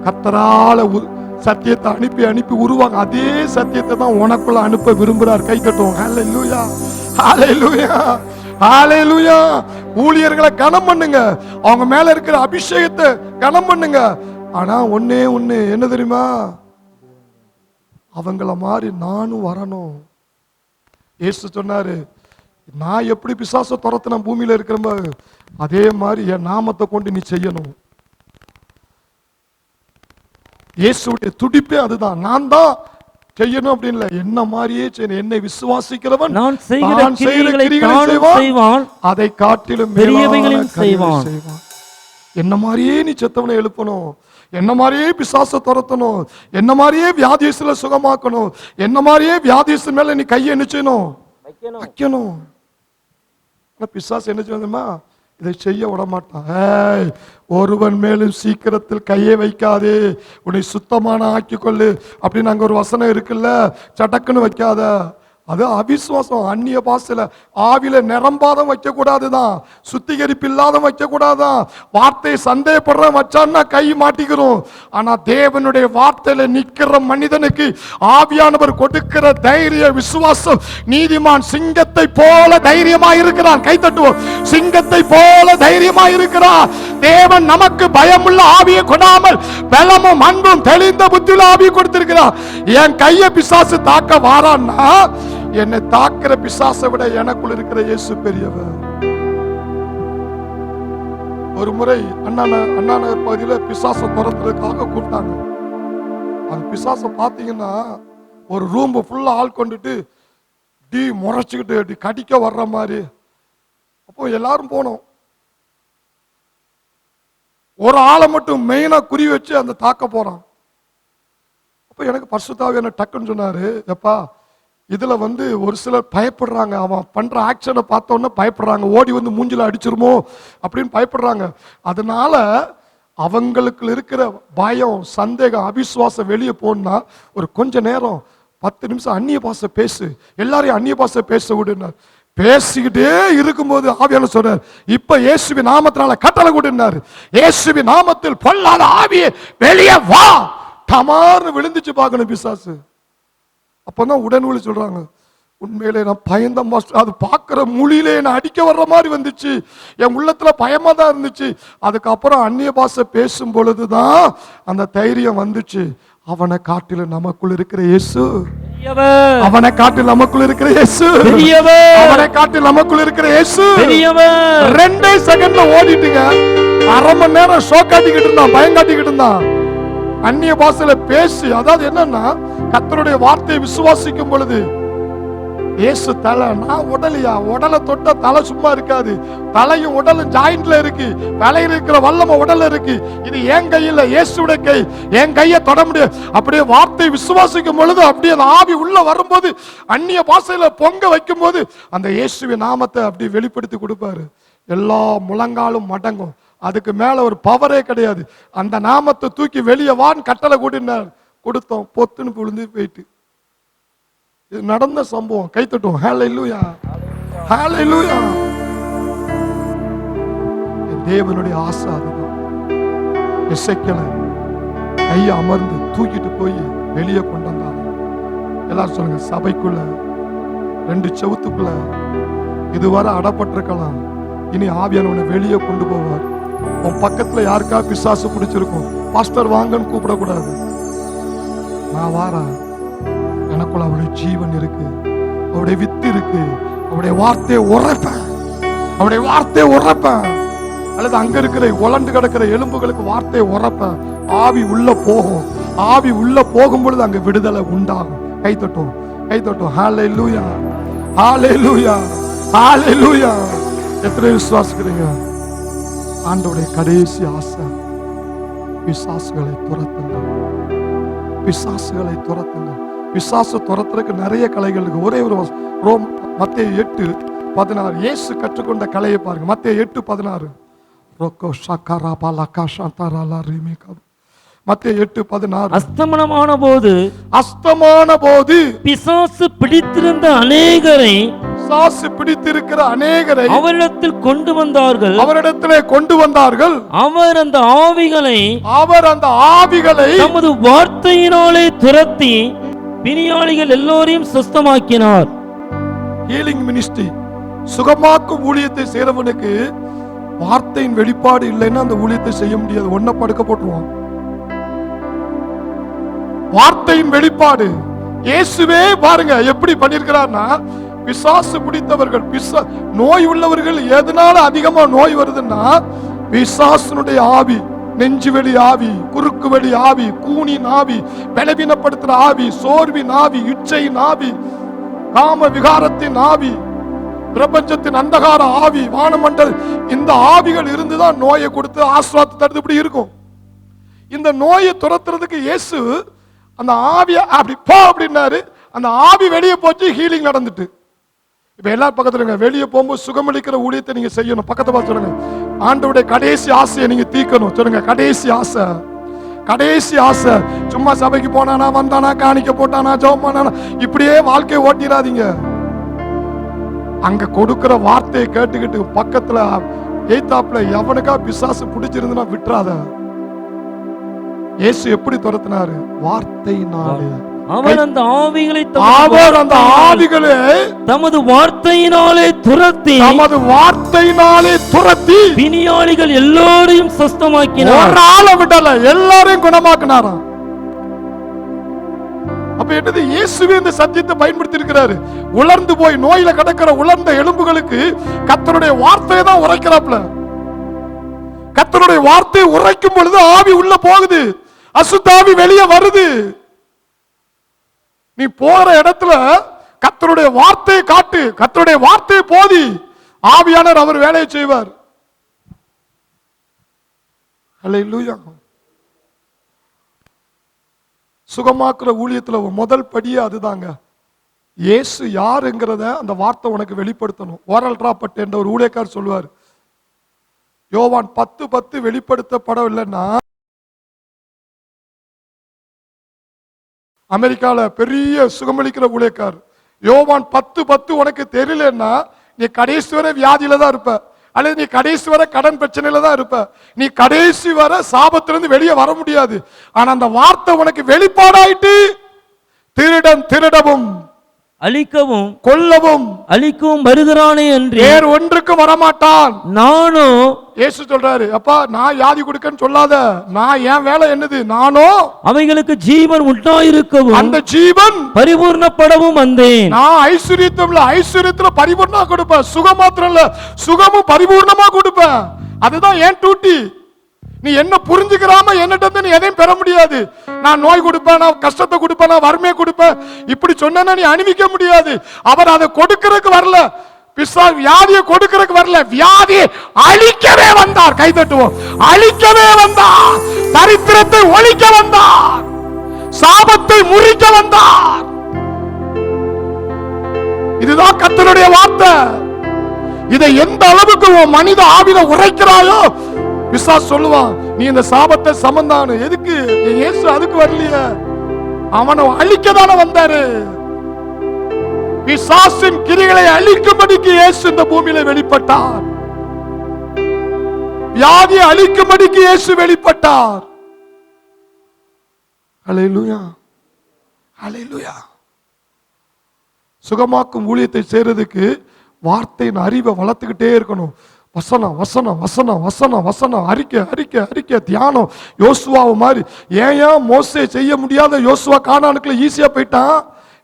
கர்த்தரால சத்தியத்தை அனுப்பி அனுப்பி உருவாங்க. அதே சத்தியத்தை தான் உனக்குள்ள அனுப்ப விரும்புறார். கை தட்டுவோம். ஹல்லேலூயா, ஹல்லேலூயா, ஹல்லேலூயா. ஊழியர்களை கனம் பண்ணுங்க, அவங்க மேல இருக்கிற அபிஷேகத்தை கனம் பண்ணுங்க. ஆனா ஒண்ணே ஒண்ணு என்ன தெரியுமா? அவங்கள மாதிரி நானும் வரணும். இயேசு சொன்னாரு, நான் எப்படி பிசாசை துரத்தின பூமியில இருக்கிற அதே மாதிரி என் நாமத்தை கொண்டு நீ செய்யணும். இயேசுடைய துடிப்பே அதுதான். நான் தான் செய்யணும் அப்படின்னு இல்ல, என்ன மாதிரியே செய்யணும். என்னை விசுவாசிக்கிறவன் நான் செய்கிற கிரியைகளை செய்வான், அதை காட்டிலும் பெரியவைகளையும் செய்வான். என்ன மாதிரியே நீ செத்தவனை எழுப்பணும், என்ன மாதிரியே பிசாசை துரத்தணும், என்ன மாதிரியே வியாதியஸ்ல சுகமாக்கணும், என்ன மாதிரியே வியாதியஸ் மேல நீ கையை என்ன செய்யணும், வைக்கணும். பிசாசு என்ன செய்யணுமா? இதை செய்ய விட மாட்டான். ஒருவன் மேலும் சீக்கிரத்தில் கையை வைக்காதே, உன்னை சுத்தமான ஆக்கிக்கொள்ளு அப்படின்னு அங்க ஒரு வசனம் இருக்குல்ல, சடக்குன்னு வைக்காத. அது அவிசுவாசம். அந்நிய பாஷையில ஆவில நிரம்பாதம் வைக்க கூடாதுதான், சுத்திகரிப்பு இல்லாத வைக்க கூடாதான். வார்த்தையை சந்தேகப்படுற வச்சான்னா கை மாட்டிக்கிறோம். ஆனா தேவனுடைய வார்த்தையில நிக்கிற மனிதனுக்கு ஆவியானவர் கொடுக்கிற தைரிய விசுவாசம். நீதிமான் சிங்கத்தை போல தைரியமா இருக்கிறான். கை தட்டுவோம். சிங்கத்தை போல தைரியமா இருக்கிறான். தேவன் நமக்கு பயமுள்ள ஆவியை கொடாமல் பலமும் அன்பும் தெளிந்த புத்தியுள்ள ஆவியை கொடுத்திருக்கிறார். என் கையை பிசாசு தாக்க வாரான்னா என்னை தாக்குற பிசாசை விட எனக்குள் இருக்கிற இயேசு பெரியவர். ஒரு முறை அண்ணா நகர் பகுதியில் பிசாசை துரத்துறதுக்காக கூப்பிட்டாங்க. அந்த பிசாசை பார்த்தீங்கன்னா ஒரு ரூம் ஃபுல்லா ஆள் கொண்டுட்டு டி முறைச்சுக்கிட்டு அப்படி கடிக்க வர்ற மாதிரி. அப்போ எல்லாரும் போனோம். ஒரு ஆளை மட்டும் மெயினா குறி வச்சு அந்த தாக்க போறான். அப்ப எனக்கு பரிசுத்த ஆவியானவர் என்ன டக்குன்னு சொன்னாரு, எப்பா இதுல ஒரு சிலர் பயப்படுறாங்க, அவன் பண்ற ஆக்ஷனை பார்த்தோன்னே பயப்படுறாங்க, ஓடி வந்து மூஞ்சில அடிச்சிருமோ அப்படின்னு பயப்படுறாங்க. அதனால அவங்களுக்கு இருக்கிற பயம், சந்தேகம், அவிசுவாசம் வெளியே போனா ஒரு கொஞ்ச நேரம் 10 நிமிஷம் அந்நிய பாஷை பேசு, எல்லாரையும் அந்நிய பாஷை பேச விடுனார். பேசிக்கிட்டே இருக்கும்போது ஆவியானவர் சொன்னார், இப்ப இயேசுவின் நாமத்தினால கட்டளை கொடுனார், இயேசுவின் நாமத்தில் பொல்லாத ஆவியே வெளியே வா. டமார்னு விழுந்துச்சு பார்க்கணும் பிசாசு. அப்பதான் உடனே சொல்றாங்க, உண்மையிலே நான் பயந்த மாஸ்டர், அது பார்க்கிற மொழியிலே என்ன அடிக்க வர்ற மாதிரி வந்துச்சு, என் உள்ளத்துல பயமா தான் இருந்துச்சு. அதுக்கப்புறம் அந்நிய பாஷை பேசும் பொழுதுதான் அந்த தைரியம் வந்துச்சு. அவனை காட்டில நமக்குள் இருக்கிற இயேசு, அவனை காட்டில் நமக்குள் இருக்கிற இயேசு, அவனை காட்டில் நமக்குள் இருக்கிற இயேசு 2 செகண்ட்ல ஓடிட்டுங்க. அரை மணி நேரம் ஷோ காட்டிக்கிட்டு இருந்தான், பயம் காட்டிக்கிட்டு இருந்தான். அந்நிய பாஷையில பேசி, அதாவது என்னன்னா கர்த்தருடைய வார்த்தையை விசுவாசிக்கும் பொழுது இயேசு தலை, நான் உடலையா, உடலை தொட்ட தலை சும்மா இருக்காது, தலையும் உடலும் ஜாயிண்ட்ல இருக்கு, தலையில் இருக்கிற வல்லம உடல்ல இருக்கு. இது என் கையில, இயேசுடைய கை, என் கையை தொட முடியாது. அப்படியே வார்த்தை விசுவாசிக்கும் பொழுது அப்படியே அந்த ஆவி உள்ள வரும்போது, அந்நிய பாஷையில பொங்க வைக்கும் போது அந்த இயேசுவின் நாமத்தை அப்படி வெளிப்படுத்தி கொடுப்பாரு. எல்லா முழங்காலும் மடங்கும். அதுக்கு மேல ஒரு பவரே கிடையாது. அந்த நாமத்தை தூக்கி வெளியே வான்னு கட்டளை கூட்டினார். கொடுத்தோம், பொத்துன்னு விழுந்து போயிட்டு. இது நடந்த சம்பவம். கைத்தட்டும். ஹல்லேலூயா, ஹல்லேலூயா. தேவனுடைய ஆசை அதுதான். எசேக்கியேல் கையை அமர்ந்து தூக்கிட்டு போய் வெளியே கொண்டு வந்தாங்க. எல்லாரும் சொல்லுங்க, சபைக்குள்ள 2 செவுத்துக்குள்ள இதுவரை அடப்பட்டிருக்கலாம், இனி ஆவியானவனை வெளியே கொண்டு போவார். உன் பக்கத்துல யாருக்கா பிசாசு பிடிச்சிருக்கும், பாஸ்டர் வாங்கன்னு கூப்பிடக்கூடாது. நான் வாரா, எனக்குள்ள அவருடைய ஜீவன் இருக்கு, அவருடைய வித்து இருக்கு, அவருடைய வார்த்தையை உரைப்பேன், அவருடைய வார்த்தையை உரைப்பேன். அல்லது அங்க இருக்கிற உலண்டு கிடக்கிற எலும்புகளுக்கு வார்த்தையை உரைப்பேன். ஆவி உள்ள போகும். ஆவி உள்ள போகும் பொழுது அங்க விடுதலை உண்டாகும். கைத்தட்டும், கைத்தட்டும். ஹல்லேலூயா, ஹல்லேலூயா, ஹல்லேலூயா. எத்தனை விசுவாசிக்கிறீங்க? ஆண்டவருடைய கடைசி ஆசை, பிசாசுகளை துரத்துங்க, பிசாசுகளை துரத்துங்க. பிசாசு துரத்துறதுக்கு நிறைய கலைகள் இருக்கு. ஒரே ஒரு மத்தேயு 8:16 இயேசு கற்றுக்கொண்ட கலையை பாருங்க. மத்தேயு 8:16. மத்தேயு 8:16. அஸ்தமான போது பிசாசு பிடித்திருந்த அநேகரை, பிசாசு பிடித்திருக்கிற அநேகரை அவரிடத்தில் கொண்டு வந்தார்கள், அவரிடத்திலே கொண்டு வந்தார்கள். அவர் அந்த ஆவிகளை தமது வார்த்தையினாலே துரத்தி பிணியாளிகள் எல்லோரையும் சுத்தமாக்கினார். ஹீலிங் மினிஸ்ட்ரி, சுகமாக்கும் ஊழியத்தை செய்றவனுக்கு வார்த்தையின் வெளிப்பாடு இல்லைன்னா அந்த ஊழியத்தை செய்ய முடியாது. ஒன்ன படுக்க போட்டுருவான். வார்த்தையின் வெளிப்பாடு இயேசுவே பாருங்க எப்படி பண்ணிருக்கிறார்னா, பிசாசு பிடித்தவர்கள், நோய் உள்ளவர்கள் எதனால அதிகமா நோய் வருதுன்னா, பிசாசுனுடைய ஆவி, நெஞ்சுவெளி ஆவி, குறுக்கு வழி ஆவி, கூனின் ஆவி, பலவீனப்படுத்துற ஆவி, சோர்வின் ஆவி, இச்சையின் ஆவி, காம விகாரத்தின் ஆவி, பிரபஞ்சத்தின் அந்தகார ஆவி, வானமண்டல், இந்த ஆவிகள் இருந்துதான் நோயை கொடுத்து ஆஸ்வாதத்தை தடுத்து இப்படி இருக்கும். இந்த நோயை துரத்துறதுக்கு இயேசு அந்த ஆவியை அப்படி போ அப்படின்னாரு. அந்த ஆவி வெளியே போச்சு, ஹீலிங் நடந்துட்டு. இப்ப எல்லாரும் பக்கத்துல வெளியே போகும்போது சுகமளிக்கிற ஊழியத்தை நீங்க செய்யணும். பக்கத்தை பார்த்து சொல்லுங்க, ஆண்டவருடைய கடைசி ஆசையை நீங்க தீர்க்கணும். சொல்லுங்க, கடைசி ஆசை, கடைசி ஆசை. சும்மா சபைக்கு போனானா, வந்தானா, காணிக்க போட்டானா, ஜெபம் பண்ணானா, இப்படியே வாழ்க்கையை ஓட்டிடாதீங்க. அங்க கொடுக்கிற வார்த்தையை கேட்டுக்கிட்டு பக்கத்துல எய்தாப்ல எவனுக்கா பிசாசு பிடிச்சிருந்தா விட்டுறாத. இயேசு எப்படி துரத்தினாரு? வார்த்தையினாலே. அவர் அந்த ஆவிகளை தமது வார்த்தையினாலே துரத்தி பிணியாளிகள் எல்லோரையும் சுத்தமாக்கினார். ஒரு ஆளை விடல, எல்லாரையும் குணமாக்கினாராம். அப்ப என்னது? இயேசுவே இந்த சத்தியத்தை பயன்படுத்தி இருக்கிறாரு. உலர்ந்து போய் நோயில கிடக்கிற உலர்ந்த எலும்புகளுக்கு கர்த்தருடைய வார்த்தையை தான் உரைக்கிறாப்ல. கர்த்தருடைய வார்த்தையை உரைக்கும் பொழுது ஆவி உள்ள போகுது, அசுத்தாவி வெளியே வருது. நீ போற இடத்துல கர்த்தருடைய வார்த்தையை காட்டு, கர்த்தருடைய வார்த்தையை போதி. ஆவியானவர் அவர் வேலையை செய்வார். அல்லேலூயா. சுகமாக்குற ஊழியத்துல முதல் படியே அதுதாங்க. இயேசு யாருங்கிறத அந்த வார்த்தை உனக்கு வெளிப்படுத்தணும். ஓரல் டிராப்பட் என்ற ஒரு ஊழியக்காரர் சொல்லுவார், யோவான் 10:10 வெளிப்படுத்தப்படவில்லைன்னா அமெரிக்கால பெரிய சுகமளிக்கிற ஊழியக்காரர், யோவான் 10:10 உனக்கு தெரியலன்னா நீ கடைசி வரை வியாதியில தான் இருப்ப, அல்லது நீ கடைசி வரை கடன் பிரச்சனையில தான் இருப்ப, நீ கடைசி வரை சாபத்திலிருந்து வெளியே வர முடியாது. ஆனா அந்த வார்த்தை உனக்கு வெளிப்பாடாயிட்டு, திருடன் திருடவும் அழிக்கவும் கொல்லவும் அழிக்கவும் வருகிறானே என்று வேறு ஒன்றுக்கு வரமாட்டான். நானும் இயேசு சொல்றாரு, அப்பா நான் வியாதி கொடுக்கன்னு சொல்லாத, நான் என் வேலை என்னது, நானும் அவைகளுக்கு ஜீவன் உண்டாயிருக்கவும் அந்த ஜீவன் பரிபூர்ணப்படவும் வந்தேன். நான் ஐஸ்வர்யத்துல பரிபூர்ணமா கொடுப்பேன், சுகம் மாத்திரம் இல்ல சுகமும் பரிபூர்ணமா கொடுப்பேன். அதுதான் என் டியூட்டி. நீ என்ன புரிஞ்சுக்கிறாம என்னட்ட நீ எதையும் பெற முடியாது. நான் நோய் கொடுப்பேன், நான் கஷ்டத்தை கொடுப்பேன், நான் வறுமையை கொடுப்பேன் இப்படி சொன்னா நீ அணிவிக்க முடியாது. அவர் அதை கொடுக்கறதுக்கு வரல, வியாதியை கொடுக்கறதுக்கு வரல, வியாதியை அழிக்கவே வந்தார். கைதட்டுவோம். அழிக்கவே வந்தார், தரித்திரத்தை ஒழிக்க வந்தார், சாபத்தை முறிக்க வந்தார். இதுதான் கர்த்தருடைய வார்த்தை. இதை எந்த அளவுக்கு மனித ஆவில உரைக்கிறாயோ பிசாசு சொல்லுவான், நீ இந்த சாபத்தை சமந்தானு. எதுக்கு? இயேசு அதுக்கு வரலையே, அவனை அழிக்கதானே வந்தாரு. பிசாசின் கிரிகளை அழிக்கும்படிக்கு இயேசு இந்த பூமியில வெளிப்பட்டார். வியாதியை அழிக்கும்படிக்கு இயேசு வெளிப்பட்டார். அல்லேலூயா, அல்லேலூயா. சுகமாக்கும் ஊழியத்தை செய்யறதுக்கு வார்த்தையின் அறிவை வளர்த்துக்கிட்டே இருக்கணும். வசனம் வசனம் வசனம் வசனம் வசனம், அறிக்கை அறிக்கை அறிக்கை, தியானம். யோசுவாவை மாதிரி ஏன் மோசே செய்ய முடியாத யோசுவா கானானுக்குள்ள ஈஸியா போயிட்டான்?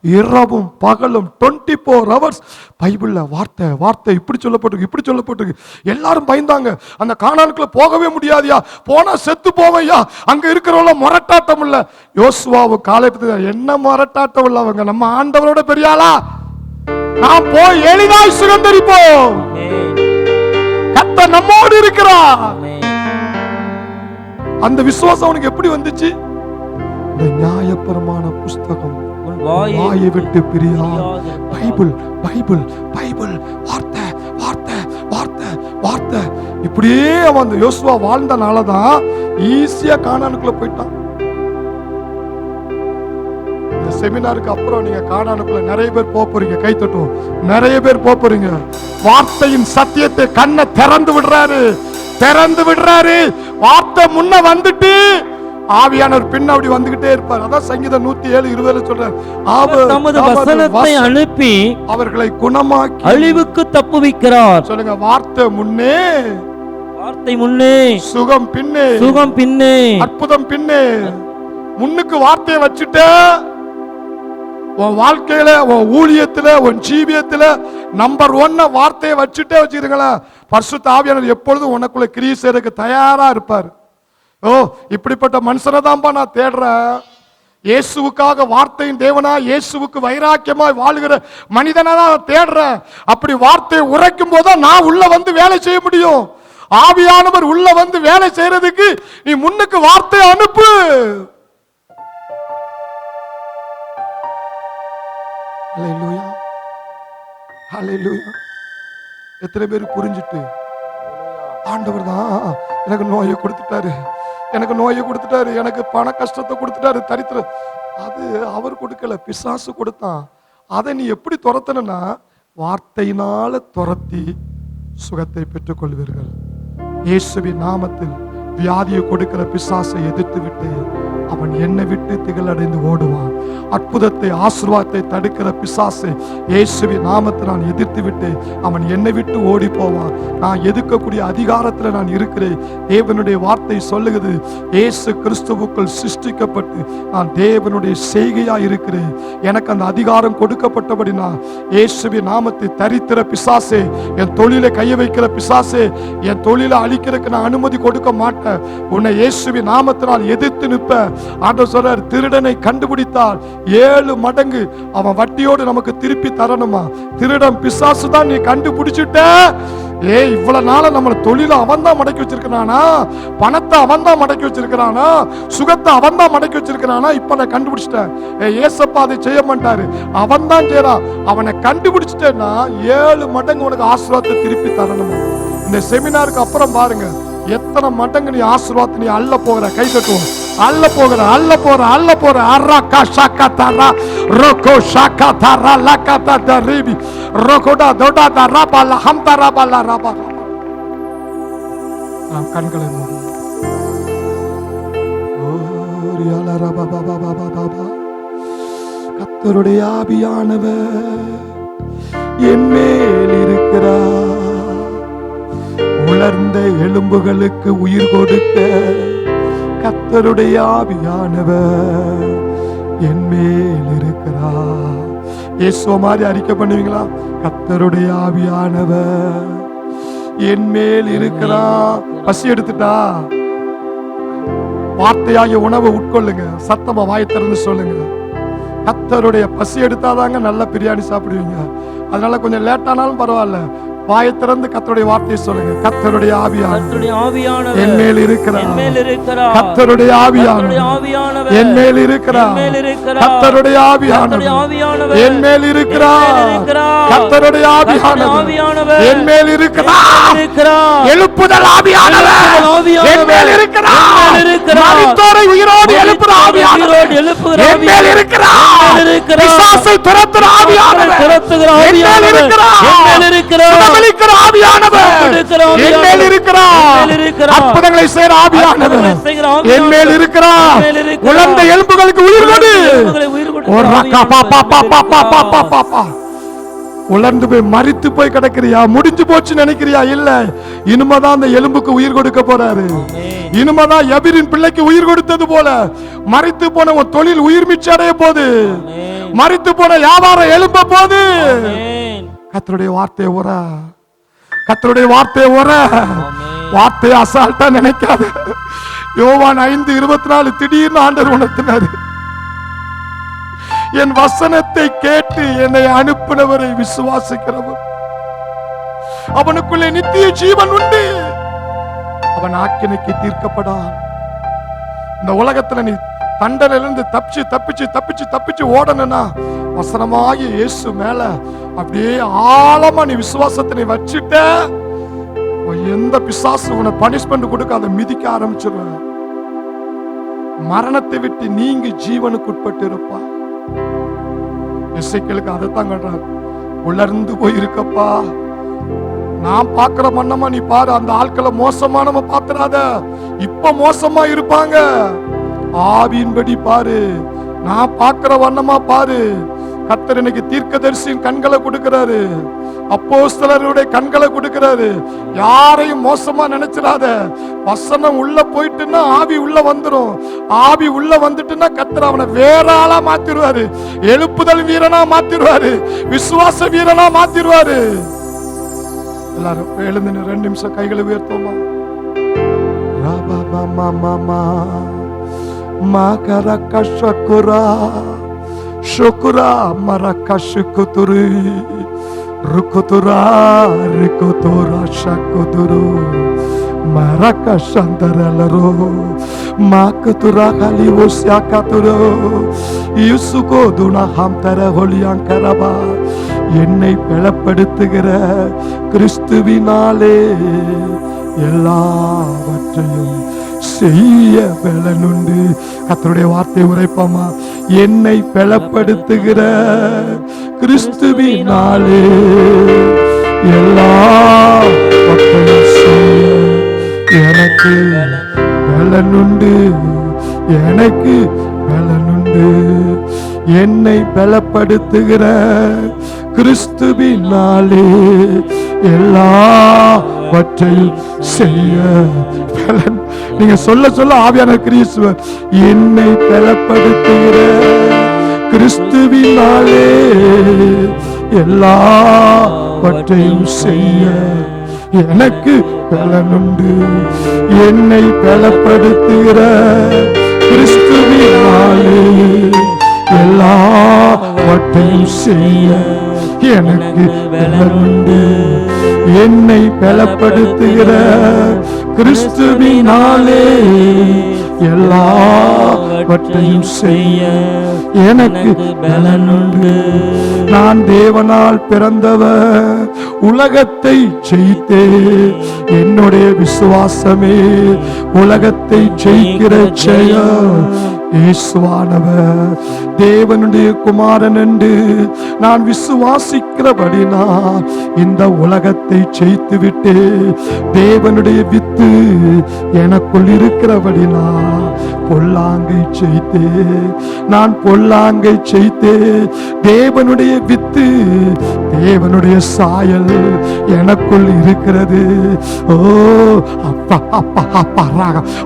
இரவும் பகலும் 24 hours பைபிள்ல வார்த்தை வார்த்தை இப்படி சொல்லப்பட்டிருக்கு, இப்படி சொல்லப்பட்டிருக்கு. எல்லாரும் பயந்தாங்க, அந்த கானானுக்குள்ள போகவே முடியாதியா, போனா செத்து போவையா, அங்க இருக்கிறவங்கள முரட்டாட்டம் இல்ல. யோசுவாவு காலைப்பட்டு என்ன முரட்டாட்டம் இல்ல, அவங்க நம்ம ஆண்டவரோட பெரியாளா, நான் போய் எளிதாய் சுகந்தரிப்போம், கர்த்தர் நம்மோடு இருக்கிறார். அந்த விசுவாசம் அவனுக்கு எப்படி வந்துச்சு? இந்த நியாயப்பிரமாண புஸ்தகம் வாயை விட்டு பிரியாது. பைபிள் பைபிள் பைபிள், வார்த்தை வார்த்தை வார்த்தை வார்த்தை. இப்படியே அவன் அந்த யோசுவா வாழ்ந்தனாலதான் ஈஸியா கானானுக்குள்ள போயிட்டான். இந்த செமினாருக்கு அப்புறம் நீங்க கானானுக்குள்ள நிறைய பேர் போறீங்க. கை தட்டுவோம். நிறைய பேர் போறீங்க. வார்த்தையின் சத்தியத்தை கண்ணை திறந்து விடுறாரு, திறந்து விடுறாரு. வார்த்தை முன்ன வந்துட்டு ஆவியானவர் பின்னாடி வந்துகிட்டே இருப்பார். அதான் சங்கீதம் 107:20 சொல்றார், அவர் தமது வசனத்தை அனுப்பி அவர்களை குணமாக்கி அழிவுக்கு தப்புவிக்கிறார். சொல்லுங்க, வார்த்தை முன்னே, வார்த்தை முன்னே, சுகம் பின்னே, சுகம் பின்னே, அற்புதம் பின்னே. முன்னுக்கு வார்த்தையை வச்சுட்ட உன் வாழ்க்கையில, உன் ஊழியத்துல, உன் ஜீவியத்துல நம்பர் 1 வார்த்தையை வச்சுட்டே வச்சுக்கிறீங்களா, பரிசுத்த ஆவியானவர் எப்பொழுதும் உனக்குள்ள கிரியை செய்யறதுக்கு தயாரா இருப்பார். ஓ, இப்படிப்பட்ட மனுஷனை தான்பா நான் தேடுறேன். இயேசுவுக்காக வார்த்தையின் தேவனா, இயேசுவுக்கு வைராக்கியமாய் வாழ்கிற மனிதனை தான் தேடுறேன். அப்படி வார்த்தையை உரைக்கும் போது நான் உள்ள வந்து வேலை செய்ய முடியும். ஆவியானவர் உள்ள வந்து வேலை செய்யறதுக்கு நீ முன்னுக்கு வார்த்தையை அனுப்பு. ஹல்லேலூயா, ஹல்லேலூயா. எத்தனை பேர் புரிஞ்சுட்டு ஆண்டவர் தான் எனக்கு நோயை கொடுத்துட்டாரு, எனக்கு நோயை கொடுத்துட்டாரு, எனக்கு பண கஷ்டத்தை கொடுத்துட்டாரு, தரித்திர, அது அவர் கொடுக்கல, பிசாசு கொடுத்தான். அதை நீ எப்படி துரத்தனா, வார்த்தையினால துரத்தி சுகத்தை பெற்றுக் கொள்வீர்கள். இயேசுவின் நாமத்தில் வியாதியை கொடுக்கிற பிசாசை எதிர்த்து விட்டு அவன் என்னை விட்டு திகழடைந்து ஓடுவான். அற்புதத்தை ஆசீர்வாதத்தை தடுக்கிற பிசாசை இயேசுவின் நாமத்தை நான் எதிர்த்து விட்டு அவன் என்னை விட்டு ஓடி போவான். நான் எதிர்க்கக்கூடிய அதிகாரத்தில் நான் இருக்கிறேன். தேவனுடைய வார்த்தை சொல்லுகிறது, இயேசு கிறிஸ்துவுக்குள் சிருஷ்டிக்கப்பட்டு நான் தேவனுடைய செய்கையா இருக்கிறேன். எனக்கு அந்த அதிகாரம் கொடுக்கப்பட்டபடி நான் இயேசுவின் நாமத்தை தரித்திர பிசாசே, என் தொழிலை கைய வைக்கிற பிசாசே, என் தொழிலை அழிக்கிறதுக்கு நான் அனுமதி கொடுக்க மாட்டேன். உன்னை இயேசுவின் நாமத்தினால் எதிர்த்து நிற்ப. ஆண்டவர் சொல்றார், திருடனை கண்டுபிடித்தால் 7 மடங்கு அவன் வட்டியோடு நமக்கு திருப்பி தரணுமா. திருடன் பிசாசு தான் நீ கண்டுபிடிச்சிட்ட. இவ்வளவு நாள நம்ம தொழில அவன் தான் மடக்கி வச்சிருக்கானா, பணத்தை அவன் தான் மடக்கி வச்சிருக்கானா, சுகத்தை அவன் தான் மடக்கி வச்சிருக்கானா. இப்ப நான் கண்டுபிடிச்சிட்டேன். ஏசப்பா அதை செய்ய மாட்டாரு, அவன் தான் செய்யறான். அவனை கண்டுபிடிச்சிட்டேன்னா 7 மடங்கு உனக்கு ஆசீர்வாதத்தை திருப்பி தரணுமா. இந்த செமினாருக்கு அப்புறம் பாருங்க எத்தனை மடங்கு நீ ஆசீர்வாதத்தை நீ அள்ள போகிற. கை தட்டுவோம். அள்ள போகிற அள்ள போற அள்ள போற அரக்கா ஷாக்கா தாரா ரோகோ ஷாக்கா தாரா லக்கா தரிபி ரோகோடா தோடா தாரா பாலா ஹம் தாரா பாலா ராபா. நாம் கண்களை மூடி ஓரியால ராபா பாபா பாபா பாபா. கர்த்தருடைய ஆவியானவர் என் மேல் இருக்கிறார். உலர்ந்த எலும்புகளுக்கு உயிர் கொடுக்க கர்த்தருடைய ஆவியானவர் என் மேல் இருக்கிறார். இயேசு மாதிரி அறிக்கை பண்ணுவீங்களா? கர்த்தருடைய ஆவியானவர் என் மேல் இருக்கிறார். பசி எடுத்துட்டா வார்த்தையாகிய உணவை உட்கொள்ளுங்க. சத்தமா வாய் திறந்து சொல்லுங்க. கர்த்தருடைய பசி எடுத்தாதாங்க நல்ல பிரியாணி சாப்பிடுவீங்க. அதனால கொஞ்சம் லேட்டானாலும் பரவாயில்ல, வாயை திறந்து கர்த்தருடைய வார்த்தையை சொல்லுங்க. கர்த்தருடைய ஆவியானவர் என் மேல் இருக்கிறார். கர்த்தருடைய ஆவியானவர் என் மேல் இருக்கிறார். கர்த்தருடைய ஆவியானவர் என் மேல் இருக்கிறார். கர்த்தருடைய ஆவியானவர் என் மேல் இருக்கிறார். எழுப்புதல் ஆவியானவர் என் மேல் இருக்கிறார். மரித்தோரை உயிரோடு எழுப்புகிற ஆவியானவர் என் மேல் இருக்கிறார். பிசாசை துரத்துகிற ஆவியானவர் என் மேல் இருக்கிறார். அற்புதங்களை செய்கிற ஆவியானவர் என் மேல் இருக்கிறார். உலர்ந்த எலும்புகளுக்கு உயிர் கொடு. உலர்ந்து போய் மரித்து போய் கிடக்கிறியா? முடிஞ்சு போச்சு நினைக்கிறியா? இல்ல, இனிமேதான் அந்த எலும்புக்கு உயிர் கொடுக்க போறாரு. இனிமேதான் எபிரின் பிள்ளைக்கு உயிர் கொடுத்தது போல மரித்து போன உன் தொழில் உயிர் மிச்ச அடைய போது. மரித்து போன வியாபாரம் எழும்ப போது. கர்த்தருடைய வார்த்தையை உர, கர்த்தருடைய வார்த்தையை உர. வார்த்தையை அசால்ட்டா நினைக்காத. யோவான் 5:24 திடீர்னு ஆண்டவர் உணர்த்தினாரு, என் வசனத்தை கேட்டு என்னை அனுப்பினவரை விசுவாசிக்கிறவன் அவனுக்குள்ளே நித்திய ஜீவன் உண்டு, அவன் ஆக்கினைக்கு தீர்க்கப்படான். இந்த உலகத்துல நீ தண்டனையிலிருந்து தப்பிச்சு தப்பிச்சு தப்பிச்சு தப்பிச்சு ஓடணும்னா வசனமாகிய இயேசு மேல அப்படியே ஆழமா நீ விசுவாசத்தை நீ வச்சுட்ட, எந்த பிசாசு உன பனிஷ்மெண்ட் கொடுக்க அதை மிதிக்க ஆரம்பிச்சிருவ. மரணத்தை விட்டு நீங்க ஜீவனுக்கு உட்பட்டு இருப்பா. எசேக்கியேலுக்கு அதைத்தான் கண்டார். உலர்ந்து போயிருக்கப்பா, நான் பாக்குற மன்னமா நீ பாரு. அந்த ஆட்களை மோசமானவ பாத்துறாத, இப்ப மோசமா இருப்பாங்க. ஆவியின்படி பாரு, நான் பாக்குற வண்ணமா பாரு. கர்த்தர் இன்னைக்கு தீர்க்கதரிசியின் கண்களை கொடுக்கிறாரு, அப்போஸ்தலருடைய கண்களை கொடுக்கிறாரு. யாரையும் மோசமா நினைச்சிடாத. வசனம் உள்ள போயிட்டுன்னா ஆவி உள்ள வந்துரும். ஆவி உள்ள வந்துட்டுன்னா கர்த்தர் அவனை வேற ஆளா மாத்திருவாரு. எழுப்புதல் வீரனா மாத்திருவாரு. விசுவாச வீரனா மாத்திருவாரு. எல்லாரும் எழுந்து 2 நிமிஷம் கைகளை உயர்த்தோமா? ராபா மாமா மாமா மாகரக்க ஷக்குரா ஷக்குரா மரக்க ஷுக்குதுரு ருக்குதுரா ரிக்குதுரா ஷக்குதுரு மரக்க சந்தரலரோ மாக்குதுரா கலிவோஸ்யாக்கதுரோ யூசுகோ துனா ஹம்தர ஹொலியாங்கரபா. என்னை பலப்படுத்துகிற கிறிஸ்துவினாலே எல்லாவற்றையும் செய்ய பலனுண்டு. கர்த்தருடைய வார்த்தை உரைப்போமா? என்னை பலப்படுத்துகிற கிறிஸ்துவினாலே எல்லாவற்றையும் செய்ய எனக்கு பலனுண்டு. எனக்கு பலனுண்டு. என்னை பலப்படுத்துகிற கிறிஸ்துவினாலே எல்லாவற்றையும் செய்ய பலன். நீங்க சொல்ல சொல்ல ஆவியான கிறிஸ்துவர் என்னை பலப்படுத்துகிற கிறிஸ்துவினாலே எல்லாவற்றையும் செய்ய எனக்கு பலனுண்டு. என்னை பலப்படுத்துகிற கிறிஸ்துவினாலே எல்லாவற்றையும் செய்ய எனக்கு பலனுண்டு. என்னை பலப்படுத்துகிற கிறிஸ்துவினாலே எல்லாவற்றையும் செய்ய எனக்கு பலனுண்டு. நான் தேவனால் பிறந்தவர், உலகத்தை ஜெயித்தே. என்னுடைய விசுவாசமே உலகத்தை ஜெயிக்கிற ஜெயம். இயேசுவானவர் தேவனுடைய குமாரன் என்று நான் விசுவாசிக்கிறபடினால் இந்த உலகத்தை ஜெயித்து விட்டு, தேவனுடைய வித்து எனக்குள் இருக்கிறபடினால் பொல்லாங்கை ஜெயித்தே. நான் பொல்லாங்கை ஜெயித்தே. தேவனுடைய வித்து, தேவனுடைய சாயல் எனக்குள் இருக்கிறது. ஓ அப்பா அப்பா அப்பா.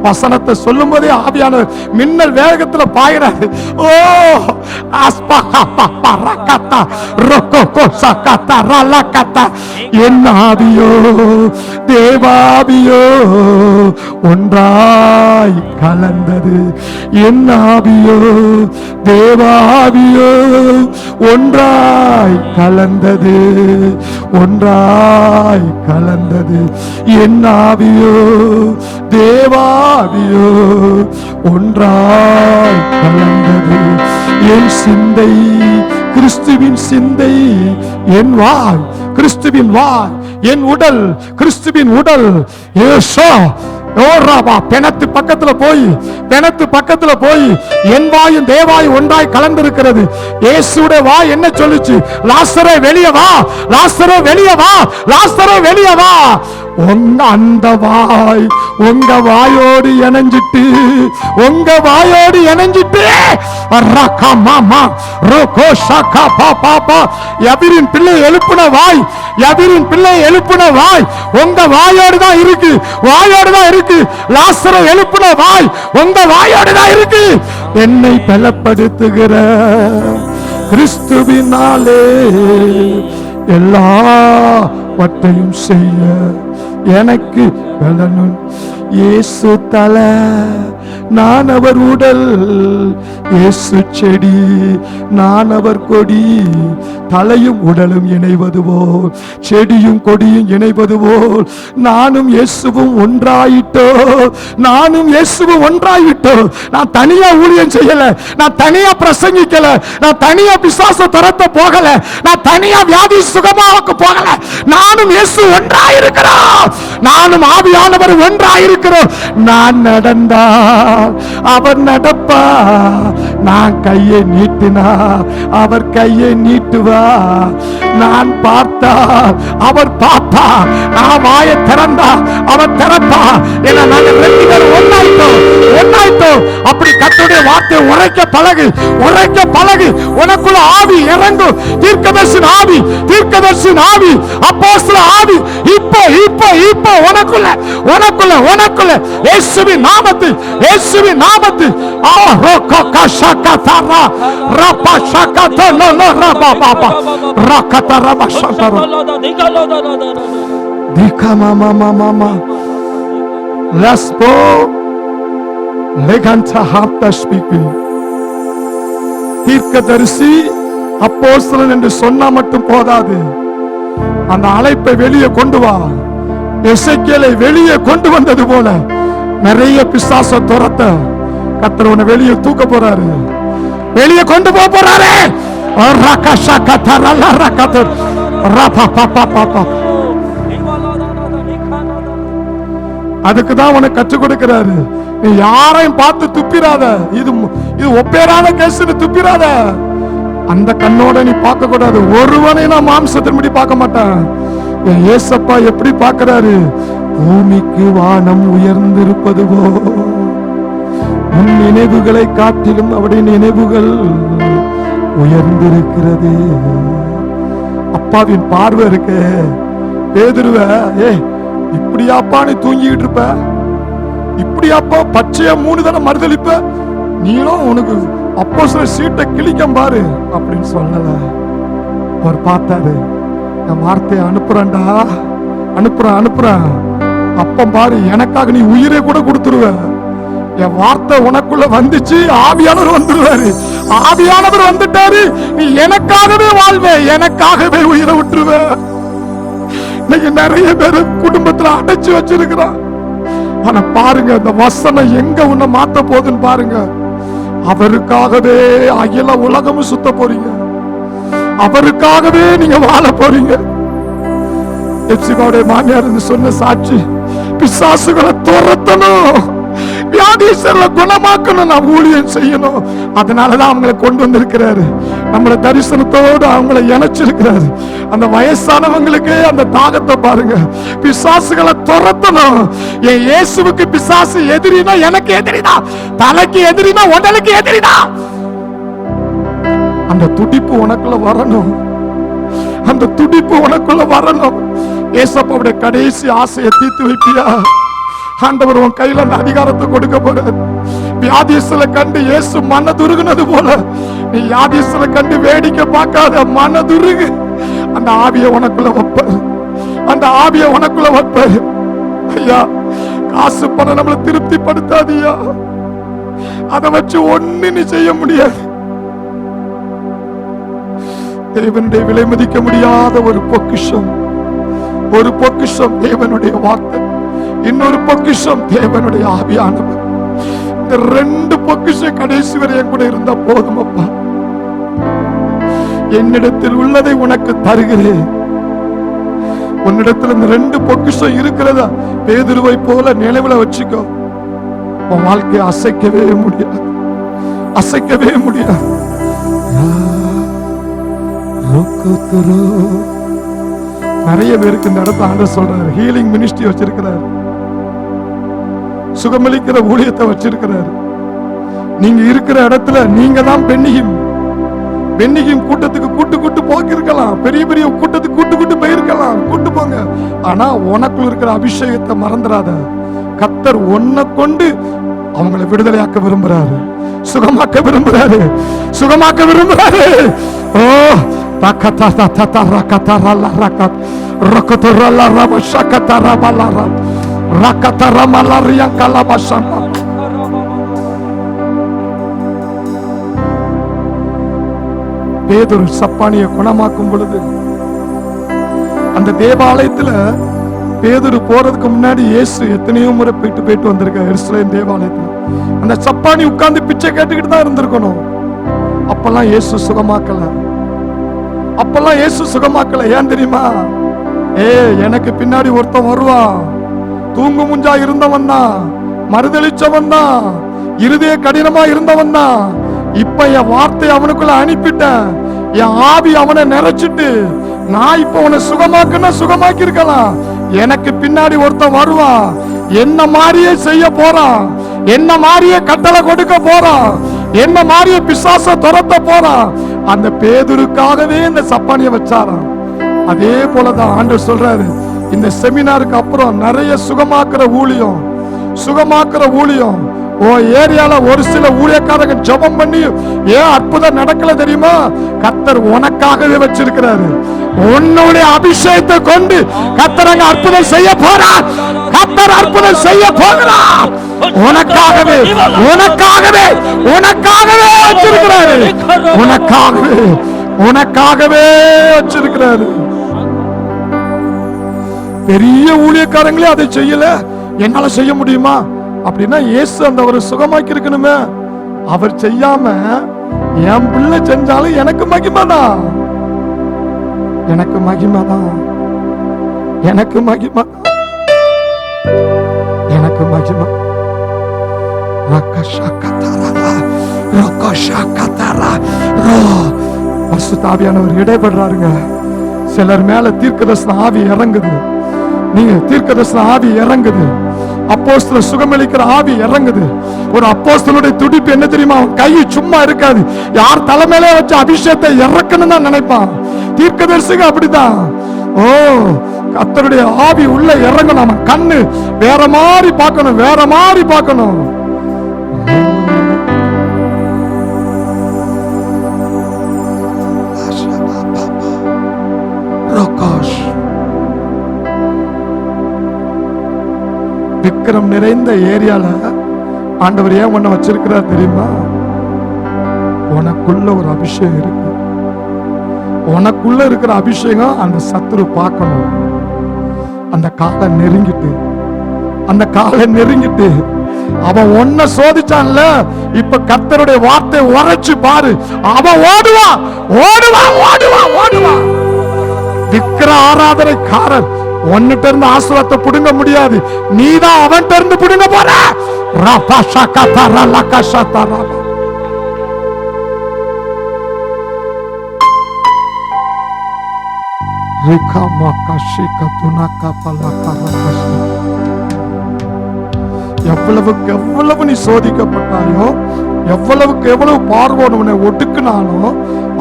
வசனத்தை சொல்லும் போதே ஆவியானவர் மின்னல் வேகத்துல பாயிறாரு. ஓ அஸ்பா அப்பா ரக்கத்தா ரொக்கோ சக்கத்தா ரலக்கத்தா. என் ஆவியோ தேவாவியோ ஒன்றாய் கலந்தது. என் ஆவியோ தேவாவியோ ஒன்றாய் கலந்தது. ஒன்றாய் கலந்தது. என் ஆவியோ தேவாவியோ ஒன்றாய் கலந்தது. என் சிந்தை கிறிஸ்துவின் சிந்தை, என் வாய் கிறிஸ்துவின் வாய், என் உடல் கிறிஸ்துவின் உடல். ஏசோ பிணத்து பக்கத்துல போய் என் வாயும் தேவாயும் ஒன்றாய் கலந்திருக்கிறது. இயேசுடைய வாய் என்ன சொல்லுச்சு? லாசரே வெளியே வா, லாசரே வெளியே வா, லாசரே வெளியே வா. அந்த வாய் உங்க வாயோடு இணைஞ்சிட்டு, உங்க வாயோடு இணைஞ்சிட்டு எபிரின் பிள்ளை எழுப்புன வாய், எபிரின் பிள்ளை எழுப்புன வாய் உங்க வாயோடு தான் இருக்கு, வாயோடு தான் இருக்கு. லாசரை எழுப்புன வாய் உங்க வாயோடு தான் இருக்கு. என்னை பலப்படுத்துகிற கிறிஸ்துவினாலே எல்லாவற்றையும் செய்ய எனக்கு பலனும். இயேசு தலை, நான் அவர் உடல். இயேசு செடி, நான் அவர் கொடி. தலையும் உடலும் இணைவது போல், செடியும் கொடியும் இணைவது போல் நானும் இயேசுவும் ஒன்றாயிட்டோ. நானும் இயேசுவும் ஒன்றாயிட்டோ. நான் தனியா ஊழியம் செய்யல, நான் தனியா பிரசங்கிக்கல, நான் தனியா பிசாச துரத்த போகல, நான் தனியா வியாதி சுகமாக்க போகல. நானும் இயேசு ஒன்றாயிருக்கிறோம், நானும் ஆவியானவர் ஒன்றாயிருக்கிறோம். நான் நடந்தால் அவர் நடப்பா, நான் கையை நீட்டினா அவர் கையை நீட்டுவா. நான் பார்த்தா அவர் பார்ப்பா, நான் வாயை திறந்தா அவர் திறப்பா. ஏன்னா நாங்கள் ரெண்டு பேரும் ஒன்னாயிட்டோம், ஒன்னாயிட்டோம். அப்படி கர்த்தருடைய வார்த்தை உரைக்க பழகு, உரைக்க பழகு. உனக்குள்ள ஆவி இறங்கும். தீர்க்கதரிசின் ஆவி, தீர்க்கதரிசின் ஆவி, அப்போஸ்தல ஆவி இப்போ இப்போ இப்போ உனக்குள்ள உனக்குள்ள உனக்குள்ள இயேசுவின் நாமத்தில், இயேசுவின் நாமத்தில். தீர்க்கதரிசி அப்போஸ்தலன் என்று சொன்னா மட்டும் போதாது, அந்த அழைப்பை வெளியே கொண்டு வா. எசேக்கியேலை வெளியே கொண்டு வந்தது போல நிறைய பிசாச துரத்த கர்த்தர் உன்னை வெளியே தூக்க போறாரு, வெளியே கொண்டு போறாரு. அதுக்குதான் உனக்கு கற்றுக் கொடுக்கிறாரு. நீ யாரையும் பார்த்து துப்பிராத. இது ஒப்பேராத கேஸ், துப்பிராத. அந்த கண்ணோட நீ பார்க்க கூடாது. ஒருவனை நான் மாம்சத்தின்படி பார்க்க மாட்டேன். ஏசப்பா எப்படி பார்க்கிறாரு? பூமிக்கு வானம் உயர்ந்திருப்பது போ, உன் நினைவுகளை காட்டிலும் அவருடைய நினைவுகள் உயர்ந்திருக்கிறது. அப்பாவின் பார்வை இருக்கு. பேதுருவ, இப்படியாப்பா நீ தூங்கிட்டு இருப்ப, இப்படியாப்பா பச்சையா 3 தடவை மறுதளிப்ப, நீனும் உனக்கு அப்போஸ்தலர் சீட்டை கிழிக்கம் பாரு அப்படின்னு சொல்லல. அவர் பார்த்தாரு, நான் வார்த்தையை அனுப்புறேன்டா, அனுப்புறேன். அப்ப பாரு, எனக்காக நீ உயிரை கூட கொடுத்துருவ. என் வார்த்தை உனக்குள்ள வந்துச்சு, ஆவியானவர் வந்துருவாரு. ஆவியானவர் வந்துட்டாரு, நீ எனக்காகவே வாழ்வே, எனக்காகவே உயிரை விட்டுருவ. இன்னைக்கு நிறைய பேர் குடும்பத்துல அடைச்சு வச்சிருக்கிறான். ஆனா பாருங்க, இந்த வசனம் எங்க உன்னை மாத்த போகுதுன்னு பாருங்க. அவருக்காகவே அகில உலகமும் சுத்த போறீங்க, அவருக்காகவே நீங்க வாழ போறீங்க. எப்சிபாவுடைய மாமியார் சொன்ன சாட்சி, பிசாசுகளை துரத்தணும், வியாதிகளை குணமாக்கணும், நான் ஊழியம் செய்யணும். அதனாலதான் அவங்களை கொண்டு வந்திருக்கிறாரு, நம்மளை தரிசனத்தோடு அவங்களை இணைச்சிருக்கிறாரு. அந்த வயசானவங்களுக்கு அந்த தாகத்தை பாருங்க, பிசாசுகளை துரத்தணும். என் இயேசுவுக்கு பிசாசு எதிரினா எனக்கு எதிரிதான், தலைக்கு எதிரினா உடலுக்கு எதிரிதான். அந்த துடிப்பு உனக்குள்ள வரணும், அந்த துடிப்பு உனக்குள்ள வரணும். ஏசப்பாவுடைய கடைசி ஆசையை தீர்த்து வைப்பியா? ஆண்டவர் உன் கையில அந்த அதிகாரத்தை கொடுக்க போறார். வியாதியஸ்தலை கண்டு இயேசு மனதுருகுனது போல நீ வியாதியஸ்தலை கண்டு வேடிக்கை பார்க்காத, மனதுருகு. அந்த ஆவியை உனக்குள்ள வைப்பாரு, அந்த ஆவியை உனக்குள்ள வைப்பாரு. ஐயா, காசு பணம் நம்மளை திருப்திப்படுத்தாதியா, அதை வச்சு ஒண்ணு நீ செய்ய முடியாது. தேவனுடைய விலை மதிக்க முடியாத ஒரு பொக்கிஷம், ஒரு பொக்கிஷம் தேவனுடைய வார்த்தை, இன்னொரு பொக்கிஷம் தேவனுடைய ஆவியானவர். இந்த ரெண்டு பொக்கிஷம் கடைசி வரை என் கூட இருந்தா போதும் அப்பா. என்னிடத்தில் உள்ளதை உனக்கு தருகிறேன். உன்னிடத்தில் இந்த ரெண்டு பொக்கிஷம் இருக்கிறதா, பேதுருவை போல நினைவுல வச்சுக்கோ. உன் வாழ்க்கையை அசைக்கவே முடியாது, அசைக்கவே முடியாது. நிறைய பேருக்கு இந்த இடத்துல ஆண்டவர் சொல்றாரு, ஹீலிங் மினிஸ்ட்ரி வச்சிருக்கிறார், சுகமளிக்கிற ஊழியத்தை வச்சிருக்கிறார். நீங்க இருக்கிற இடத்துல நீங்க தான் பெண்ணியும் கூட்டத்துக்கு கூட்டு போக்கிருக்கலாம், பெரிய பெரிய கூட்டத்துக்கு கூட்டு போயிருக்கலாம், கூட்டு போங்க. ஆனா உனக்குள்ள இருக்கிற அபிஷேகத்தை மறந்துடாத. கர்த்தர் உன்னை கொண்டு அவங்களை விடுதலையாக்க விரும்புறாரு, சுகமாக்க விரும்புறாரு, சுகமாக்க விரும்புறாரு. ஓ பேதுரு சப்பானியை குணமாக்கும் பொழுது அந்த தேவாலயத்துல பேதுரு போறதுக்கு முன்னாடி இயேசு எத்தனையோ முறை போயிட்டு வந்திருக்க எருசலேம் தேவாலயத்துல. அந்த சப்பானி உட்கார்ந்து பிச்சை கேட்டுக்கிட்டு தான் இருந்திருக்கணும். அப்பெல்லாம் இயேசு சுகமாக்கல, அப்பெல்லாம் இயேசு சுகமாக்கல. ஏன் தெரியுமா? எனக்கு பின்னாடி ஒருத்தன் வருவான், தூங்கு முஞ்சா இருந்தவன் தான், மறுதளிச்சவன் தான், இருதய கடினமா இருந்தவன் தான். இப்ப என் வார்த்தை அவனுக்குள்ள அனுப்பிட்டேன், என் ஆவி அவனை நிறைச்சிட்டு நான் இப்ப அவனை சுகமாக்குன்னா சுகமாக்கி இருக்கலாம். எனக்கு பின்னாடி ஒருத்தன் வருவான், என்ன மாதிரியே செய்ய போறான், என்ன மாதிரியே கட்டளை கொடுக்க போறான், என்ன மாதிரியே பிசாச துரத்த போறான். அந்த பேதுருக்காகவே இந்த சப்பானியை வச்சாராம். அதே போலதான் ஆண்டவர் சொல்றாரு, இந்த செமினாருக்கு அப்புறம் நிறைய சுகமாக்குற ஊழியம், சுகமாக்குற ஊழியம். ஓ ஏரியால ஒரு சில ஊழியக்காரங்க ஜெபம் பண்ணி ஏன் அற்புதம் நடக்கல தெரியுமா? கர்த்தர் உனக்காகவே வச்சிருக்கிறாரு. உன்னுடைய அபிஷேகத்தை கொண்டு கர்த்தர் அங்க அற்புதம் செய்ய போறார், கர்த்தர் அற்புதம் செய்ய போகிறார். உனக்காகவே உனக்காகவே உனக்காகவே வச்சிருக்கிறாரு, உனக்காகவே உனக்காகவே வச்சிருக்கிறாரு. பெரிய ஊழியக்காரங்களே அதை செய்யல, என்னால செய்ய முடியுமா அப்படின்னா இயேசு அந்த ஒரு சுகமாக்கி இருக்கணுமே. அவர் செய்யாம என் பிள்ளை செஞ்சாலும் எனக்கு மகிமைதான், எனக்கு மகிமைதான், எனக்கு மகிமை, எனக்கு மகிமை. பரிசுத்தாவியானவர் இடைபடுறாருங்க. சிலர் மேல தீர்க்கதரிசன ஆவி இறங்குது, நீங்க தீர்க்கதரிசன ஆவி இறங்குது, அப்போஸ்தல சுகமளிக்கிற ஆவி இறங்குது. ஒரு அப்போஸ்தலனுடைய துடிப்பு என்ன தெரியுமா? கை சும்மா இருக்காது, யார் தலைமையிலே வச்சு அபிஷேகத்தை இறக்கணும் தான் நினைப்பான். தீர்க்கதரிசிக்கு அப்படிதான். ஓ கர்த்தருடைய ஆவி உள்ள இறங்கணும், நம்ம கண்ணு வேற மாதிரி பார்க்கணும், வேற மாதிரி பார்க்கணும். விக்கிரம் நிறைந்த ஏரியால ஆண்டவர் ஏன் உன்னை வச்சிருக்கிறார் தெரியுமா? உனக்குள்ள ஒரு அபிஷேகம் இருக்கு. உனக்குள்ள இருக்கிற அபிஷேகம் அந்த சத்துரு பார்க்கணும். அந்த காலை நெருங்கிட்டு அவன் ஒன்ன சோதிச்சான்ல, இப்ப கர்த்தருடைய வார்த்தை உரைச்சு பாரு, அவன் ஓடுவான். விக்கிர ஆராதனைக்காரர் ஒன்னிட்ட இருந்து ஆசீர்வாதத்தை புடுங்க முடியாது. நீதான் அவன்கிட்ட இருந்து புடுங்க போற. எவ்வளவுக்கு எவ்வளவு நீ சோதிக்கப்பட்டாயோ, எவ்வளவுக்கு எவ்வளவு பார்வோனவனை ஒடுக்குனானோ,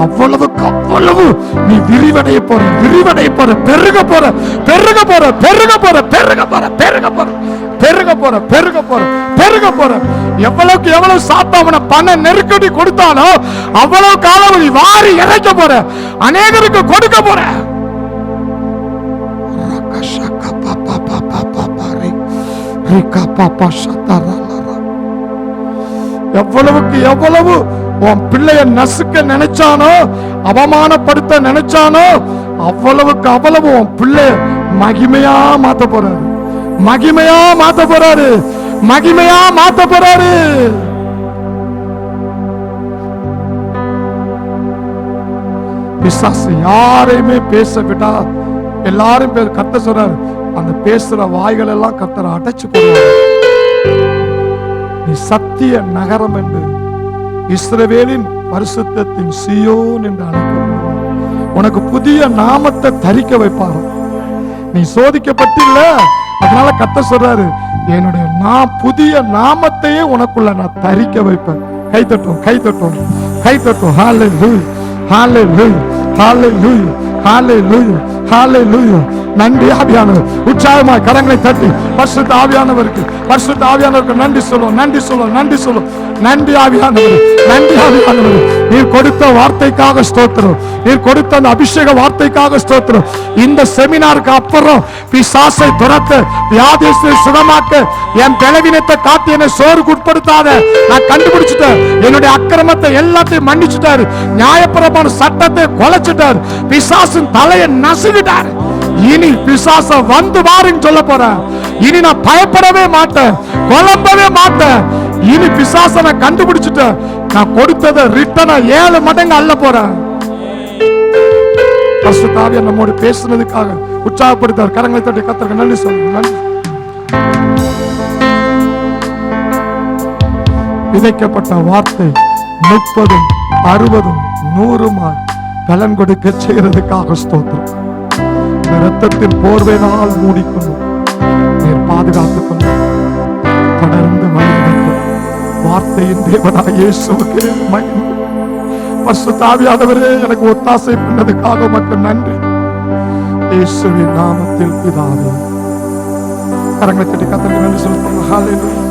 அவ்வளவுக்கு அவ்வளவு நீ விரிவடைய போற, பெருக போற. எவ்வளவுக்கு எவ்வளவு சாத்தாவன பண நெருக்கடி கொடுத்தானோ அவ்வளவு காலம் நீ வாரி இறைக்க போற, அநேகருக்கு கொடுக்க போற. எவ்வளவுக்கு எவ்வளவு உன் பிள்ளைய நசுக்க நினைச்சானோ, அவமானப்படுத்த நினைச்சானோ, அவ்வளவுக்கு அவ்வளவு உன் பிள்ளைய மகிமையா மாத்த போறாரு. பிசாசு யாரையுமே பேச விட்டா எல்லாரும் கர்த்தர் சொல்றாரு, அந்த பேசுற வாய்கள் எல்லாம் கர்த்தர் அடைச்சு போடுவார். நீ சத்திய நகரம் என்று, இஸ்ரவேலின் பரிசுத்தத்தின் சீயோன் என்று அழைக்கப்படுவார். உனக்கு புதிய நாமத்தை தரிக்க வைப்பார். நீ சோதிக்கப்பட்டில்ல, அதனால கர்த்தர் சொல்றாரு, என்னுடைய புதிய நாமத்தையே உனக்குள்ள நான் தரிக்க வைப்பேன். கைதட்டும். ஹalleluya. நன்றி ஆவியானவர். உற்சாகமாய் கரங்களை தட்டி பரிசுத்த ஆவியானவருக்கு நன்றி சொல்லுவோம். நன்றி ஆவியானவர். நீர் கொடுத்த வார்த்தைக்காக ஸ்தோத்திரம். நீர் கொடுத்த அந்த அபிஷேக வார்த்தைக்காக ஸ்தோத்திரம். இந்த செமினாருக்கு அப்புறம் பிசாசை துரத்த, வியாதியை சுகமாக்க, என் பலவீனத்தை காட்டி என்னை சோறுக்கு உட்படுத்தாத. நான் கண்டுபிடிச்சிட்டேன், என்னுடைய அக்கிரமத்தை எல்லாத்தையும் மன்னிச்சுட்டாரு. நியாயப்பிரமாண சட்டத்தை கொலைச்சிட்டாரு. பிசாசின் தலையை நசுக்கிட்டாரு. இனி பிசாச வந்து வாருன்னு சொல்ல போறேன். இனி நான் பயப்படவே மாட்டேன், குழம்பவே மாட்டேன். இனி பிசாச நான் கண்டுபிடிச்சிட்டேன். நான் கொடுத்ததை ரிட்டனா 7 மடங்கு அள்ள போறேன். பரிசுத்த ஆவியானவர் நம்மோடு பேசுனதுக்காக உற்சாகப்படுத்தார். கரங்களை தட்டி கர்த்தருக்கு நன்றி சொல்லுங்க. விதைக்கப்பட்ட வார்த்தை 30, 60, 100 பலன் கொடுக்க செய்யறதுக்காக ஸ்தோத்திரம். இரத்தத்தின் போர்வையினால் மூடிக்கொள்ளும், நீர் பாதுகாத்துக் கொள்ளும். தொடர்ந்து வழிநடத்தும். வார்த்தையின் தேவனாய் இயேசுவுக்கு மகிமை. பரிசுத்த ஆவியானவரே, எனக்கு ஒத்தாசை பண்ணதுக்காக உமக்கு நன்றி. இயேசுவின் நாமத்தில் பிதாவே. கரங்களை தட்டி கர்த்தருக்கு நன்றி சொல்லுங்க. ஹalleluya.